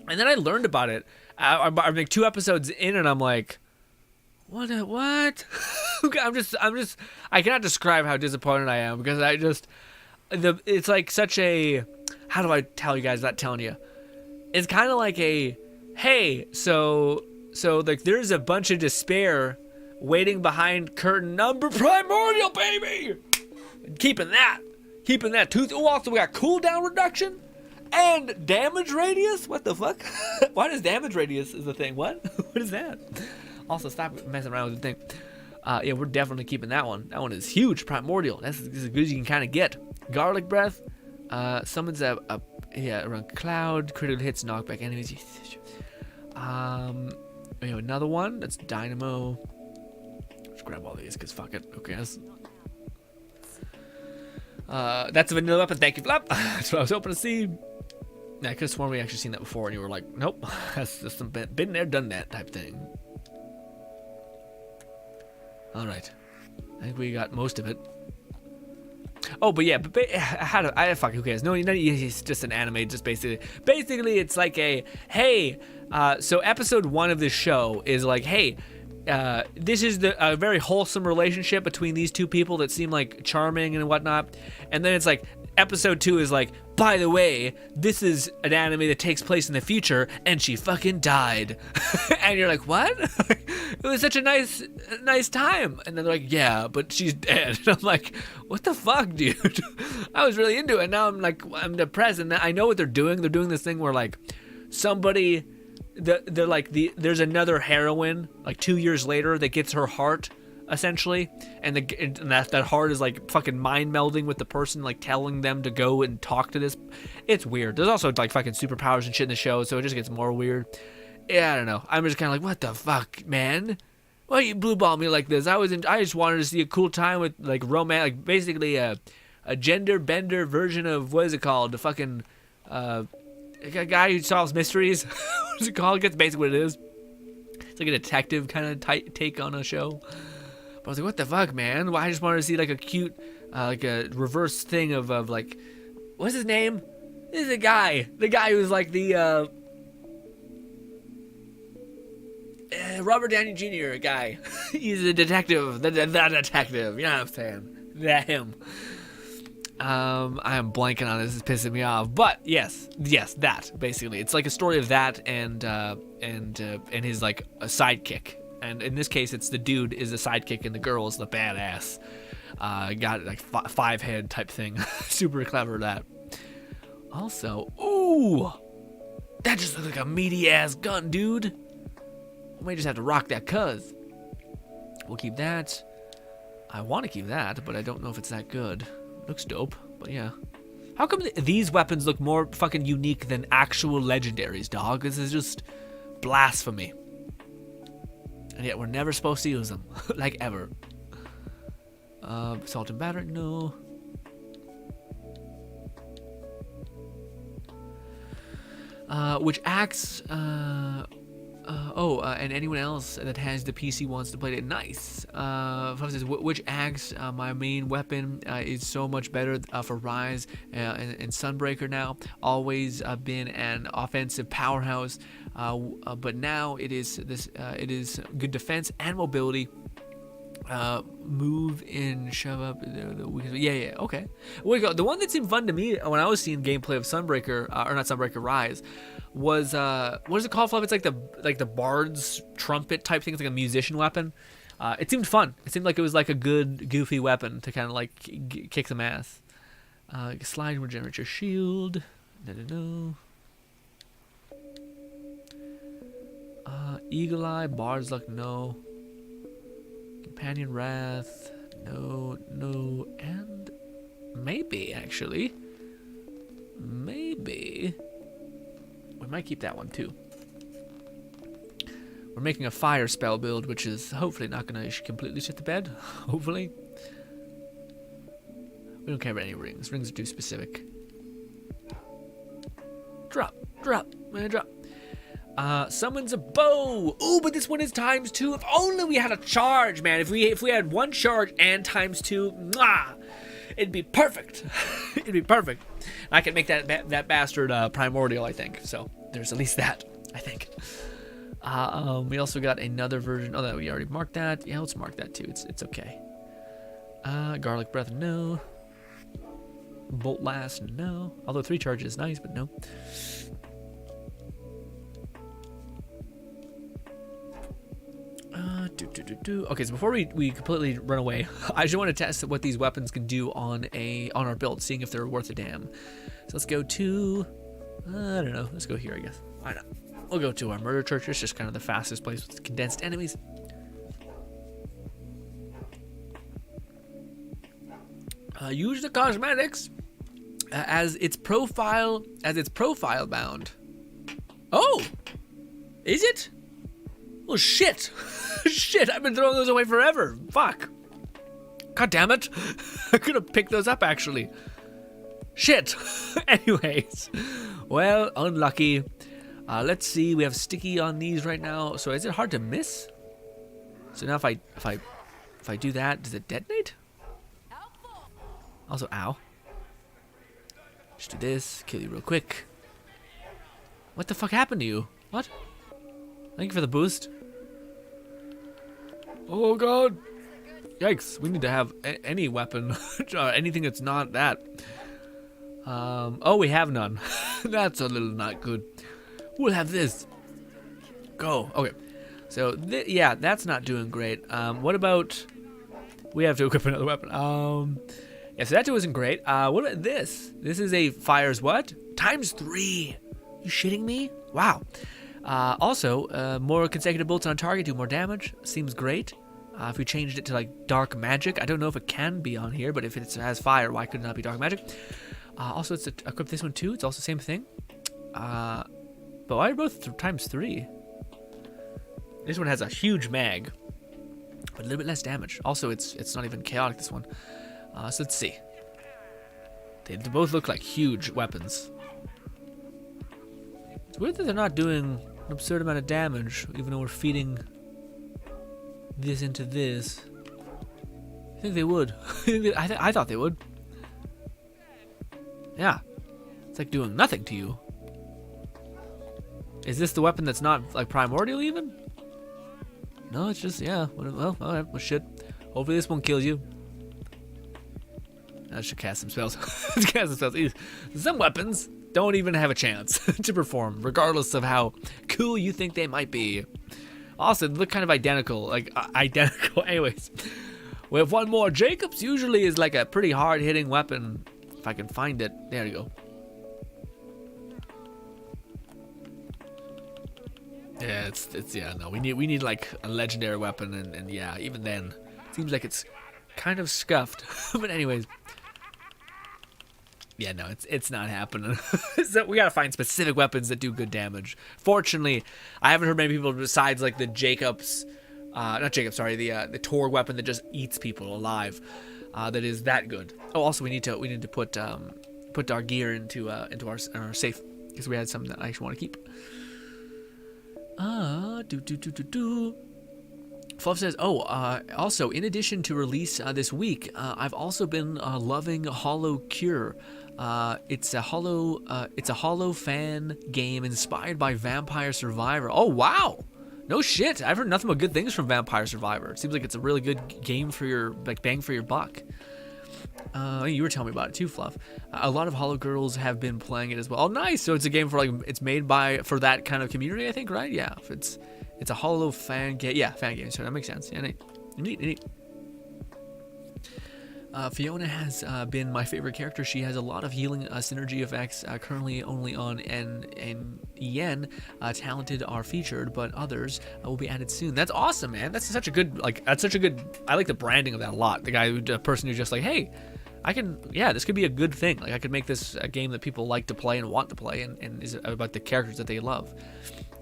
S1: And then I learned about it. I'm like 2 episodes in, and I'm like, what? I cannot describe how disappointed I am, because it's like such a, how do I tell you guys without telling you? It's kind of like a, hey, so like there's a bunch of despair waiting behind curtain number primordial, baby. Keeping that tooth. Oh, also we got cooldown reduction and damage radius. What the fuck? Why does damage radius is a thing? What? What is that? Also, stop messing around with the thing. Yeah, we're definitely keeping that one. That one is huge. Primordial. That's as good as you can kind of get. Garlic breath. Summons around cloud. Critical hits, knockback enemies. We have another one. That's dynamo. Let's grab all these because fuck it. Okay. That's a vanilla weapon. Thank you, Flap. That's what I was hoping to see. I could have sworn we actually seen that before, and you were like, nope. That's just some been there, done that type thing. All right. I think we got most of it. Oh, but yeah, fuck, who cares? No, it's just an anime, just basically it's like a, hey, so episode 1 of this show is like, hey, this is a very wholesome relationship between these two people that seem like charming and whatnot, and then it's like, episode 2 is like, by the way, this is an anime that takes place in the future, and she fucking died. And you're like, what? It was such a nice time. And then they're like, yeah, but she's dead. And I'm like, what the fuck, dude? I was really into it. And now I'm depressed. And I know what they're doing. They're doing this thing where like somebody, they're like, there's another heroine like 2 years later that gets her heart, essentially, and that heart is like fucking mind melding with the person, like telling them to go and talk to this. It's weird. There's also like fucking superpowers and shit in the show, so it just gets more weird. Yeah, I don't know. I'm just kind of like, what the fuck, man? Why you blue ball me like this? I just wanted to see a cool time with like romance, like basically a gender bender version of, what is it called? The fucking a guy who solves mysteries. What is it called? That's basically what it is. It's like a detective kind of take on a show. But I was like, what the fuck, man? Well, I just wanted to see like a cute, like a reverse thing of like, what's his name? This is the guy who's like the Robert Downey Jr. guy. He's a detective, the detective. You know what I'm saying? That him. I am blanking on this. It's pissing me off. But yes, that basically. It's like a story of that and his like a sidekick. And in this case, it's the dude is the sidekick and the girl is the badass. Got like 5 head type thing. Super clever, that. Also, ooh, that just looks like a meaty ass gun, dude. I might just have to rock that, cuz. We'll keep that. I want to keep that, but I don't know if it's that good. Looks dope, but yeah. How come these weapons look more fucking unique than actual legendaries, dog? This is just blasphemy. And yet we're never supposed to use them. Like, ever. Salt and battery, no. Which acts, and anyone else that has the PC wants to play it. Nice. Which acts, my main weapon, is so much better for Rise and Sunbreaker now. Always been an offensive powerhouse. But now it is good defense and mobility. Move in, shove up. Yeah. Okay. The one that seemed fun to me when I was seeing gameplay of Sunbreaker, or not Sunbreaker, Rise, was what is it called, Fluff? It's like the bard's trumpet type thing. It's like a musician weapon. It seemed fun. It seemed like it was like a good goofy weapon to kind of like kick some ass. Slide and regenerate your shield. No. Eagle Eye, Bard's Luck, no. Companion Wrath, no, and maybe, actually. Maybe. We might keep that one, too. We're making a fire spell build, which is hopefully not going to completely shit the bed. Hopefully. We don't care about any rings. Rings are too specific. Drop. Summons a bow. Ooh, but this one is ×2. If only we had a charge, man. If we had one charge and ×2, it'd be perfect. It'd be perfect. I can make that bastard primordial, I think. So there's at least that, I think. We also got another version. Oh, that we already marked that. Yeah, let's mark that too. It's okay. Garlic breath, no. Bolt last, no. Although 3 charges is nice, but no. Okay, so before we completely run away, I just want to test what these weapons can do on our build, seeing if they're worth a damn. So let's go to, I don't know, let's go here, I guess. Why not? We'll go to our murder church. It's just kind of the fastest place with condensed enemies. Use the cosmetics as its profile bound. Oh, is it? Oh shit. Shit, I've been throwing those away forever. Fuck. God damn it. I could have picked those up actually. Shit. Anyways, well, unlucky. Let's see. We have sticky on these right now. So is it hard to miss? So now if I do that, does it detonate? Also, ow. Just do this. Kill you real quick. What the fuck happened to you? What? Thank you for the boost. Oh god. Yikes. We need to have any weapon. Anything that's not that. Oh, we have none. That's a little not good. We'll have this. Go. Okay. So, yeah, that's not doing great. What about... We have to equip another weapon. Yeah, so that too isn't great. What about this? This is a fires what? ×3. You shitting me? Wow. Also, more consecutive bolts on target do more damage. Seems great. If we changed it to like dark magic, I don't know if it can be on here, but if it has fire, why could it not be dark magic? Also, it's equip this one too. It's also the same thing. But why are both ×3? This one has a huge mag, but a little bit less damage. Also, it's not even chaotic, this one. So let's see. They both look like huge weapons. It's weird that they're not doing an absurd amount of damage, even though we're feeding this into this. I think they would. I thought they would. Yeah. It's like doing nothing to you. Is this the weapon that's not like primordial even? No, it's just, yeah. Well, alright, well shit. Hopefully this one kills you. I should cast some spells. Let's cast some spells. Some weapons don't even have a chance to perform, regardless of how cool you think they might be. Also, they look kind of identical. Like, identical. Anyways, we have one more. Jacob's usually is like a pretty hard-hitting weapon. If I can find it. There you go. Yeah, it's yeah, no. We need like a legendary weapon, and yeah, even then, it seems like it's kind of scuffed. But anyways. Yeah, no, it's not happening. So we gotta find specific weapons that do good damage. Fortunately, I haven't heard many people besides like the Jacob's, not Jacob, sorry, the Tor weapon that just eats people alive, that is that good. Oh, also we need to put our gear into our safe because we had some that I actually want to keep. Fluff says, also in addition to release this week, I've also been loving Hollow Cure. It's a Hollow fan game inspired by Vampire Survivor. Oh wow, no shit. I've heard nothing but good things from Vampire Survivor. It seems like it's a really good game for your like bang for your buck. You were telling me about it too, Fluff. A lot of Hollow girls have been playing it as well. Oh, nice. So it's a game for like it's made for that kind of community, I think, right? Yeah. It's a Hollow fan game. Yeah, fan game. So that makes sense. Yeah, neat. Fiona has been my favorite character. She has a lot of healing synergy effects. Currently only on N and Yen. Talented are featured, but others will be added soon. That's awesome, man. That's such a good I like the branding of that a lot. The person who's just like, hey, this could be a good thing. Like I could make this a game that people like to play and want to play and is about the characters that they love.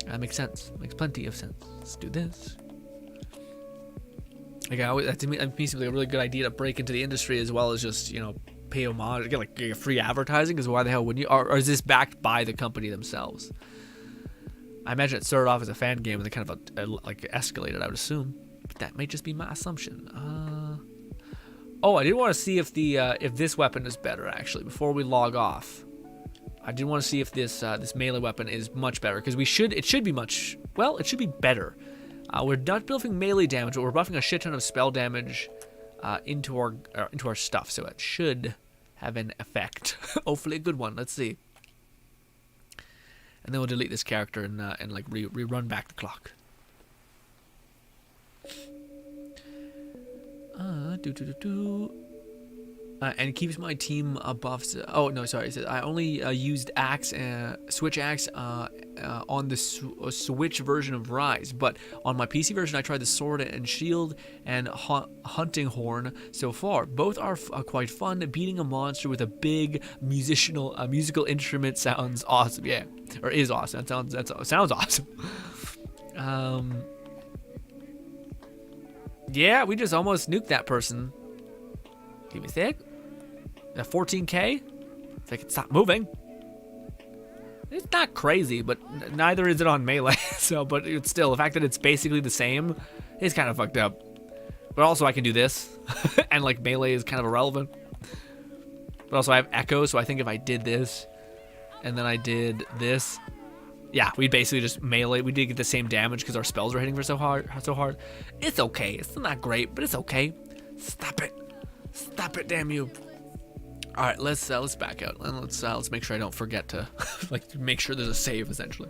S1: That makes sense. Makes plenty of sense. Let's do this. Like that to me seems like a really good idea to break into the industry as well as just pay homage, get free advertising. Because why the hell wouldn't you? Or is this backed by the company themselves? I imagine it started off as a fan game and then kind of escalated. I would assume, but that may just be my assumption. I did want to see if this weapon is better actually before we log off. I did want to see if this melee weapon is much better because it should be better. We're not buffing melee damage, but we're buffing a shit ton of spell damage into our stuff, so it should have an effect. Hopefully a good one. Let's see. And then we'll delete this character and rerun back the clock. And keeps my team buffs. Oh no, sorry. It says I only used axe, switch axe on the Switch version of Rise, but on my PC version I tried the sword and shield and hunting horn so far. Both are quite fun. Beating a monster with a big musical instrument sounds awesome. Yeah, or is awesome. That sounds awesome. Yeah, we just almost nuked that person. Give me a sec. At 14k, if I can stop moving. It's not crazy, but neither is it on melee. So, but it's still, the fact that it's basically the same is kind of fucked up. But also I can do this, and like melee is kind of irrelevant. But also I have echo, so I think if I did this, and then I did this, yeah, we basically just melee. We did get the same damage because our spells are hitting for so hard. It's okay. It's still not great, but it's okay. Stop it, damn you. All right, let's back out and let's make sure I don't forget to like make sure there's a save essentially.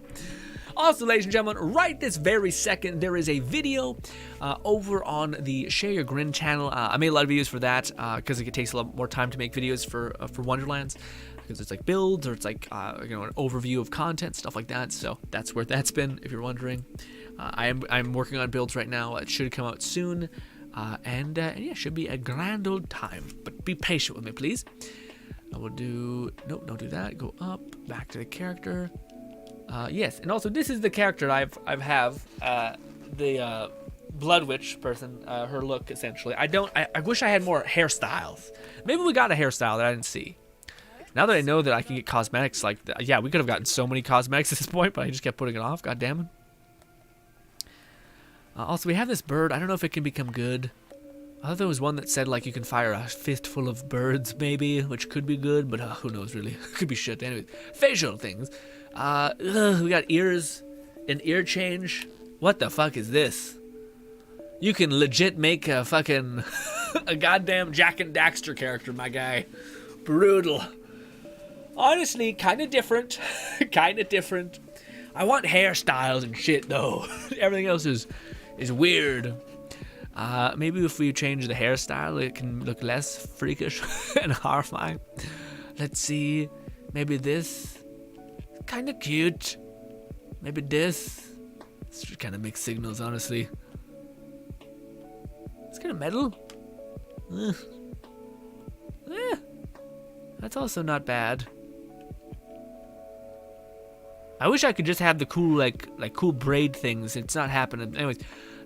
S1: Also, ladies and gentlemen, right this very second there is a video over on the Share Your GRINN channel. I made a lot of videos for that because it takes a lot more time to make videos for Wonderlands, because it's like builds or it's like an overview of content, stuff like that. So that's where that's been, if you're wondering. I'm working on builds right now. It should come out soon. And yeah, should be a grand old time, but be patient with me, please. I will do, nope, don't do that. Go up, back to the character. Yes, and also this is the character I have, the Bloodwitch person, her look essentially. I wish I had more hairstyles. Maybe we got a hairstyle that I didn't see. Now that I know that I can get cosmetics like that, yeah, we could have gotten so many cosmetics at this point, but I just kept putting it off. God damn it. Also, we have this bird. I don't know if it can become good. I thought there was one that said, like, you can fire a fistful of birds, maybe, which could be good, but who knows, really. Could be shit. Anyways, facial things. We got ears, an ear change. What the fuck is this? You can legit make a fucking, a goddamn Jack and Daxter character, my guy. Brutal. Honestly, kind of different. Kind of different. I want hairstyles and shit, though. Everything else is weird. Maybe if we change the hairstyle, it can look less freakish and horrifying. Let's see. Maybe this. Kind of cute. Maybe this. It's just kind of mixed signals, honestly. It's kind of metal. That's also not bad. I wish I could just have the cool, like cool braid things. It's not happening. Anyways,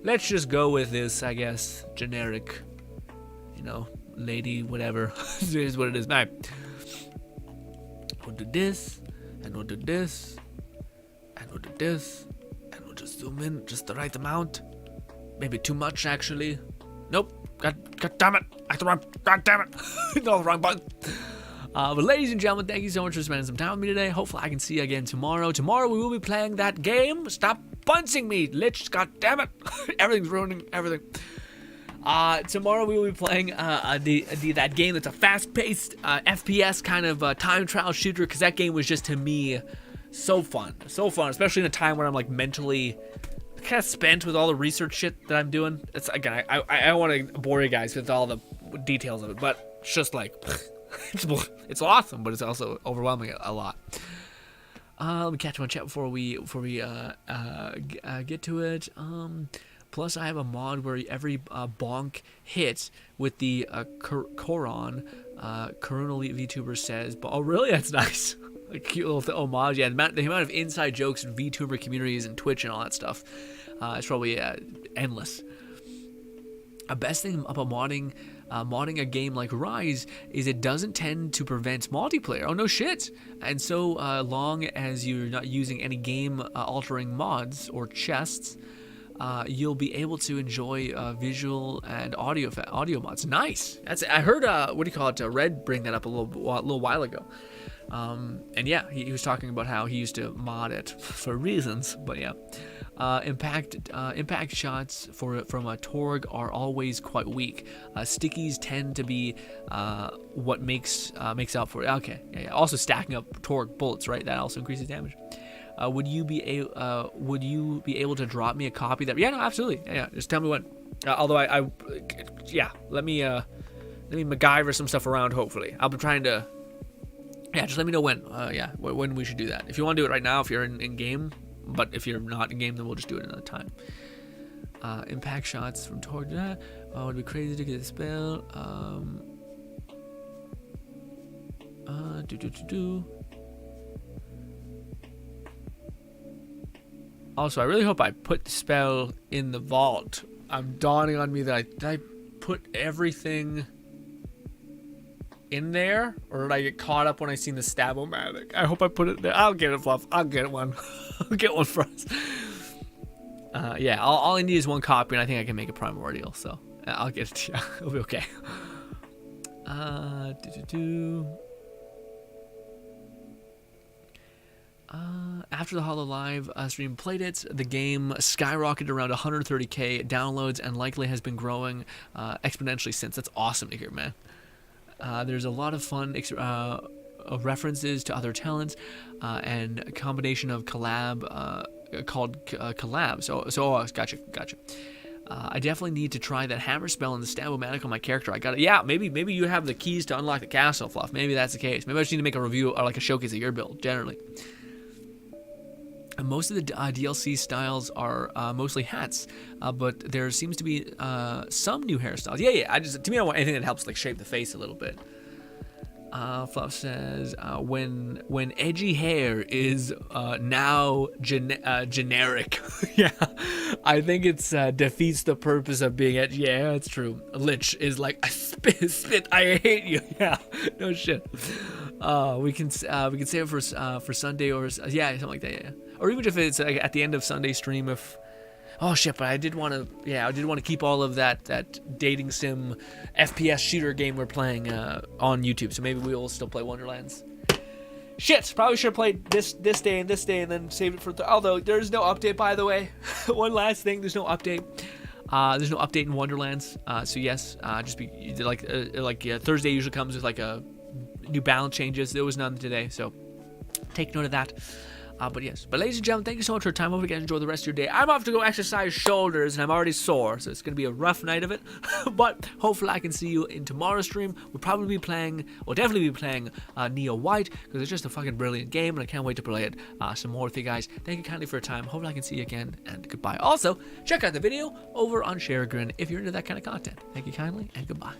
S1: let's just go with this, I guess. Generic, lady, whatever. It is what it is. All right. We'll do this, and we'll do this, and we'll do this, and we'll just zoom in just the right amount. Maybe too much, actually. Nope. God damn it. I hit the wrong. God damn it. No, wrong button. But ladies and gentlemen, thank you so much for spending some time with me today. Hopefully I can see you again tomorrow. Tomorrow we will be playing that game. Stop punching me, Lich. God damn it. Everything's ruining everything. Tomorrow we will be playing that game that's a fast-paced FPS kind of time trial shooter, because that game was just, to me, so fun. So fun, especially in a time where I'm like mentally kind of spent with all the research shit that I'm doing. It's, again, I don't want to bore you guys with all the details of it, but it's just like... it's awesome, but it's also overwhelming a lot. Let me catch my chat before we get to it. Plus, I have a mod where every bonk hit with the Coron, Coronal VTuber says, but oh really? That's nice. A cute little homage. Yeah, the amount of inside jokes in VTuber communities and Twitch and all that stuff is probably endless. A best thing about modding a game like Rise is it doesn't tend to prevent multiplayer. Oh no shit. And so long as you're not using any game altering mods or chests, you'll be able to enjoy visual and audio mods. Nice. I heard Red bring that up a little while ago. And yeah, he was talking about how he used to mod it for reasons, but yeah. Impact shots from a Torg are always quite weak. Stickies tend to be what makes up for it. Okay, yeah. Also stacking up Torg bullets, right? That also increases damage. Would you be able to drop me a copy? Yeah, no, absolutely. Yeah, just tell me when. Although yeah, let me MacGyver some stuff around. Hopefully, I'll be trying to. Yeah, just let me know when. Yeah, when we should do that. If you want to do it right now, if you're in game, but if you're not in game, then we'll just do it another time. Impact shots from torch. Oh, it'd be crazy to get a spell. Also, I really hope I put the spell in the vault. I'm dawning on me that did I put everything in there, or did I get caught up when I seen the stab-o-matic? I hope I put it there. I'll get it, Fluff. I'll get one. I'll get one for us. Yeah, all I need is one copy, and I think I can make a primordial, so I'll get it to you. It'll be okay. After the Hollow Live stream played it, the game skyrocketed around 130k downloads and likely has been growing exponentially since. That's awesome to hear, man. There's a lot of fun references to other talents and a combination of collab called collab. So gotcha. I definitely need to try that hammer spell and the stab-o-matic on my character. I got it. Yeah, maybe you have the keys to unlock the castle, Fluff. Maybe that's the case. Maybe I just need to make a review or like a showcase of your build generally. Most of the DLC styles are mostly hats, but there seems to be some new hairstyles. Yeah. To me, I want anything that helps like shape the face a little bit. Fluff says when edgy hair is now generic. Yeah, I think it's defeats the purpose of being edgy. Yeah, it's true. Lich is like I spit. I hate you. Yeah, no shit. We can save it for Sunday or yeah, something like that. Yeah. Or even if it's like, at the end of Sunday stream, if oh shit, but I did want to keep all of that dating sim FPS shooter game we're playing on YouTube, so maybe we will still play Wonderlands. Shit, probably should have played this day and then saved it for although there's no update, by the way. One last thing, there's no update. There's no update in Wonderlands, so yes, just be like Thursday usually comes with like a new balance changes. There was none today, so take note of that. But yes, ladies and gentlemen, thank you so much for your time. Hope you guys enjoy the rest of your day. I'm off to go exercise shoulders, and I'm already sore, so it's going to be a rough night of it. But hopefully I can see you in tomorrow's stream. We'll probably be playing, or definitely be playing Neo White, because it's just a fucking brilliant game, and I can't wait to play it some more with you guys. Thank you kindly for your time. Hopefully I can see you again, and goodbye. Also, check out the video over on GRINN if you're into that kind of content. Thank you kindly, and goodbye.